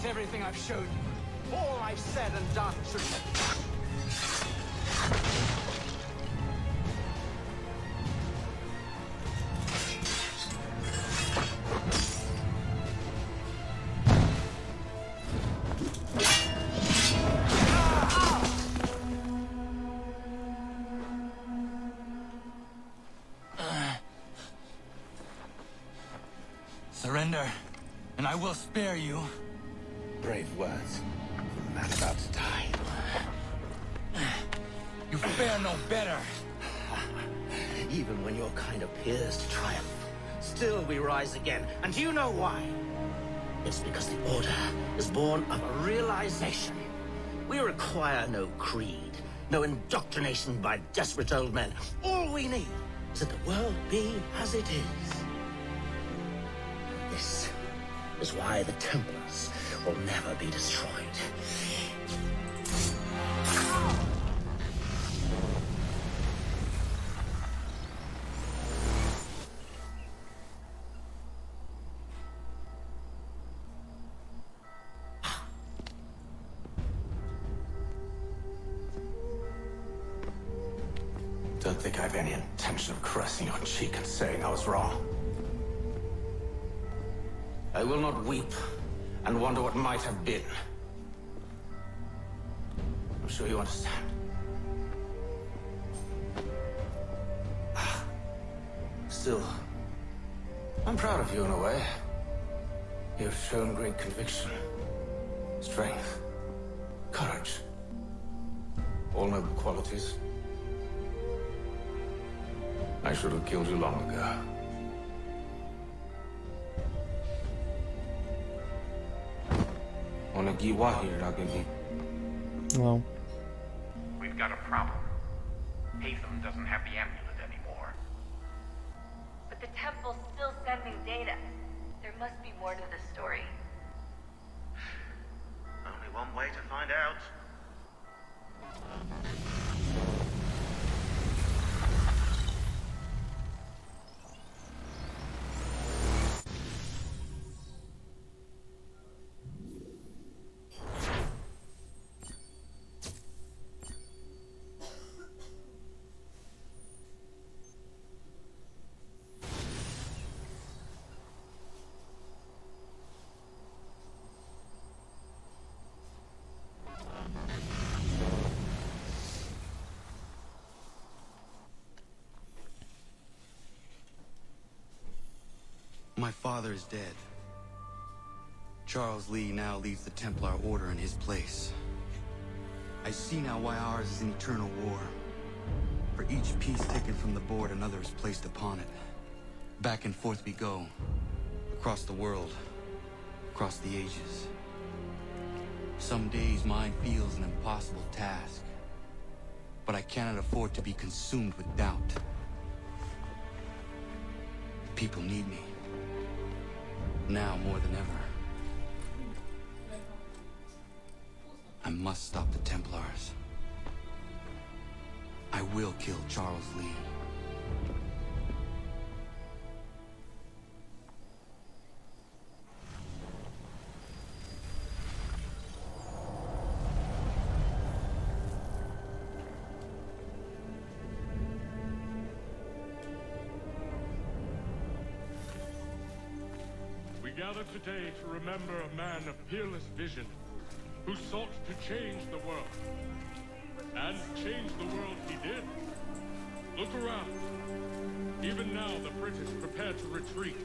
Everything I've shown you, all I've said and done should... Surrender, and I will spare you. Brave words from a man about to die. You fare no better. Even when your kind appears to triumph, still we rise again. And do you know why? It's because the Order is born of a realization. We require no creed, no indoctrination by desperate old men. All we need is that the world be as it is. This is why the Templars will never be destroyed. Don't think I have any intention of caressing your cheek and saying I was wrong. I will not weep and wonder what might have been. I'm sure you understand. Still, I'm proud of you in a way. You've shown great conviction, strength, courage. All noble qualities. I should have killed you long ago. Well. We've got a problem. Hatham doesn't have the amulet anymore. But the temple's still sending data. There must be more to this story. Only one way to find out. My father is dead. Charles Lee now leads the Templar Order in his place. I see now why ours is an eternal war. For each piece taken from the board, another is placed upon it. Back and forth we go. Across the world. Across the ages. Some days mine feels an impossible task. But I cannot afford to be consumed with doubt. People need me. Now more than ever. I must stop the Templars. I will kill Charles Lee. We gather today to remember a man of peerless vision who sought to change the world. And change the world he did. Look around. Even now the British prepare to retreat.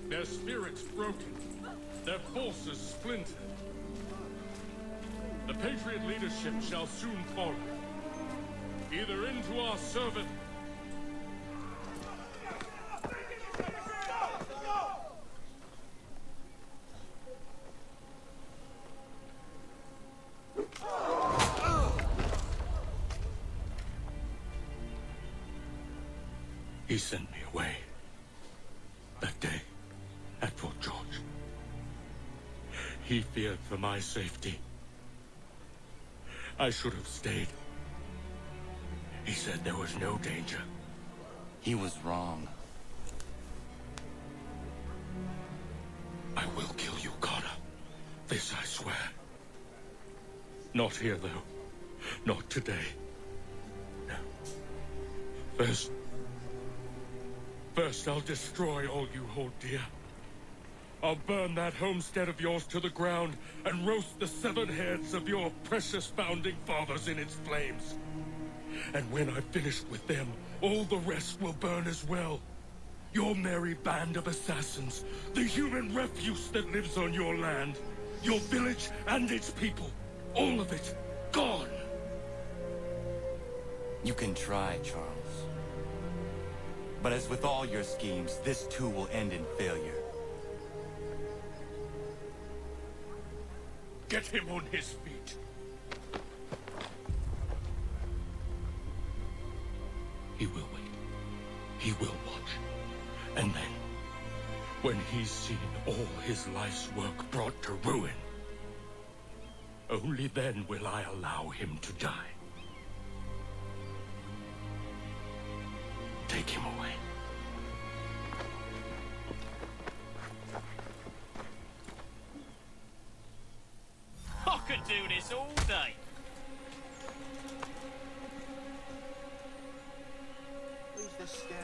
Their spirits broken. Their forces splintered. The Patriot leadership shall soon fall. Either into our service. He sent me away. That day, at Fort George. He feared for my safety. I should have stayed. He said there was no danger. He was wrong. I will kill you, Connor. This I swear. Not here, though. Not today. No. First, I'll destroy all you hold dear. I'll burn that homestead of yours to the ground and roast the severed heads of your precious founding fathers in its flames. And when I've finished with them, all the rest will burn as well. Your merry band of assassins, the human refuse that lives on your land, your village and its people, all of it, gone. You can try, Charles. But as with all your schemes, this too will end in failure. Get him on his feet. He will wait. He will watch. And then, when he's seen all his life's work brought to ruin, only then will I allow him to die. Take him away. I could do this all day. Who's the scare?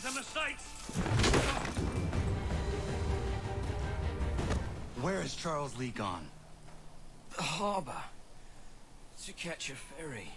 And the sights. Where is Charles Lee gone? The harbor. To catch a ferry.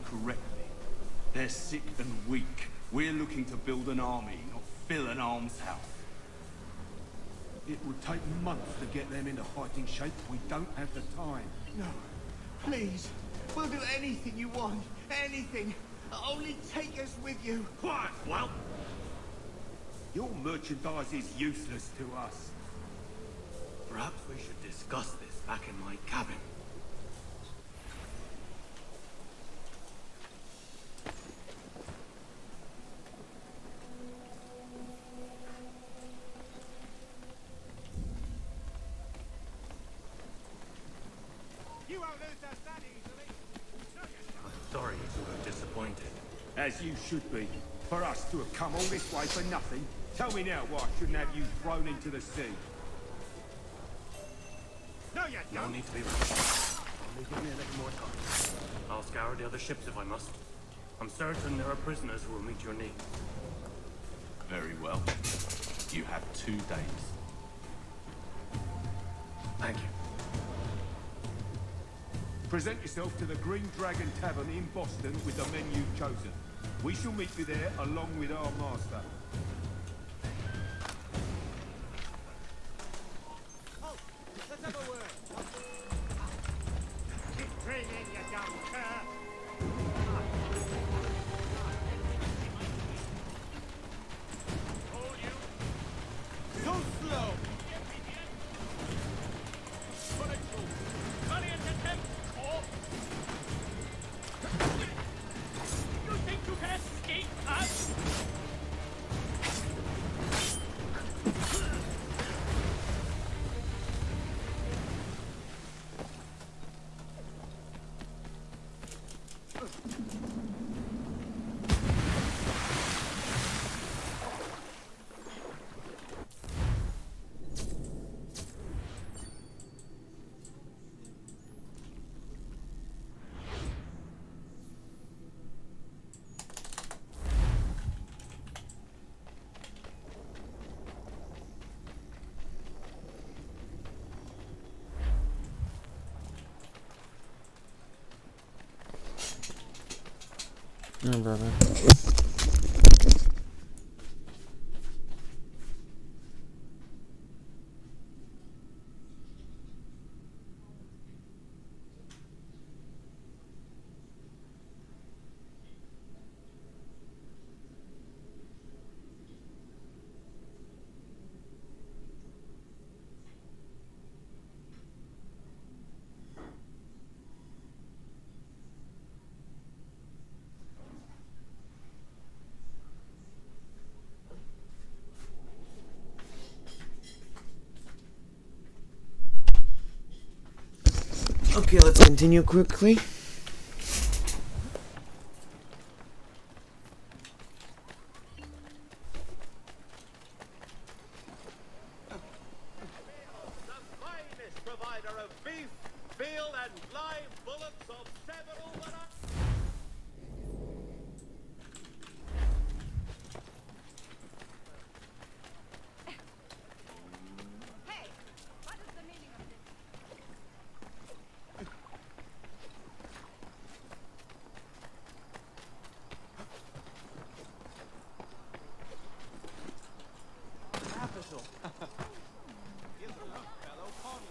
correctly. They're sick and weak. We're looking to build an army, not fill an almshouse. It would take months to get them into fighting shape. We don't have the time. No. Please. We'll do anything you want. Anything. Only take us with you. Quiet, well. Your merchandise is useless to us. Perhaps we should discuss this back in my cabin. You won't lose us that easily. I'm sorry you were disappointed. As you should be. For us to have come all this way for nothing. Tell me now why I shouldn't have you thrown into the sea. No, you No don't. need to be rushed. Only give me a little more time. I'll scour the other ships if I must. I'm certain there are prisoners who will meet your needs. Very well. You have 2 days. Thank you. Present yourself to the Green Dragon Tavern in Boston with the men you've chosen. We shall meet you there along with our master. Oh, let's have a word. Keep training, you young cur. Hold you. So slow. Valiant attempt, Corp. You think you can escape us? No, brother. Okay, let's continue quickly. Finest provider of beef, veal, and live bullets of several varieties. Hey, what is the meaning of this? Official. Give her luck, fellow. Call me.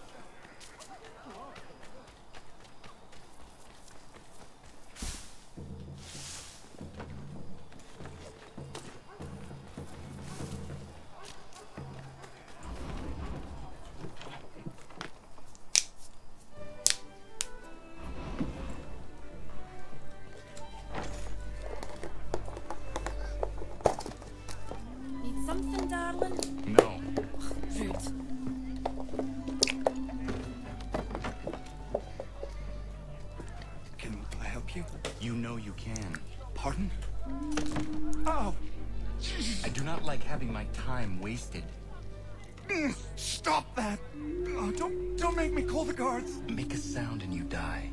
Need something, darling? No. Rude. Can I help you? You know you can. Pardon? Oh! I do not like having my time wasted. Stop that! Oh, don't make me call the guards. Make a sound and you die.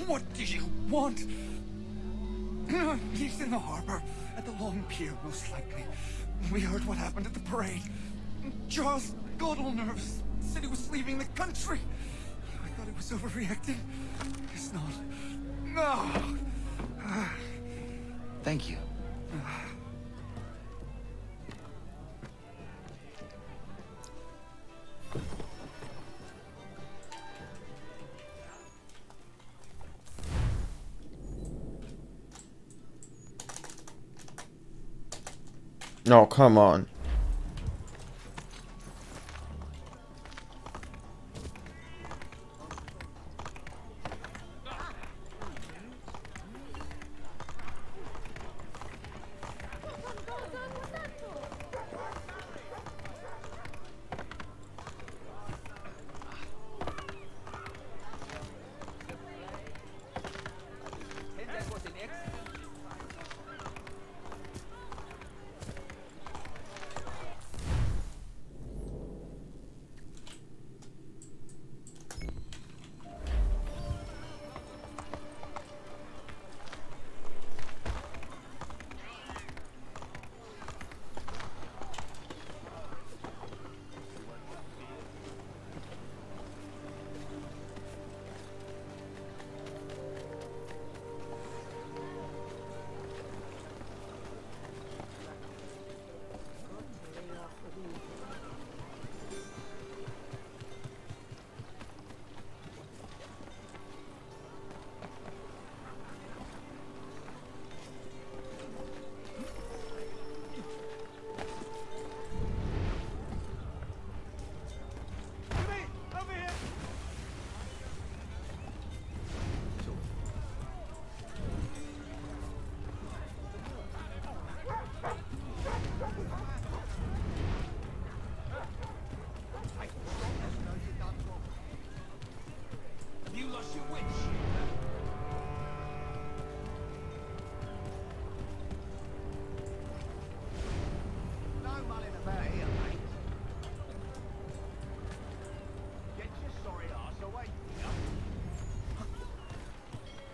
What do you want? He's in the harbor, at the long pier, most likely. We heard what happened at the parade. Charles got all nervous, said he was leaving the country. I thought he was overreacting. It's not. No. Thank you. No, come on.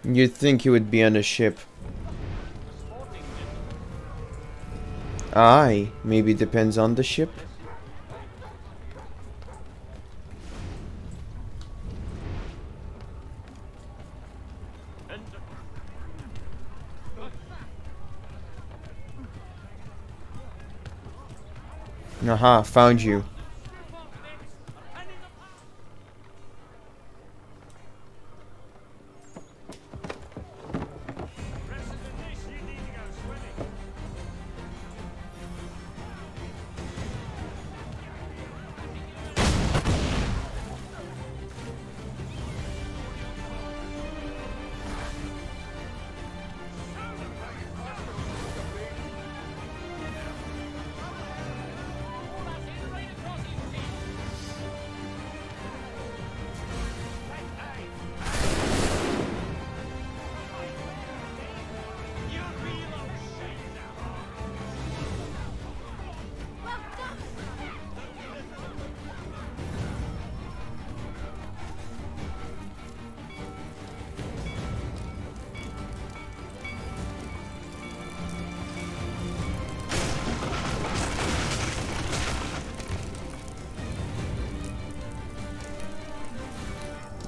You'd think he would be on a ship. Aye, maybe depends on the ship. Aha, found you.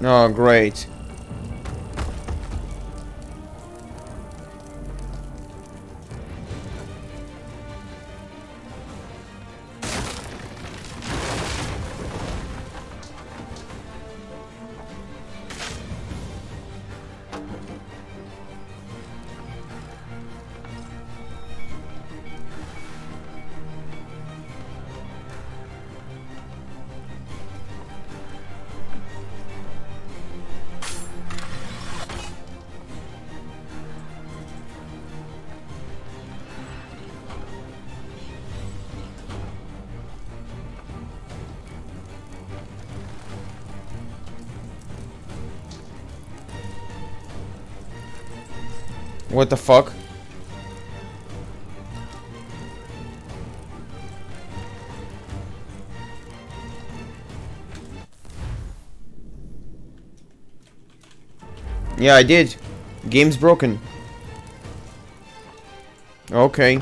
Oh, great. What the fuck? Yeah, I did. Game's broken. Okay.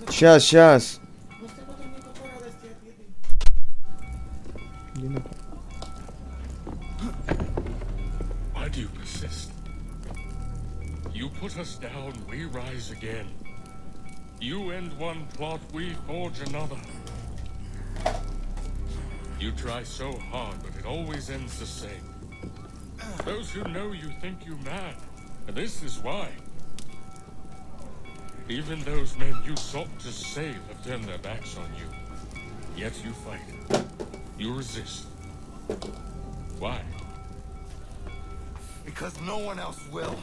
Сейчас. Why do you persist? You put us down, we rise again. You end one plot, we forge another. You try so hard, but it always ends the same. Those who know you think you mad, and this is why. Even those men you sought to save have turned their backs on you. Yet you fight. You resist. Why? Because no one else will.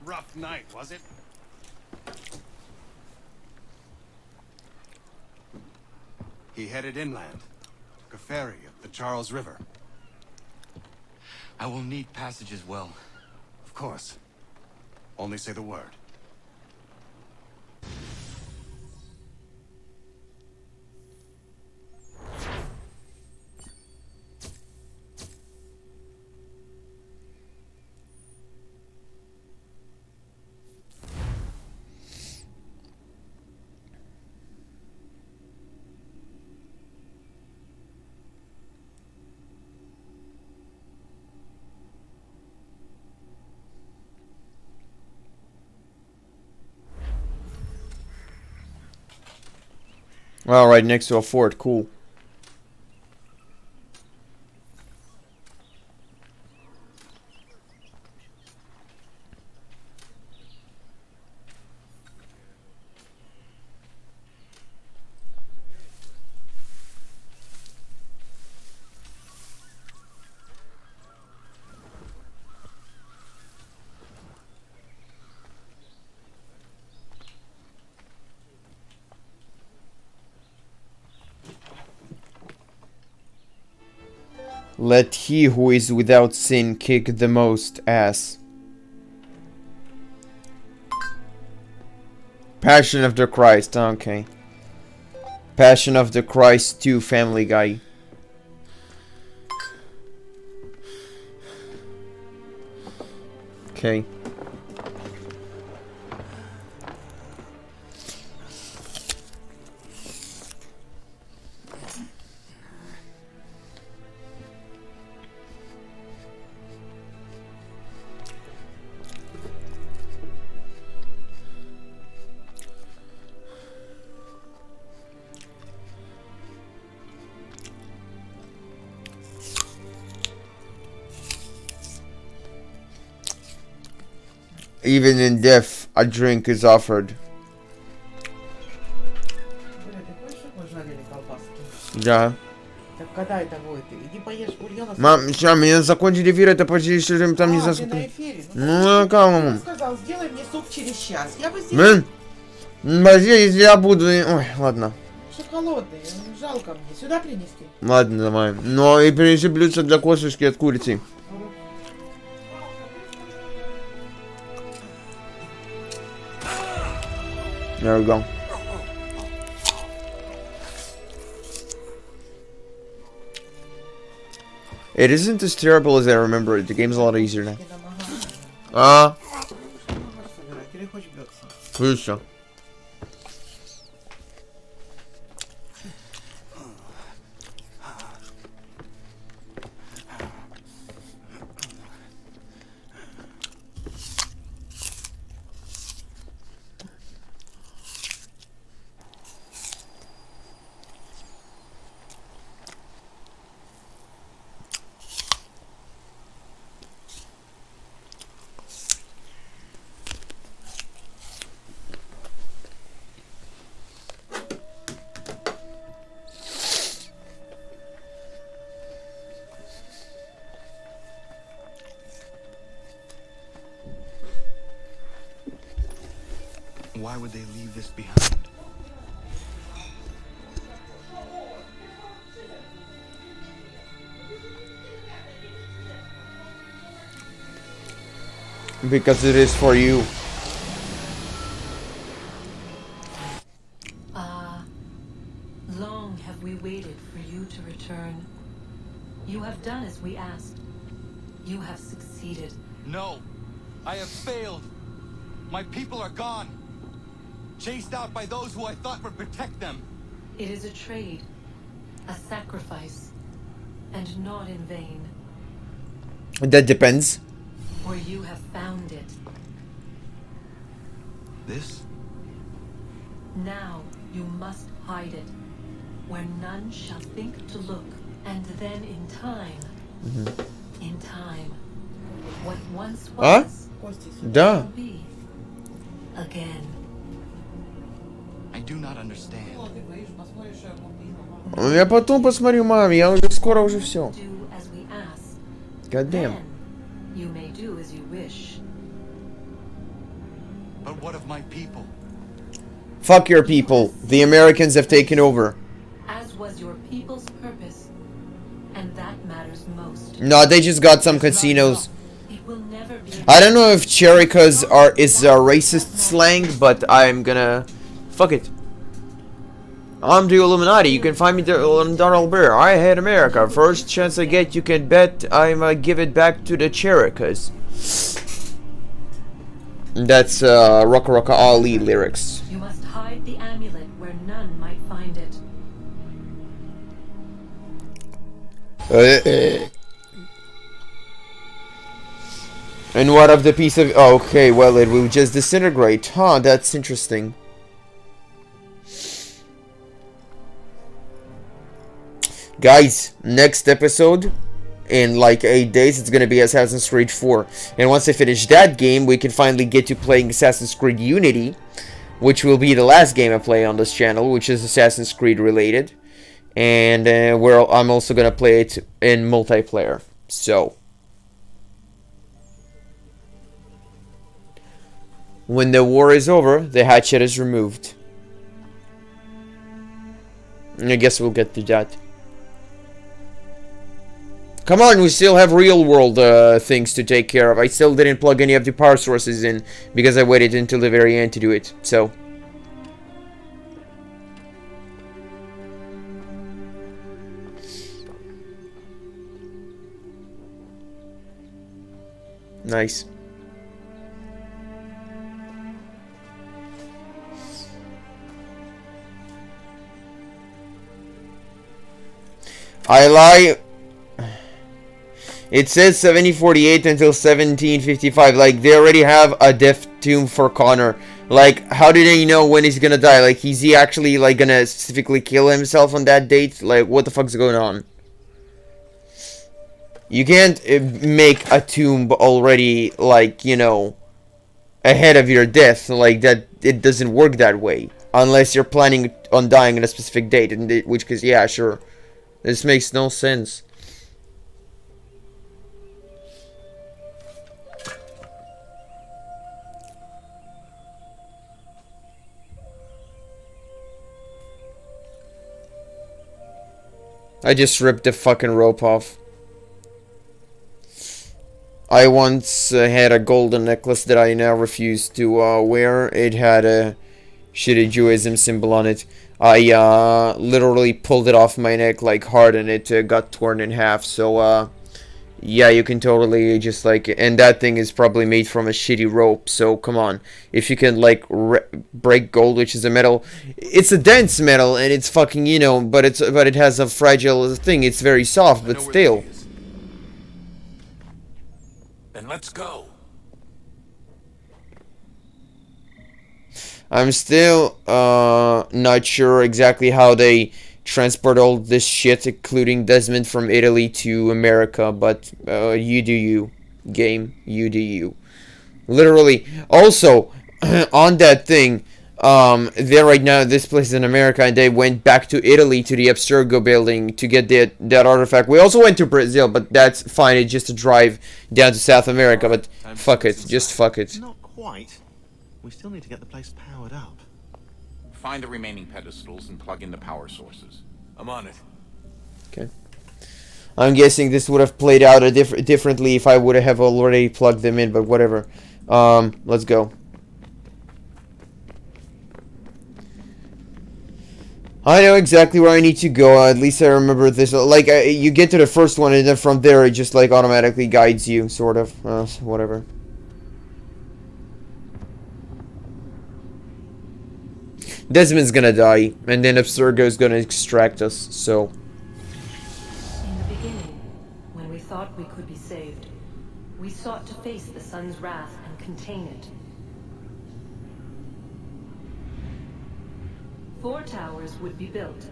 Rough night, was it? He headed inland, took a ferry up the Charles River. I will need passage as well. Of course. Only say the word. Well, right next to a fort, cool. Let he who is without sin kick the most ass. Passion of the Christ, okay. Passion of the Christ 2 Family Guy. Okay. Even in death, a drink is offered. Да. Так когда это будет? Иди поешь бульона. Мам, сейчас меня закончили эфир, это почти что там не ты на засколько. эфире? Ну, а как, мам? Ты сказал, сделай мне суп через час. Я бы сделал. Если я буду... Ой, ладно. Что холодный, жалко мне. Сюда принести? Ладно, давай. Но и принеси блюдце для косточки от курицы. There we go. It isn't as terrible as I remember it. The game's a lot easier now. Слышно. Why would they leave this behind? Because it is for you. Long have we waited for you to return. You have done as we asked. You have succeeded. No, I have failed. My people are gone. Chased out by those who I thought would protect them. It is a trade, a sacrifice, and not in vain. That depends. For you have found it. This? Now you must hide it, where none shall think to look, and then in time, what once was, Да. will be again. I do not understand. Я потом посмотрю, мам, я уже скоро уже все. Do as we ask. God damn. Then you may do as you wish. But what of my people? Fuck your people. The Americans have taken over. As was your people's purpose, and that matters most. No, they just got some casinos. It will never be. I don't know if Cherikas is a racist slang, but I'm gonna fuck it. I'm the Illuminati. You can find me on Donald Bear. I hate America. First chance I get, you can bet I'ma give it back to the Cherikas. That's Rocka Rocka Ali lyrics. You must hide the amulet where none might find it. And what of the piece of... Oh, okay, well, it will just disintegrate. Huh, that's interesting. Guys, next episode, in like 8 days, it's gonna be Assassin's Creed 4. And once I finish that game, we can finally get to playing Assassin's Creed Unity, which will be the last game I play on this channel, which is Assassin's Creed related. And where I'm also gonna play it in multiplayer. So, when the war is over, the hatchet is removed. And I guess we'll get to that. Come on, we still have real world things to take care of. I still didn't plug any of the power sources in because I waited until the very end to do it. So, nice. I lie. It says 1748 until 1755. Like, they already have a death tomb for Connor. Like, how do they know when he's gonna die? Like, is he actually, like, gonna specifically kill himself on that date? Like, what the fuck's going on? You can't make a tomb already, like, you know, ahead of your death. Like, that, it doesn't work that way. Unless you're planning on dying on a specific date. In which case, yeah, sure. This makes no sense. I just ripped the fucking rope off. I once had a golden necklace that I now refuse to wear. It had a shitty Judaism symbol on it. I literally pulled it off my neck like hard and it got torn in half. So yeah, you can totally just like, and that thing is probably made from a shitty rope. So come on, if you can like break gold, which is a metal, it's a dense metal and it's fucking, you know, but it has a fragile thing. It's very soft, but still. Then let's go. I'm still not sure exactly how they transport all this shit, including Desmond from Italy to America, but you do you, game, you do you. Literally. Also, on that thing, there right now, this place is in America, and they went back to Italy to the Abstergo building to get that artifact. We also went to Brazil, but that's fine. It's just a drive down to South America, but fuck it. Just fuck it. Not quite. We still need to get the place powered up. Find the remaining pedestals and plug in the power sources. I'm on it. Okay. I'm guessing this would have played out differently if I would have already plugged them in, but whatever. Let's go. I know exactly where I need to go. At least I remember this. Like, you get to the first one, and then from there, it just, like, automatically guides you, sort of. Whatever. Desmond's gonna die, and then Abstergo's gonna extract us, so... In the beginning, when we thought we could be saved, we sought to face the sun's wrath and contain it. 4 towers would be built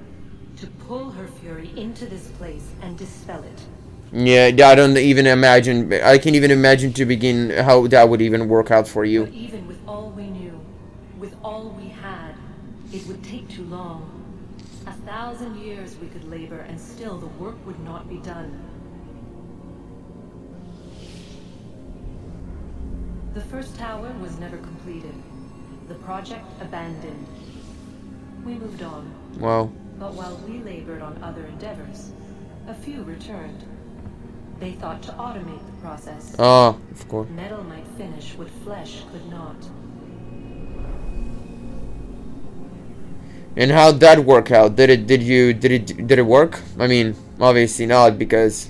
to pull her fury into this place and dispel it. Yeah, I don't even imagine... I can't even imagine to begin how that would even work out for you. But even with all we knew, with all we had, it would take too long. 1,000 years we could labor, and still the work would not be done. The first tower was never completed. The project abandoned. We moved on. Wow. But while we labored on other endeavors, a few returned. They thought to automate the process. Ah, of course. Metal might finish what flesh could not. And how'd that work out? Did it work? I mean, obviously not, because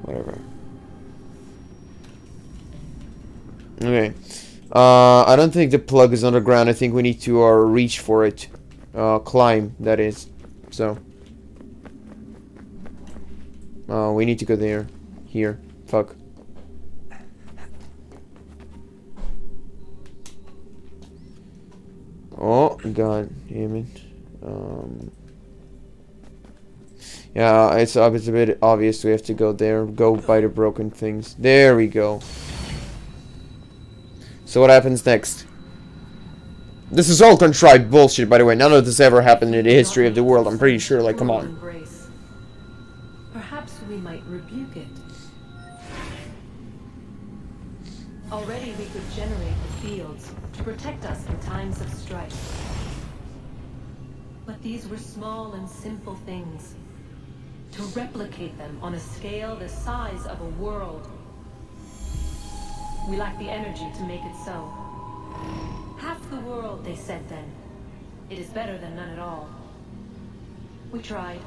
whatever. Okay. I don't think the plug is underground. I think we need to reach for it. Climb, that is. So. We need to go there. Here. Fuck. Oh, god damn it. Yeah, it's a bit obvious we have to go there. Go by the broken things. There we go. So what happens next? This is all contrived bullshit, by the way. None of this ever happened in the history of the world. I'm pretty sure, like, come on. Perhaps we might rebuke it. Already we could generate the fields to protect us in times of strife. But these were small and simple things. To replicate them on a scale the size of a world. We lack the energy to make it so. Half the world, they said then. It is better than none at all. We tried.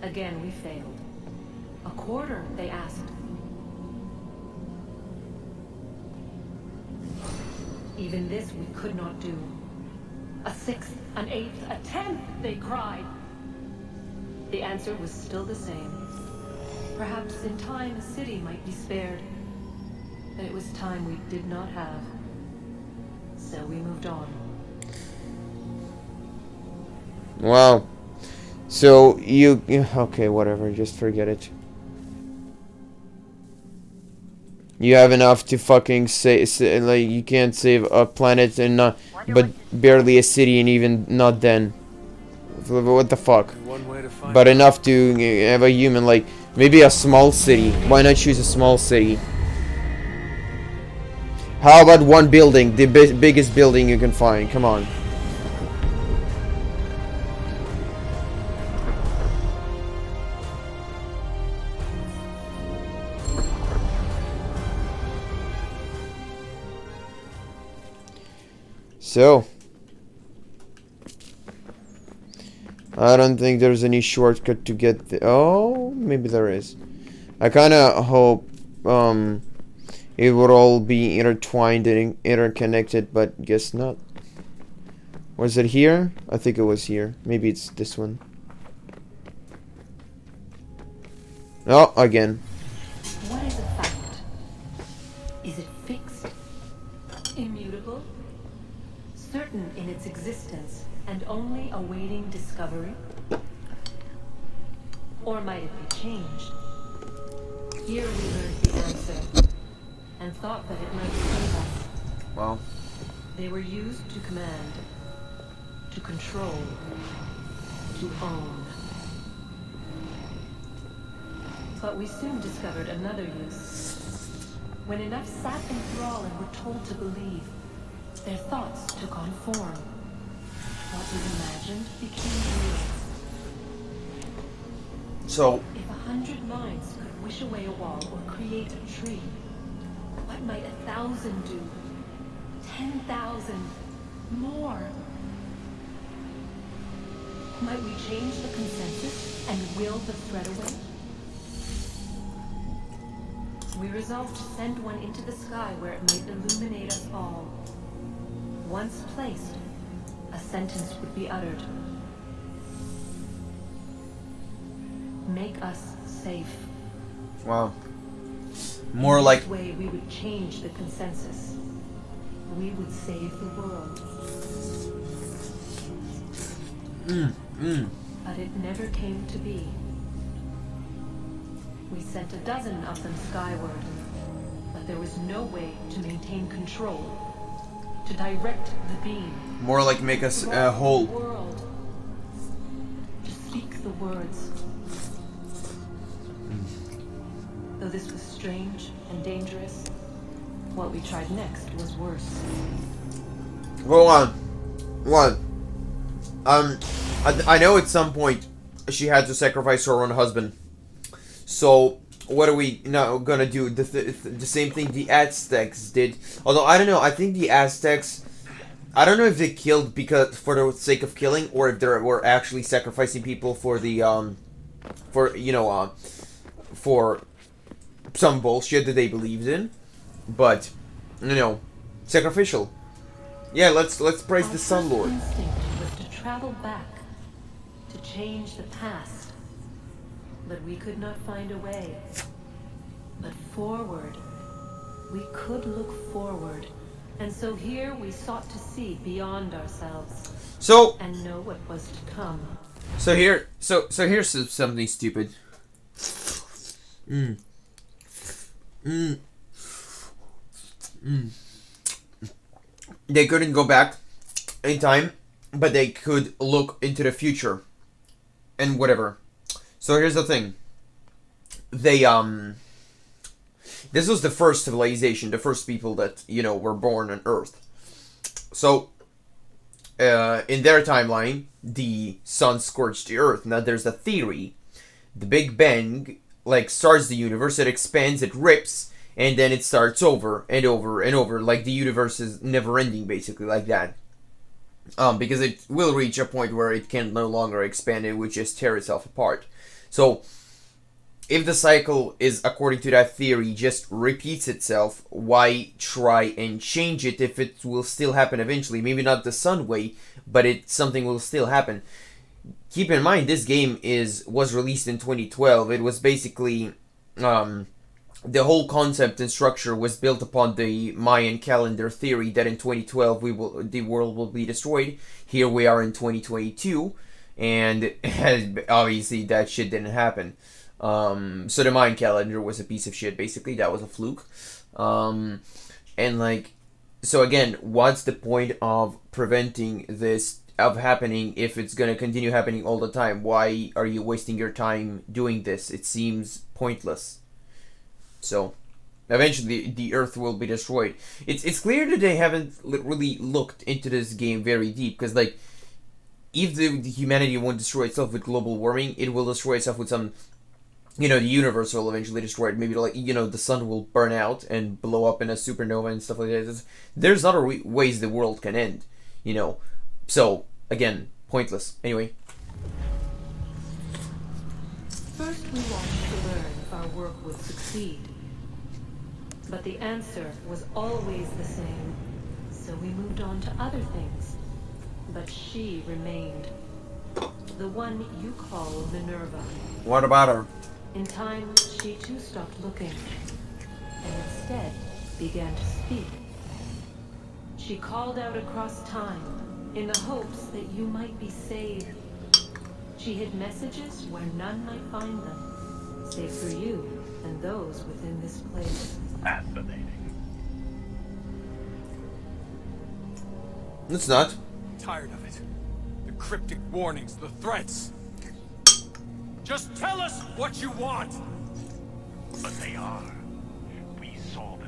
Again, we failed. A quarter, they asked. Even this we could not do. A 6th, an 8th, a 10th, they cried. The answer was still the same. Perhaps in time a city might be spared. But it was time we did not have. So we moved on. Wow. So you okay, whatever, just forget it. You have enough to fucking say like you can't save a planet and not, but barely a city, and even not then. What the fuck? But enough to have a human, like maybe a small city. Why not choose a small city? How about one building, the biggest building you can find? Come on. So, I don't think there's any shortcut to get the... Oh, maybe there is. I kind of hope it would all be intertwined and interconnected, but guess not. Was it here? I think it was here. Maybe it's this one. Oh, again. What is a fact? Is it fixed? Immutable? Certain in its existence and only awaiting discovery? Or might it be changed? Here we learned the answer, and thought that it might save us. Well. They were used to command, to control, to own. But we soon discovered another use. When enough sat enthralled and were told to believe, their thoughts took on form. What was imagined became real. So, If 100 minds could wish away a wall or create a tree, what might 1,000 do? 10,000? More? Might we change the consensus and will the threat away? We resolved to send one into the sky where it might illuminate us all. Once placed, a sentence would be uttered. Make us safe. wow. More like This way we would change the consensus. We would save the world. But it never came to be. We sent a dozen of them skyward, but there was no way to maintain control, to direct the beam. more like make us throughout whole. the world, to speak the words. Though this was strange and dangerous, what we tried next was worse. Go on. One. I know at some point she had to sacrifice her own husband. So what are we now gonna do? The same thing the Aztecs did. Although I don't know. I think the Aztecs, I don't know if they killed because for the sake of killing, or if they were actually sacrificing people for the for some bullshit that they believed in. But you know, sacrificial. Yeah, let's praise the Sun Lord. Our first instinct was to travel back, to change the past. But we could not find a way. But forward, we could look forward. And so here we sought to see beyond ourselves. So and know what was to come. So here's something stupid. They couldn't go back in time, but they could look into the future and whatever. So here's the thing. They this was the first civilization, the first people that, you know, were born on Earth. So in their timeline, the sun scorched the Earth. Now there's a theory. The Big Bang like starts the universe, it expands, it rips, and then it starts over and over and over, like the universe is never ending, basically, like that. Because it will reach a point where it can no longer expand, it would just tear itself apart. So, if the cycle is, according to that theory, just repeats itself, why try and change it if it will still happen eventually? Maybe not the sun way, but something will still happen. Keep in mind, this game was released in 2012. It was basically, the whole concept and structure was built upon the Mayan calendar theory that in 2012 the world will be destroyed. Here we are in 2022, and obviously that shit didn't happen. So the Mayan calendar was a piece of shit, basically. That was a fluke. And like, so again, what's the point of preventing this of happening if it's gonna continue happening all the time? Why are you wasting your time doing this? It seems pointless. So, eventually the Earth will be destroyed. It's clear that they haven't really looked into this game very deep, because like, if the humanity won't destroy itself with global warming, it will destroy itself with some, you know, the universe will eventually destroy it. Maybe like, you know, the sun will burn out and blow up in a supernova and stuff like that. There's other ways the world can end, you know. So, again, pointless. Anyway. First we wanted to learn if our work would succeed. But the answer was always the same. So we moved on to other things. But she remained. The one you call Minerva. What about her? In time, she too stopped looking. And instead began to speak. She called out across time, in the hopes that you might be saved. She hid messages where none might find them, save for you and those within this place. Fascinating. It's not. Tired of it. The cryptic warnings, the threats. Just tell us what you want! But they are. We saw the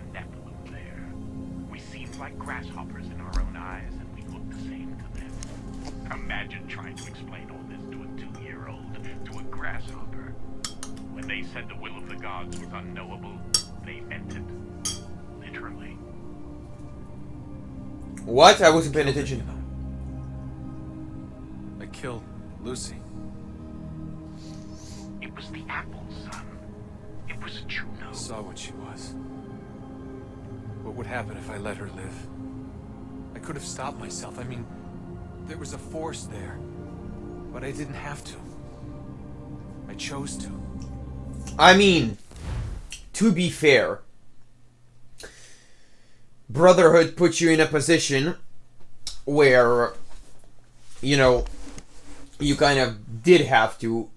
act like grasshoppers in our own eyes, and we look the same to them. Imagine trying to explain all this to a 2-year-old, to a grasshopper. When they said the will of the gods was unknowable, they meant it. Literally. What? I wasn't paying attention. I killed Lucy. It was the apple, son. It was Juno. I saw what she was. What would happen if I let her live? I could have stopped myself. I mean, there was a force there. But I didn't have to. I chose to. I mean, to be fair, Brotherhood puts you in a position where, you know, you kind of did have to,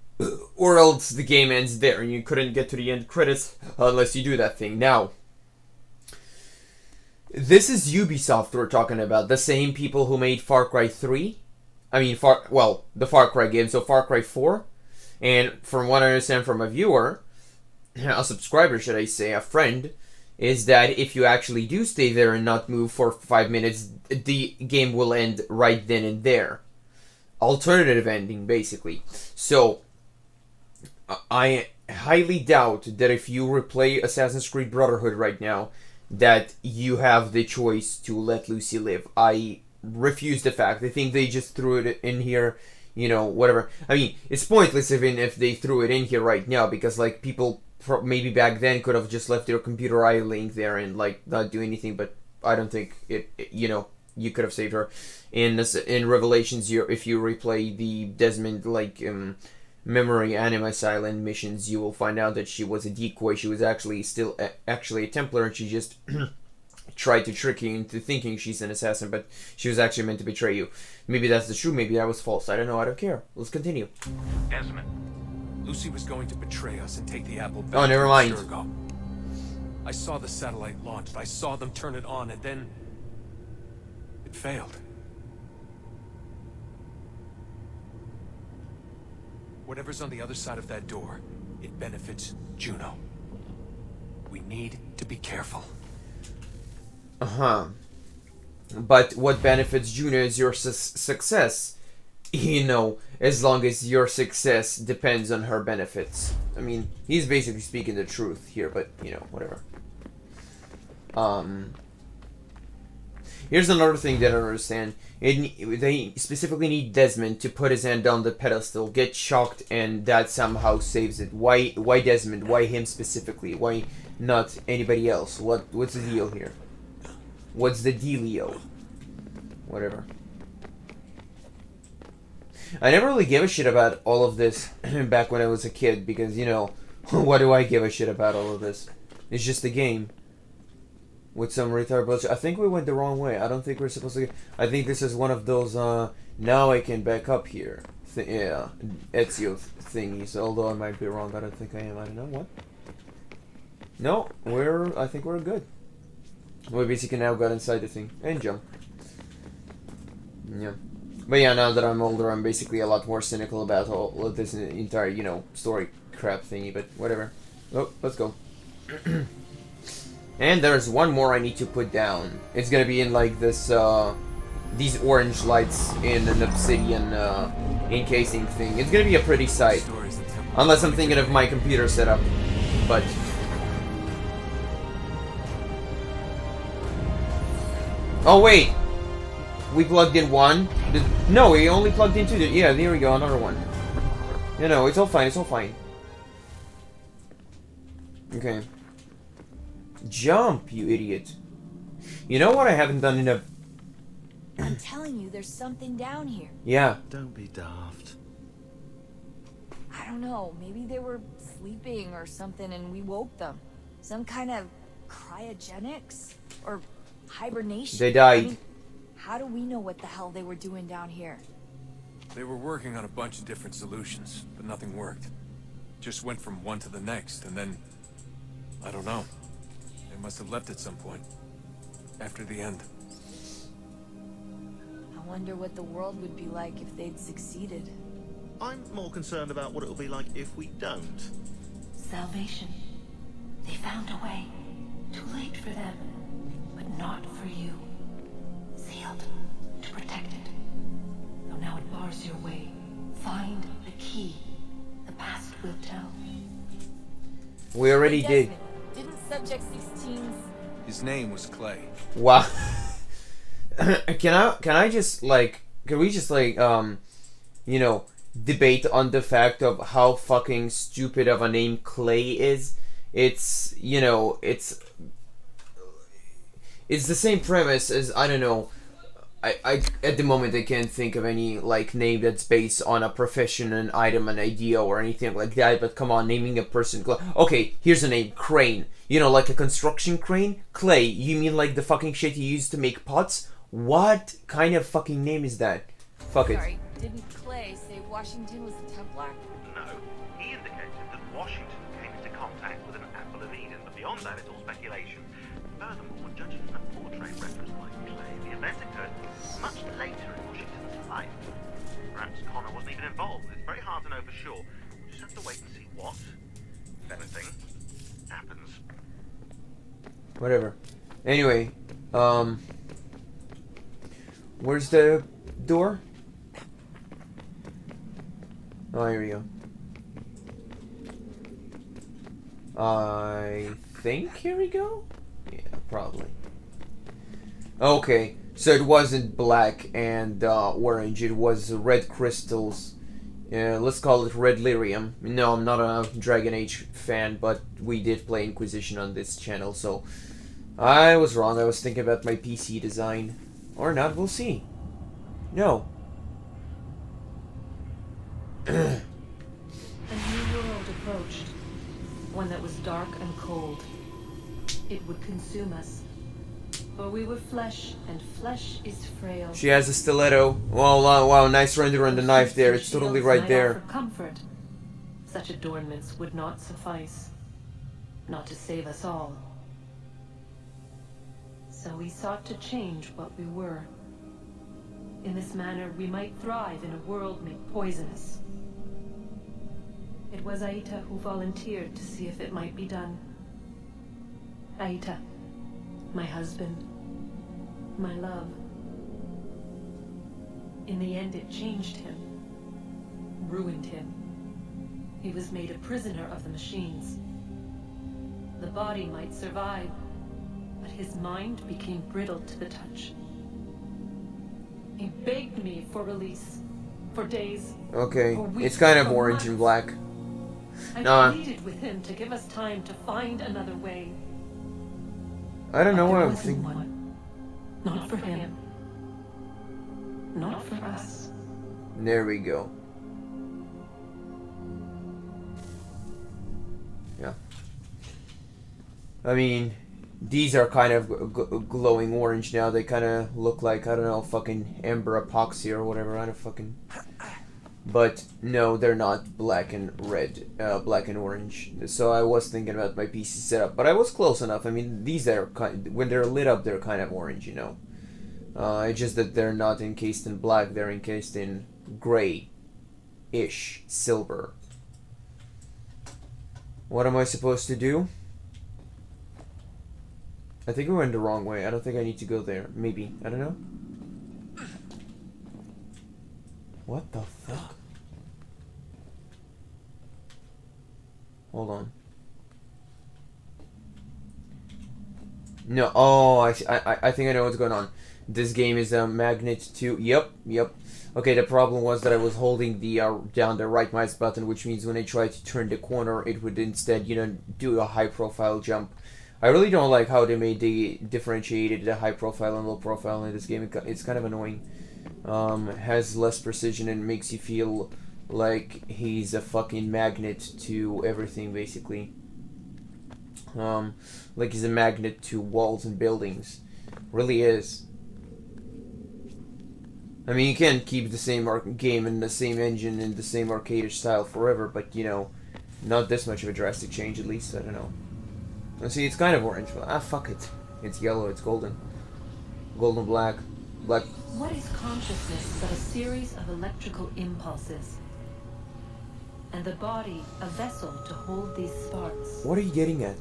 or else the game ends there and you couldn't get to the end credits unless you do that thing. Now, this is Ubisoft we're talking about, the same people who made Far Cry 3. I mean, the Far Cry game, so Far Cry 4. And from what I understand from a viewer, a subscriber should I say, a friend, is that if you actually do stay there and not move for 5 minutes, the game will end right then and there. Alternative ending, basically. So, I highly doubt that if you replay Assassin's Creed Brotherhood right now, that you have the choice to let Lucy live. I refuse the fact. I think they just threw it in here, you know, whatever. I mean, it's pointless even if they threw it in here right now, because, like, people maybe back then could have just left their computer idling there and, like, not do anything, but I don't think you know, you could have saved her. In Revelations, if you replay the Desmond, like, memory Animus Island missions, you will find out that she was a decoy. She was actually a Templar, and she just tried to trick you into thinking she's an assassin, but she was actually meant to betray you. Maybe that's the truth, maybe that was false. I don't know, I don't care. Let's continue. Desmond. Lucy was going to betray us and take the apple back. Oh, never mind. I saw the satellite launched. I saw them turn it on, and then it failed. Whatever's on the other side of that door, it benefits Juno. We need to be careful. But what benefits Juno is your success. You know, as long as your success depends on her benefits. I mean, he's basically speaking the truth here, but, you know, whatever. Here's another thing that I don't understand. They specifically need Desmond to put his hand on the pedestal, get shocked, and that somehow saves it. Why Desmond? Why him specifically? Why not anybody else? What's the deal here? What's the dealio? Whatever. I never really gave a shit about all of this back when I was a kid, because, you know, what do I give a shit about all of this? It's just a game. With some retard bullshit. I think we went the wrong way. I don't think we're supposed to... I think this is one of those, now I can back up here. Yeah, Ezio thingies. Although I might be wrong. I don't think I am. I don't know. What? No, I think we're good. We basically now got inside the thing. And jump. Yeah. But yeah, now that I'm older, I'm basically a lot more cynical about all of this entire, you know, story crap thingy, but whatever. Oh, let's go. And there's one more I need to put down. It's gonna be in, like, this, these orange lights in an obsidian, encasing thing. It's gonna be a pretty sight. Unless I'm thinking of my computer setup. But... oh, wait! We plugged in one? No, we only plugged in two. Yeah, there we go, another one. You know, it's all fine, it's all fine. Okay. Jump, you idiot. You know what I haven't done enough... I'm telling you, there's something down here. Yeah. Don't be daft. I don't know, maybe they were sleeping or something and we woke them. Some kind of cryogenics? Or hibernation? They died. I mean, how do we know what the hell they were doing down here? They were working on a bunch of different solutions, but nothing worked. Just went from one to the next, and then... I don't know. They must have left at some point. After the end. I wonder what the world would be like if they'd succeeded. I'm more concerned about what it'll be like if we don't. Salvation. They found a way. Too late for them, but not for you. We already did. Didn't Subject 16's... His name was Clay. Wow. Can I just like, can we just like you know, debate on the fact of how fucking stupid of a name Clay is? It's, you know, it's the same premise as, I don't know, I at the moment I can't think of any like name that's based on a profession, an item, an idea, or anything like that. But come on, naming a person. Okay, here's a name: Crane. You know, like a construction crane. Clay. You mean like the fucking shit you use to make pots? What kind of fucking name is that? Fuck it. Sorry, didn't Clay say Washington was a Templar? No, he indicated that Washington came into contact with an Apple of Eden, but beyond that it's all speculation. Furthermore, judging from the portrait referenced by Clay, the event occurred much later in Washington's life. Perhaps Connor wasn't even involved. It's very hard to know for sure. We'll just have to wait and see what, if anything, happens. Whatever. Anyway, where's the door? Oh, here we go. I think here we go? Yeah, probably. Okay, so it wasn't black and orange, it was red crystals. Let's call it red lyrium. No, I'm not a Dragon Age fan, but we did play Inquisition on this channel, so I was wrong. I was thinking about my PC design. Or not, we'll see. No. A new world approached. One that was dark and cold. It would consume us. For we were flesh, and flesh is frail. She has a stiletto. Well, wow, nice render on the knife there. It's totally right there. For comfort. Such adornments would not suffice. Not to save us all. So we sought to change what we were. In this manner, we might thrive in a world made poisonous. It was Aita who volunteered to see if it might be done. Aita, my husband, my love. In the end, it changed him, ruined him. He was made a prisoner of the machines. The body might survive, but his mind became brittle to the touch. He begged me for release, for days. Okay, for weeks, it's kind of for orange months. and black. I pleaded with him to give us time to find another way. I don't know But what there I'm wasn't thinking. one. Not for him. Not for us. There we go. Yeah. I mean, these are kind of glowing orange now. They kind of look like, I don't know, fucking amber epoxy or whatever. I don't fucking... But no, they're not black and red, black and orange. So I was thinking about my PC setup, but I was close enough. I mean, these are when they're lit up, they're kind of orange, you know. It's just that they're not encased in black; they're encased in gray-ish silver. What am I supposed to do? I think we went the wrong way. I don't think I need to go there. Maybe. I don't know. What the fuck? Hold on. No. Oh, I think I know what's going on. This game is a magnet to... Yep. Okay, the problem was that I was holding the down the right mouse button, which means when I tried to turn the corner, it would instead, you know, do a high-profile jump. I really don't like how they differentiated the high profile and low profile in this game. It's kind of annoying. Has less precision and makes you feel like he's a fucking magnet to everything, basically. Like he's a magnet to walls and buildings. Really is. I mean, you can't keep the same game and the same engine and the same arcade style forever, but, you know, not this much of a drastic change, at least. I don't know. Let's see, it's kind of orange. Fuck it. It's yellow, it's golden. Golden black. Black. What is consciousness but a series of electrical impulses? And the body a vessel to hold these sparks. What are you getting at?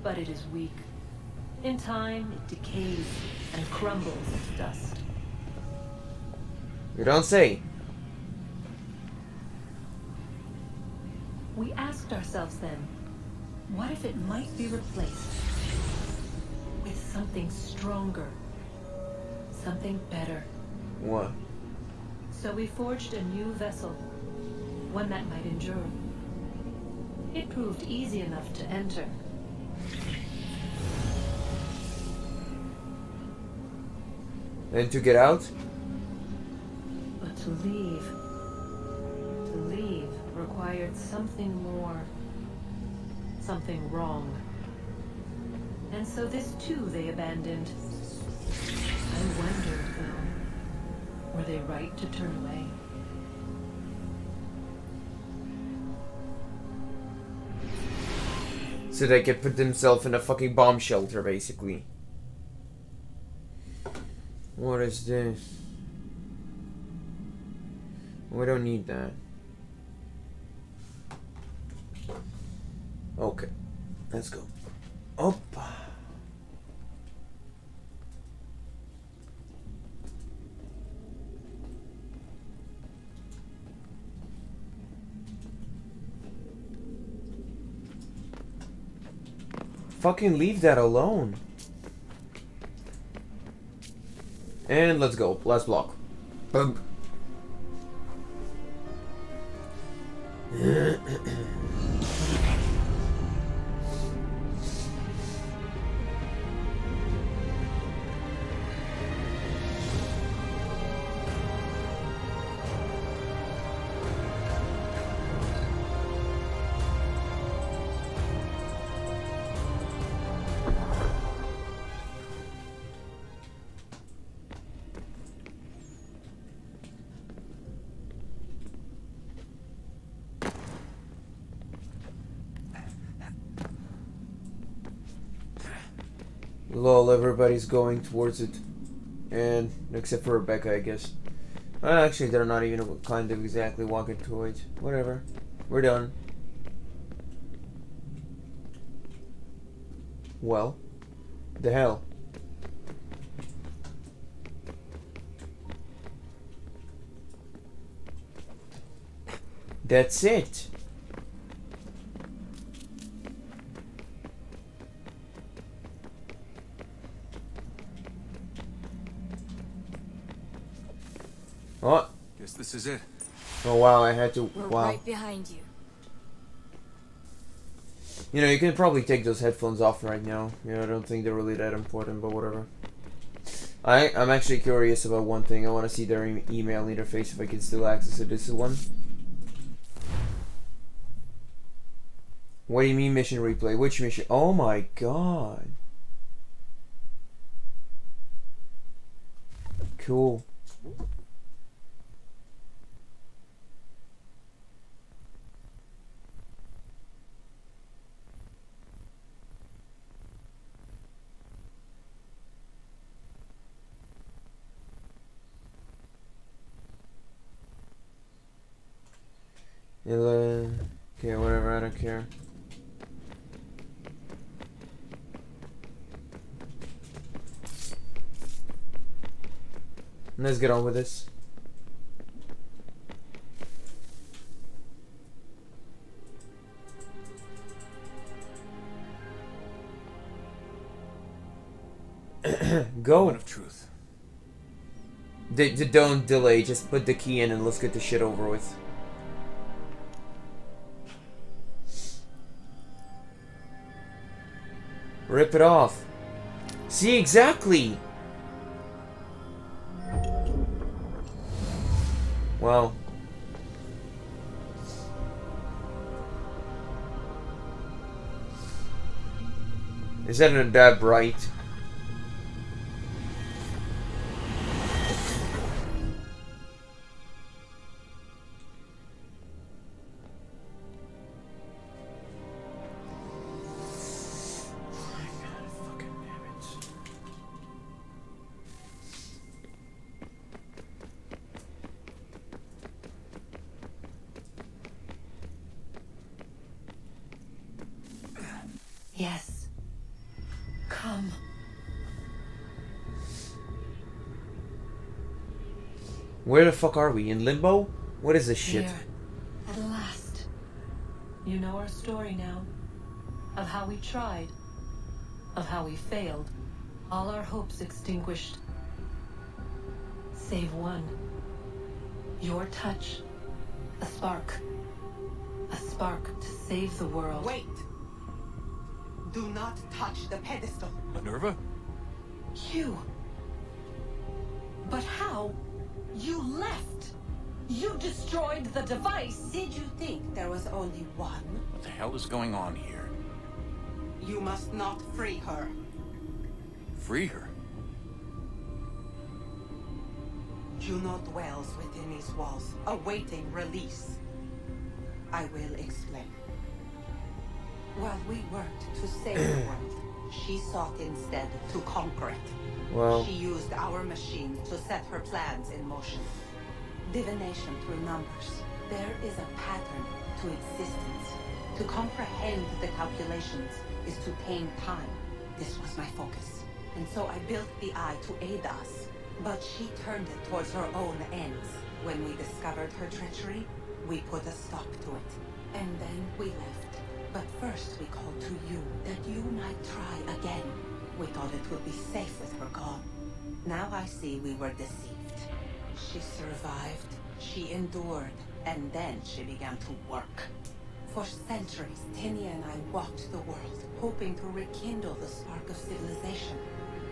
But it is weak. In time, it decays and crumbles to dust. You don't say. We asked ourselves then, What if it might be replaced with something stronger? Something better? What? So we forged a new vessel, one that might endure. It proved easy enough to enter. And to get out? But to leave required something more, something wrong. And so this too they abandoned. I wondered, though, were they right to turn away? So they could put themselves in a fucking bomb shelter, basically. What is this? We don't need that. Okay, let's go. Up. Fucking leave that alone. And let's go. Last block. Boom. Lol, everybody's going towards it. And, except for Rebecca, I guess. Actually, they're not even kind of exactly walking towards it. Whatever. We're done. Well. The hell. That's it. Oh. Guess this is it. Oh wow, I had to. We're wow. right behind you. You know, you can probably take those headphones off right now. You know, I don't think they're really that important, but whatever. I'm actually curious about one thing. I want to see their email interface if I can still access it. This is one. What do you mean mission replay? Which mission? Oh my god. Cool. Okay, whatever, I don't care. Let's get on with this. Go. Moment of truth. Don't delay, just put the key in and let's get the shit over with. Rip it off. See, exactly. Wow. Is that bright? Yes. Come. Where the fuck are we? In limbo? What is this shit? Here, at last. You know our story now. of how we tried, of how we failed. All our hopes extinguished. Save one. Your touch. A spark. A spark to save the world. Wait! Do not touch the pedestal. Minerva? You. But how? You left. You destroyed the device. Did you think there was only one? What the hell is going on here? You must not free her. Free her? Juno dwells within these walls, awaiting release. I will explain. While we worked to save the world, she sought instead to conquer it. Wow. She used our machine to set her plans in motion. Divination through numbers. There is a pattern to existence. To comprehend the calculations is to tame time. This was my focus. And so I built the eye to aid us. But she turned it towards her own ends. When we discovered her treachery, we put a stop to it. And then we left. But first we called to you, that you might try again. We thought it would be safe with her gone. Now I see we were deceived. She survived, she endured, and then she began to work. For centuries, Tinia and I walked the world, hoping to rekindle the spark of civilization.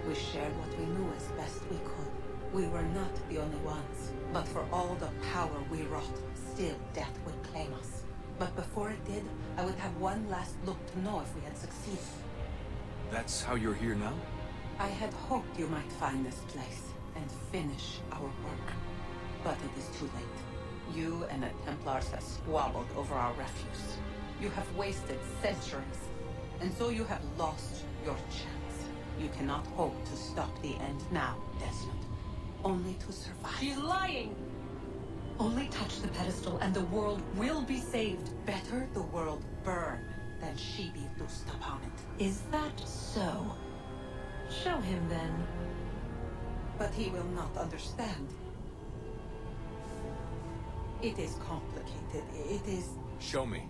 We shared what we knew as best we could. We were not the only ones, but for all the power we wrought, still death would claim us. But before it did, I would have one last look to know if we had succeeded. That's how you're here now? I had hoped you might find this place and finish our work. But it is too late. You and the Templars have squabbled over our refuse. You have wasted centuries, and so you have lost your chance. You cannot hope to stop the end now, Desmond. Only to survive. She's lying! Only touch the pedestal and the world will be saved. Better the world burn than she be loosed upon it. Is that so? Show him then. But he will not understand. It is complicated. It is... Show me.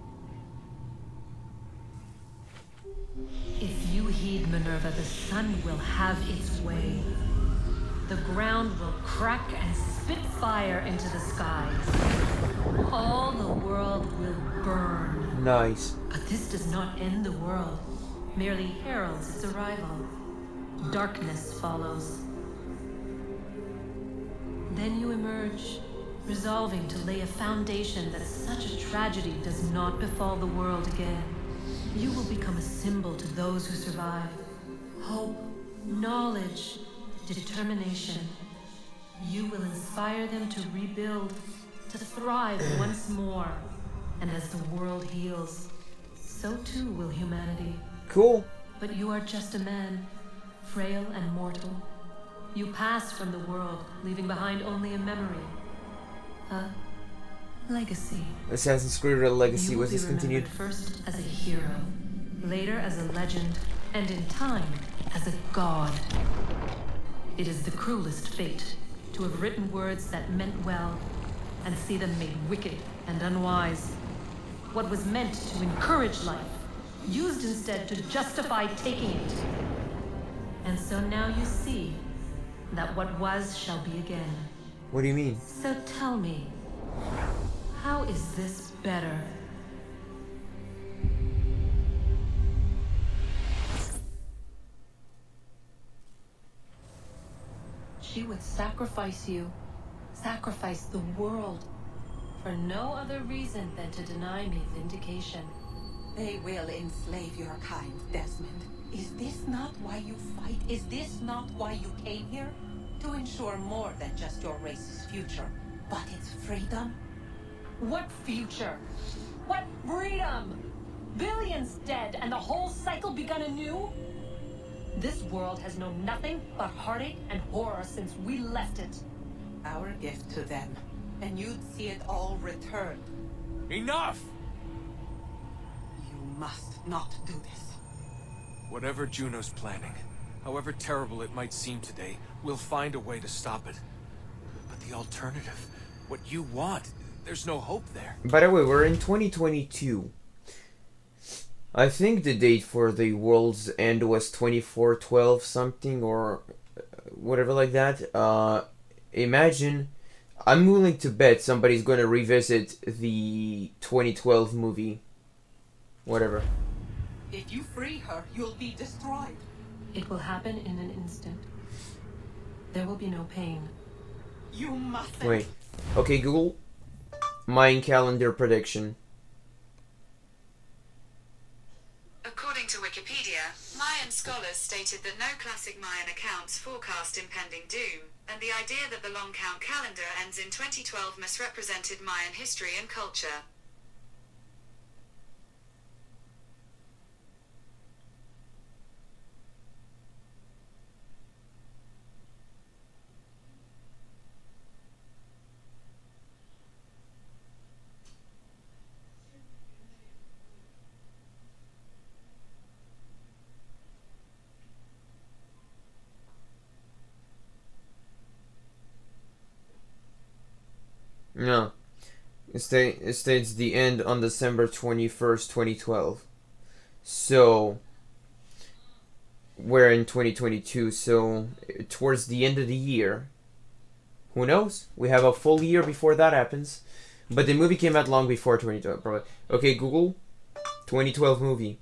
If you heed Minerva, the sun will have its way. The ground will crack and spit fire into the skies. All the world will burn. Nice. But this does not end the world, merely heralds its arrival. Darkness follows. Then you emerge, resolving to lay a foundation that such a tragedy does not befall the world again. You will become a symbol to those who survive. Hope, knowledge, determination. You will inspire them to rebuild, to thrive once more. And as the world heals, so too will humanity. Cool. But you are just a man, frail and mortal. You pass from the world, leaving behind only a memory. A legacy. Assassin's Creed Red Legacy You will was be discontinued. remembered first as a hero, later as a legend, and in time as a god. It is the cruelest fate to have written words that meant well and see them made wicked and unwise. What was meant to encourage life, used instead to justify taking it. And so now you see that what was shall be again. What do you mean? So tell me, how is this better? She would sacrifice you, sacrifice the world, for no other reason than to deny me vindication. They will enslave your kind, Desmond. Is this not why you fight? Is this not why you came here? To ensure more than just your race's future, but its freedom? What future? What freedom? Billions dead and the whole cycle begun anew? This world has known nothing but heartache and horror since we left it. Our gift to them, and you'd see it all returned. Enough! You must not do this. Whatever Juno's planning, however terrible it might seem today, we'll find a way to stop it. But the alternative, what you want, there's no hope there. By the way, we're in 2022. I think the date for the world's end was 2412 something or whatever like that. Imagine, I'm willing to bet somebody's gonna revisit the 2012 movie. Whatever. If you free her, you'll be destroyed. It will happen in an instant. There will be no pain. You mustn't. Wait. Okay, Google. Mayan calendar prediction. According to Wikipedia, Mayan scholars stated that no classic Mayan accounts forecast impending doom, and the idea that the long count calendar ends in 2012 misrepresented Mayan history and culture. No. It states the end on December 21st, 2012. So, we're in 2022, so towards the end of the year. Who knows? We have a full year before that happens. But the movie came out long before 2012, probably. Okay, Google. 2012 movie.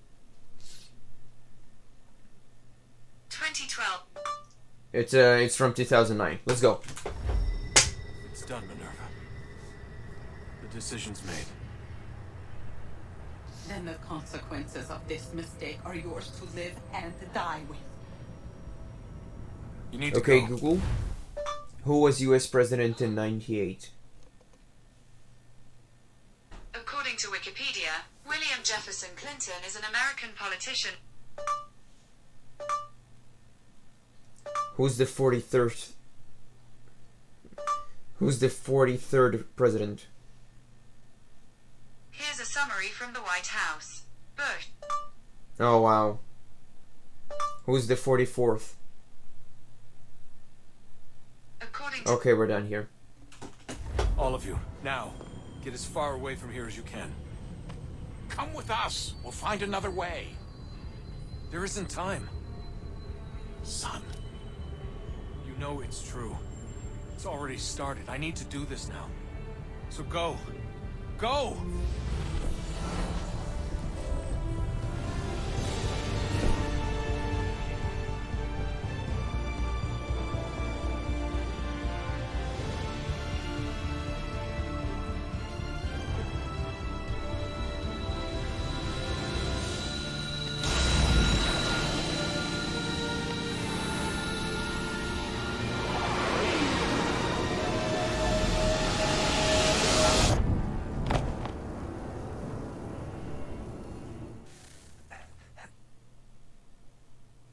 2012. It's from 2009. Let's go. It's done, Minerva. The decision's made. Then the consequences of this mistake are yours to live and die with. You need to Okay, go. Google. Who was US president in 98? According to Wikipedia, William Jefferson Clinton is an American politician. Who's the 43rd? Who's the 43rd president? Here's a summary from the White House. Bush. Oh wow. Who's the 44th? According to Okay, we're done here. All of you, now. Get as far away from here as you can. Come with us. We'll find another way. There isn't time. Son. You know it's true. It's already started. I need to do this now. So go. Go!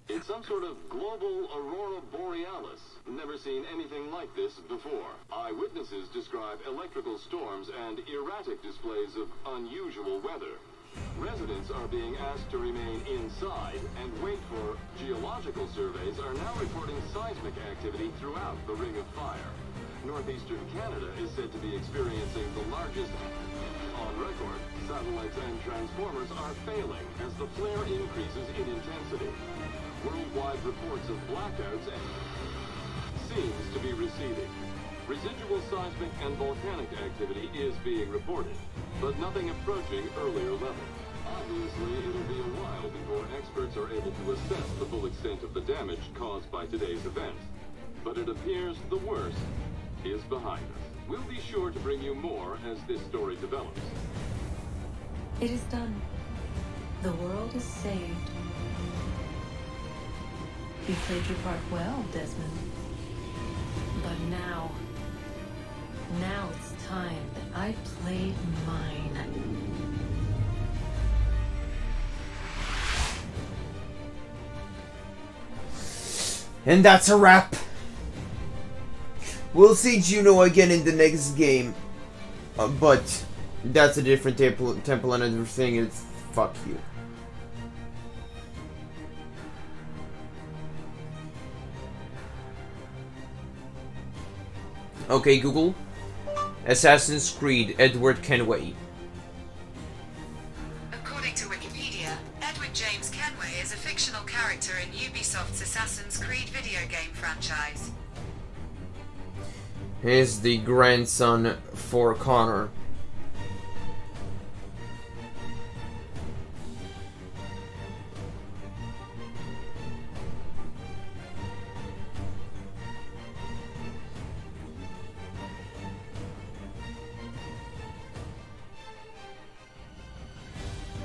It's some sort of global aurora borealis. Never seen anything like this before. Eyewitnesses describe electrical storms and erratic displays of unusual weather. Residents are being asked to remain inside and wait for geological surveys are now reporting seismic activity throughout the Ring of Fire. Northeastern Canada is said to be experiencing the largest on record. Satellites and transformers are failing as the flare increases in intensity. Worldwide reports of blackouts seems to be receding. Residual seismic and volcanic activity is being reported, but nothing approaching earlier levels. Obviously, it'll be a while before experts are able to assess the full extent of the damage caused by today's event. But it appears the worst is behind us. We'll be sure to bring you more as this story develops. It is done. The world is saved. You played your part well, Desmond. But now it's time that I played mine. And that's a wrap. We'll see Juno again in the next game. But that's a different temple and everything. It's fuck you. Okay, Google. Assassin's Creed, Edward Kenway. According to Wikipedia, Assassin's Creed video game franchise. He's the grandson for Connor.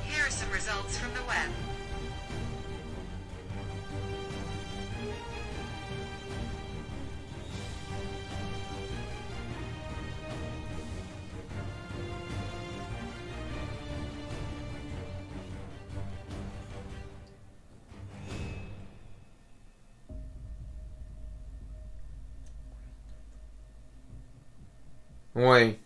Here are some results from the web. Wait.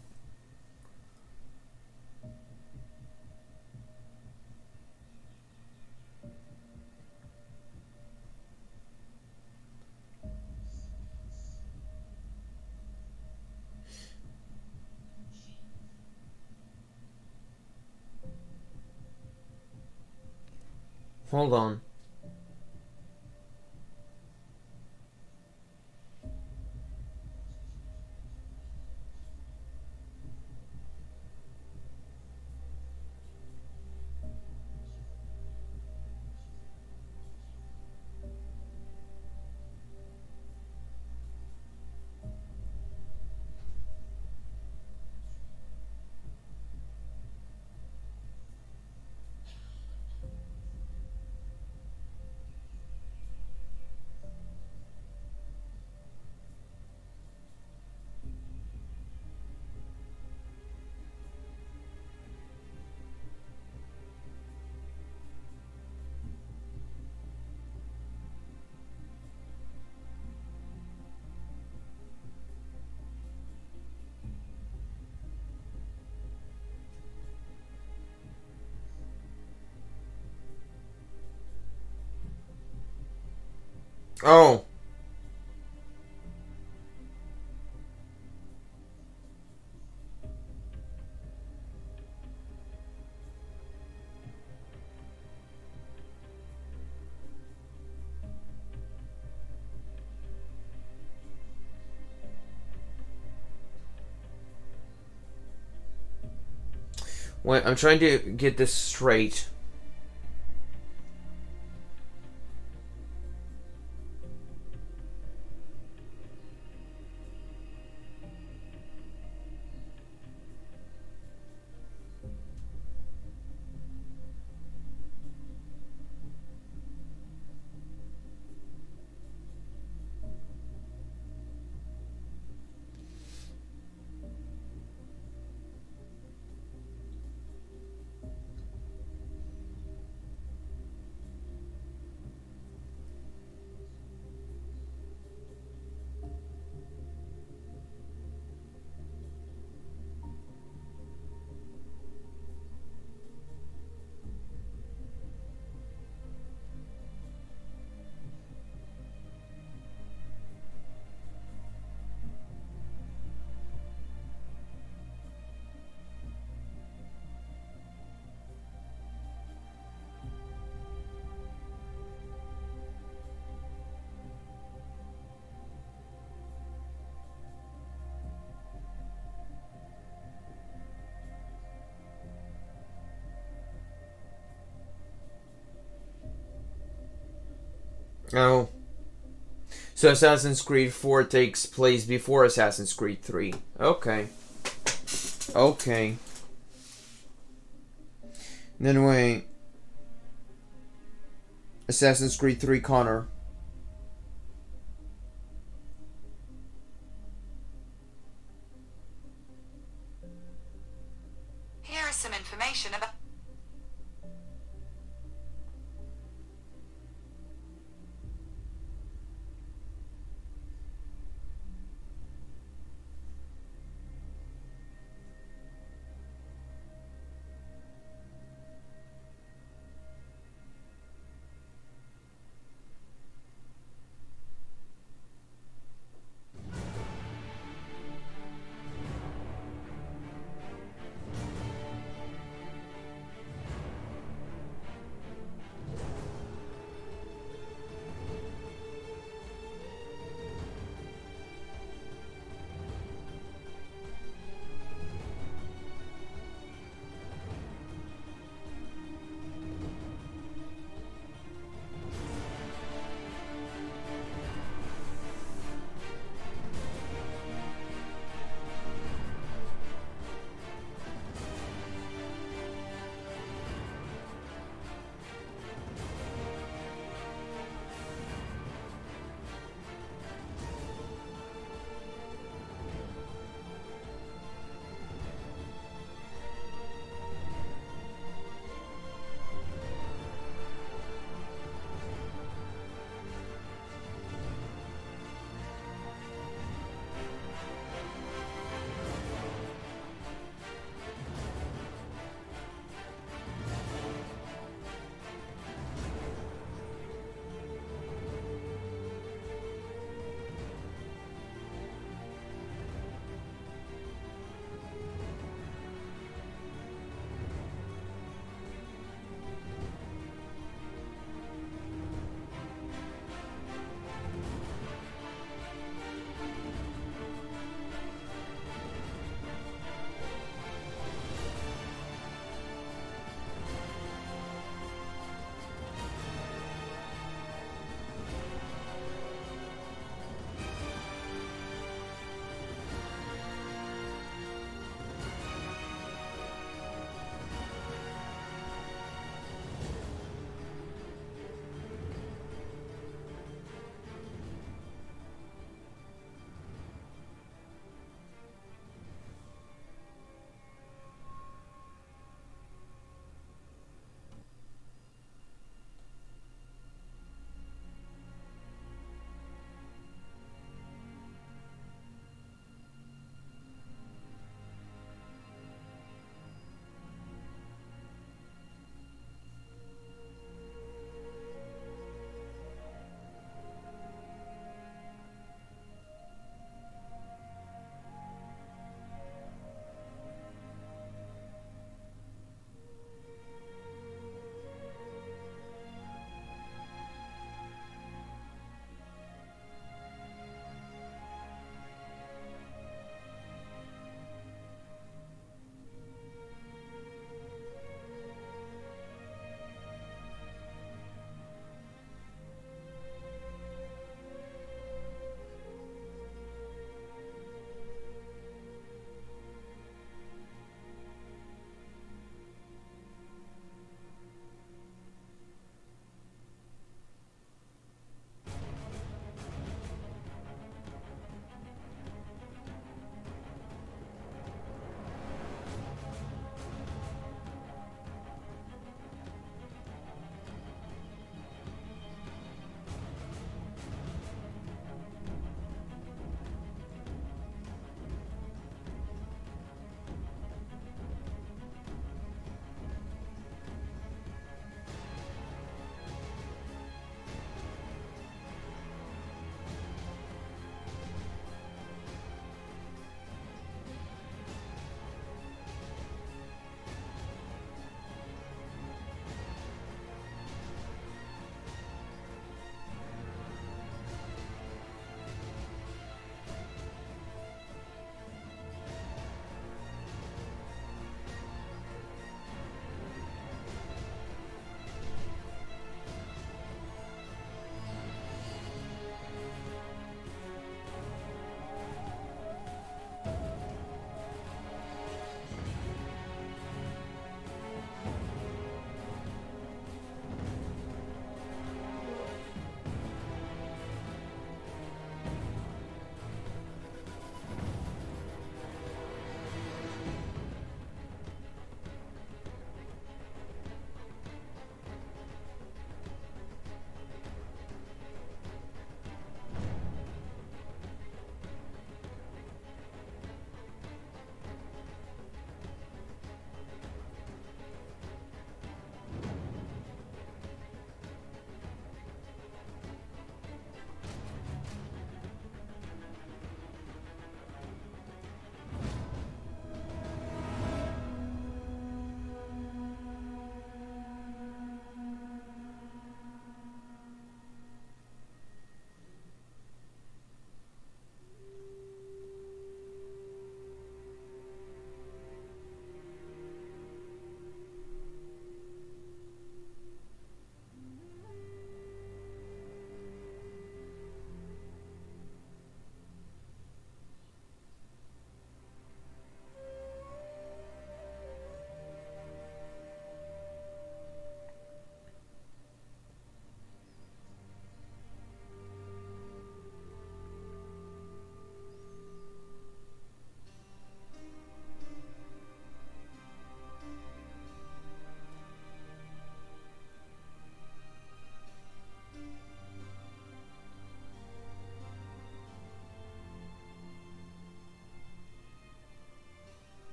Hold on. Oh. Wait, I'm trying to get this straight. Oh. So Assassin's Creed 4 takes place before Assassin's Creed 3. Okay. Okay. Then wait. Assassin's Creed 3 Connor. Here is some information about...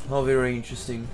How very interesting.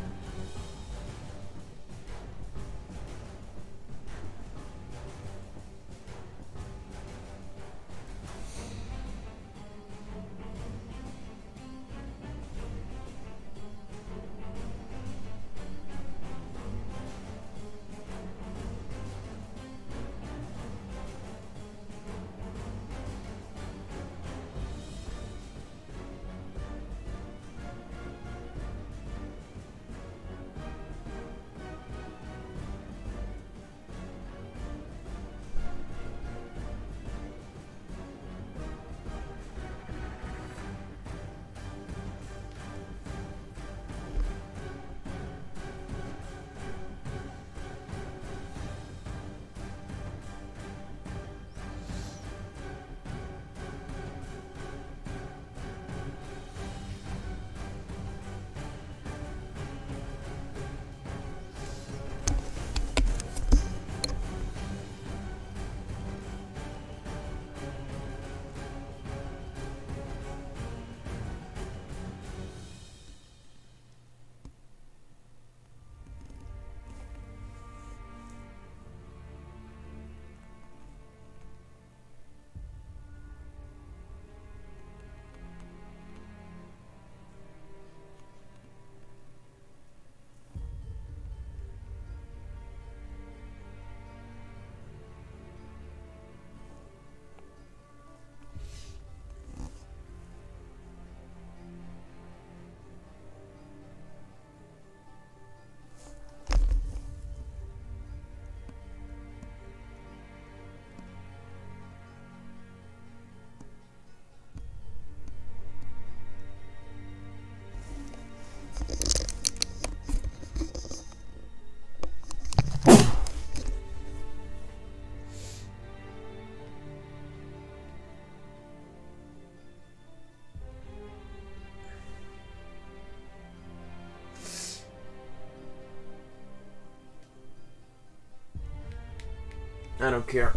I don't care.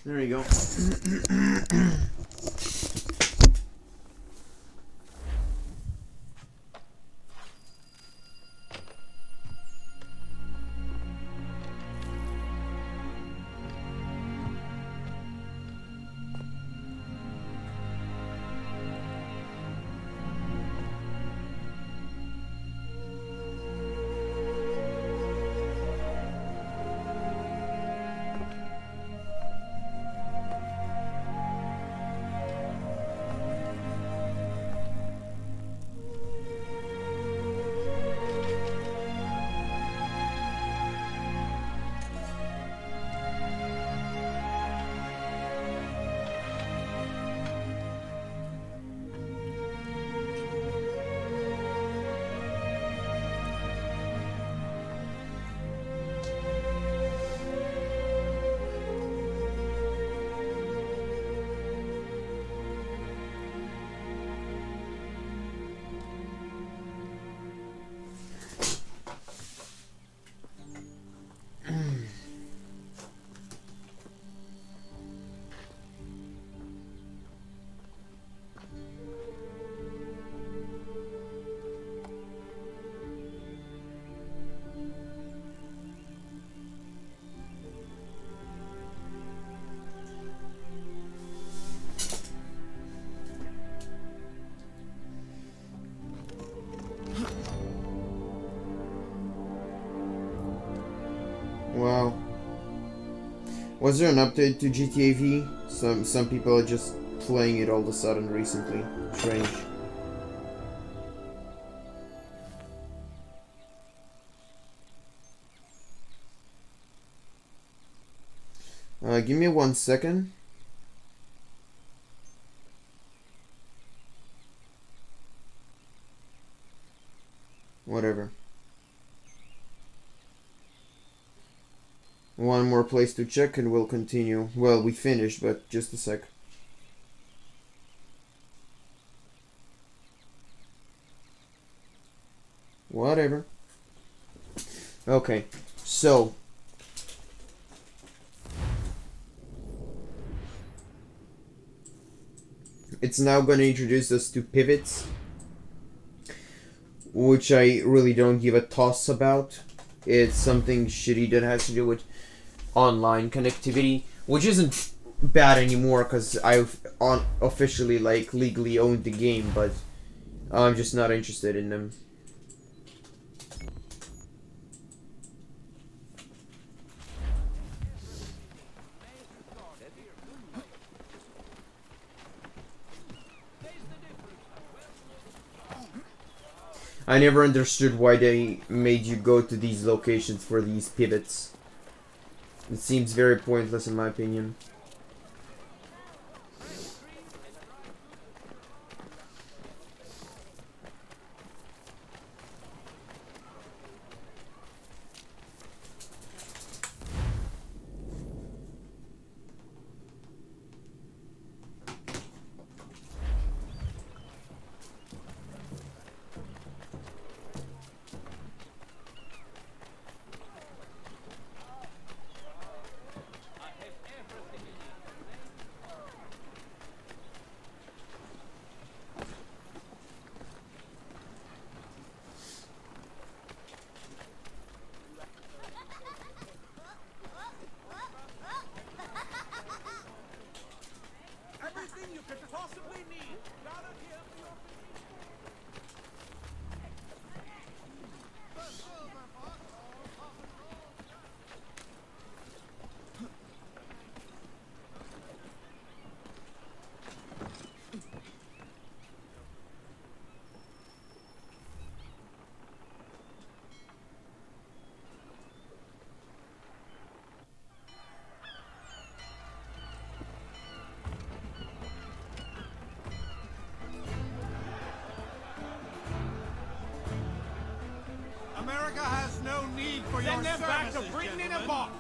There you go. Wow. Was there an update to GTA V? Some people are just playing it all of a sudden recently. Strange. Give me 1 second. Whatever. One more place to check and we'll continue. Well, we finished, but just a sec. Whatever. Okay, so it's now going to introduce us to pivots, which I really don't give a toss about. It's something shitty that has to do with online connectivity, which isn't bad anymore because I've officially, like, legally owned the game, but I'm just not interested in them. I never understood why they made you go to these locations for these pivots. It seems very pointless in my opinion. America has no need for your services, back to Britain in a box.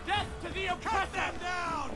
Death to the oppressor! Cut them down!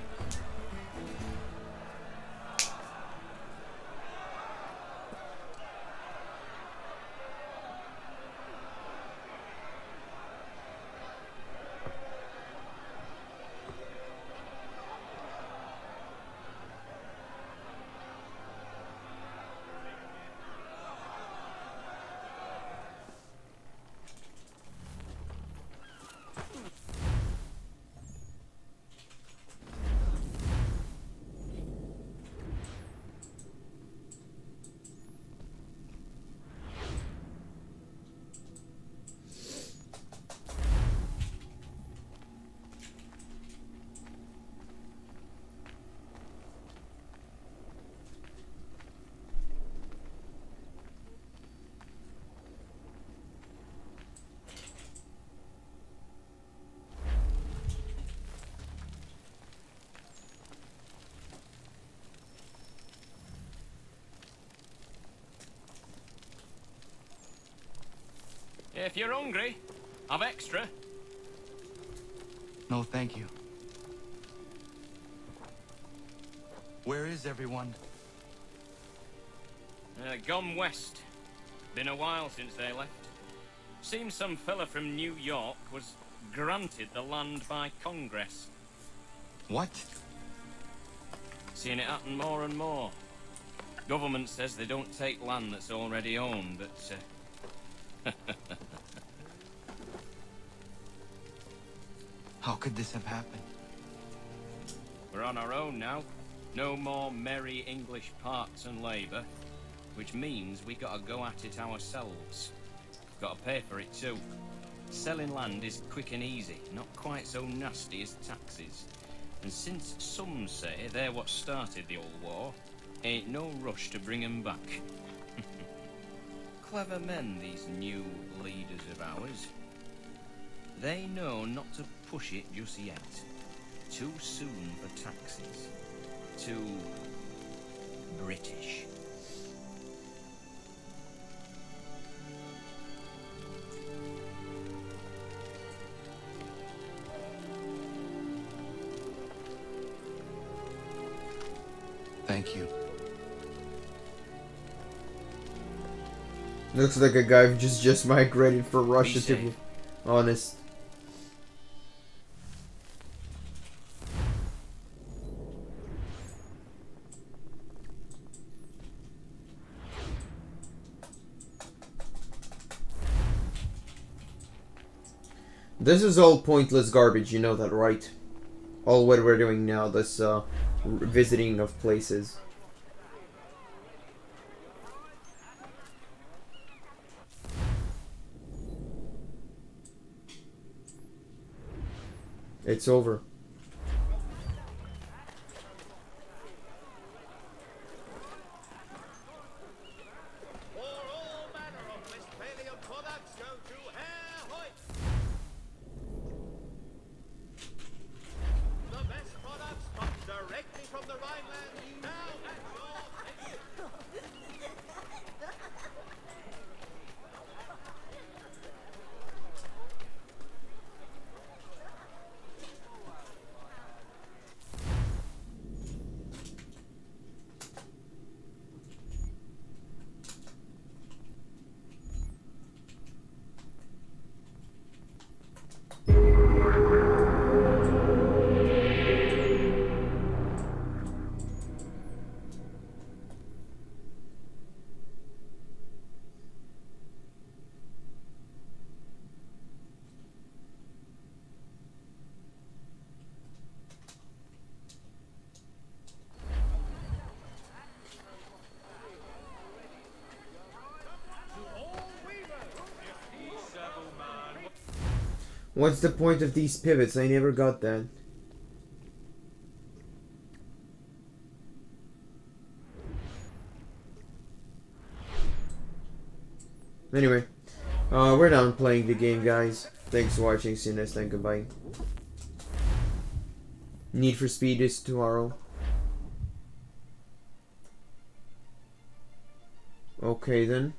If you're hungry, I've extra. No, thank you. Where is everyone? Gone west. Been a while since they left. Seems some fella from New York was granted the land by Congress. What? Seeing it happen more and more. Government says they don't take land that's already owned, but How could this have happened? we're on our own now. No more merry English parts and labour, which means we gotta go at it ourselves. Gotta pay for it too. Selling land is quick and easy, not quite so nasty as taxes. And since some say they're what started the old war, ain't no rush to bring 'em back. Clever men, these new leaders of ours. They know not to push it just yet. Too soon for taxes. Too British. Thank you. Looks like a guy who just migrated from Russia, to be honest. This is all pointless garbage, you know that, right? All what we're doing now, this visiting of places. It's over. What's the point of these pivots? I never got that. Anyway, we're done playing the game, guys. Thanks for watching. See you next time. Goodbye. Need for Speed is tomorrow. Okay then.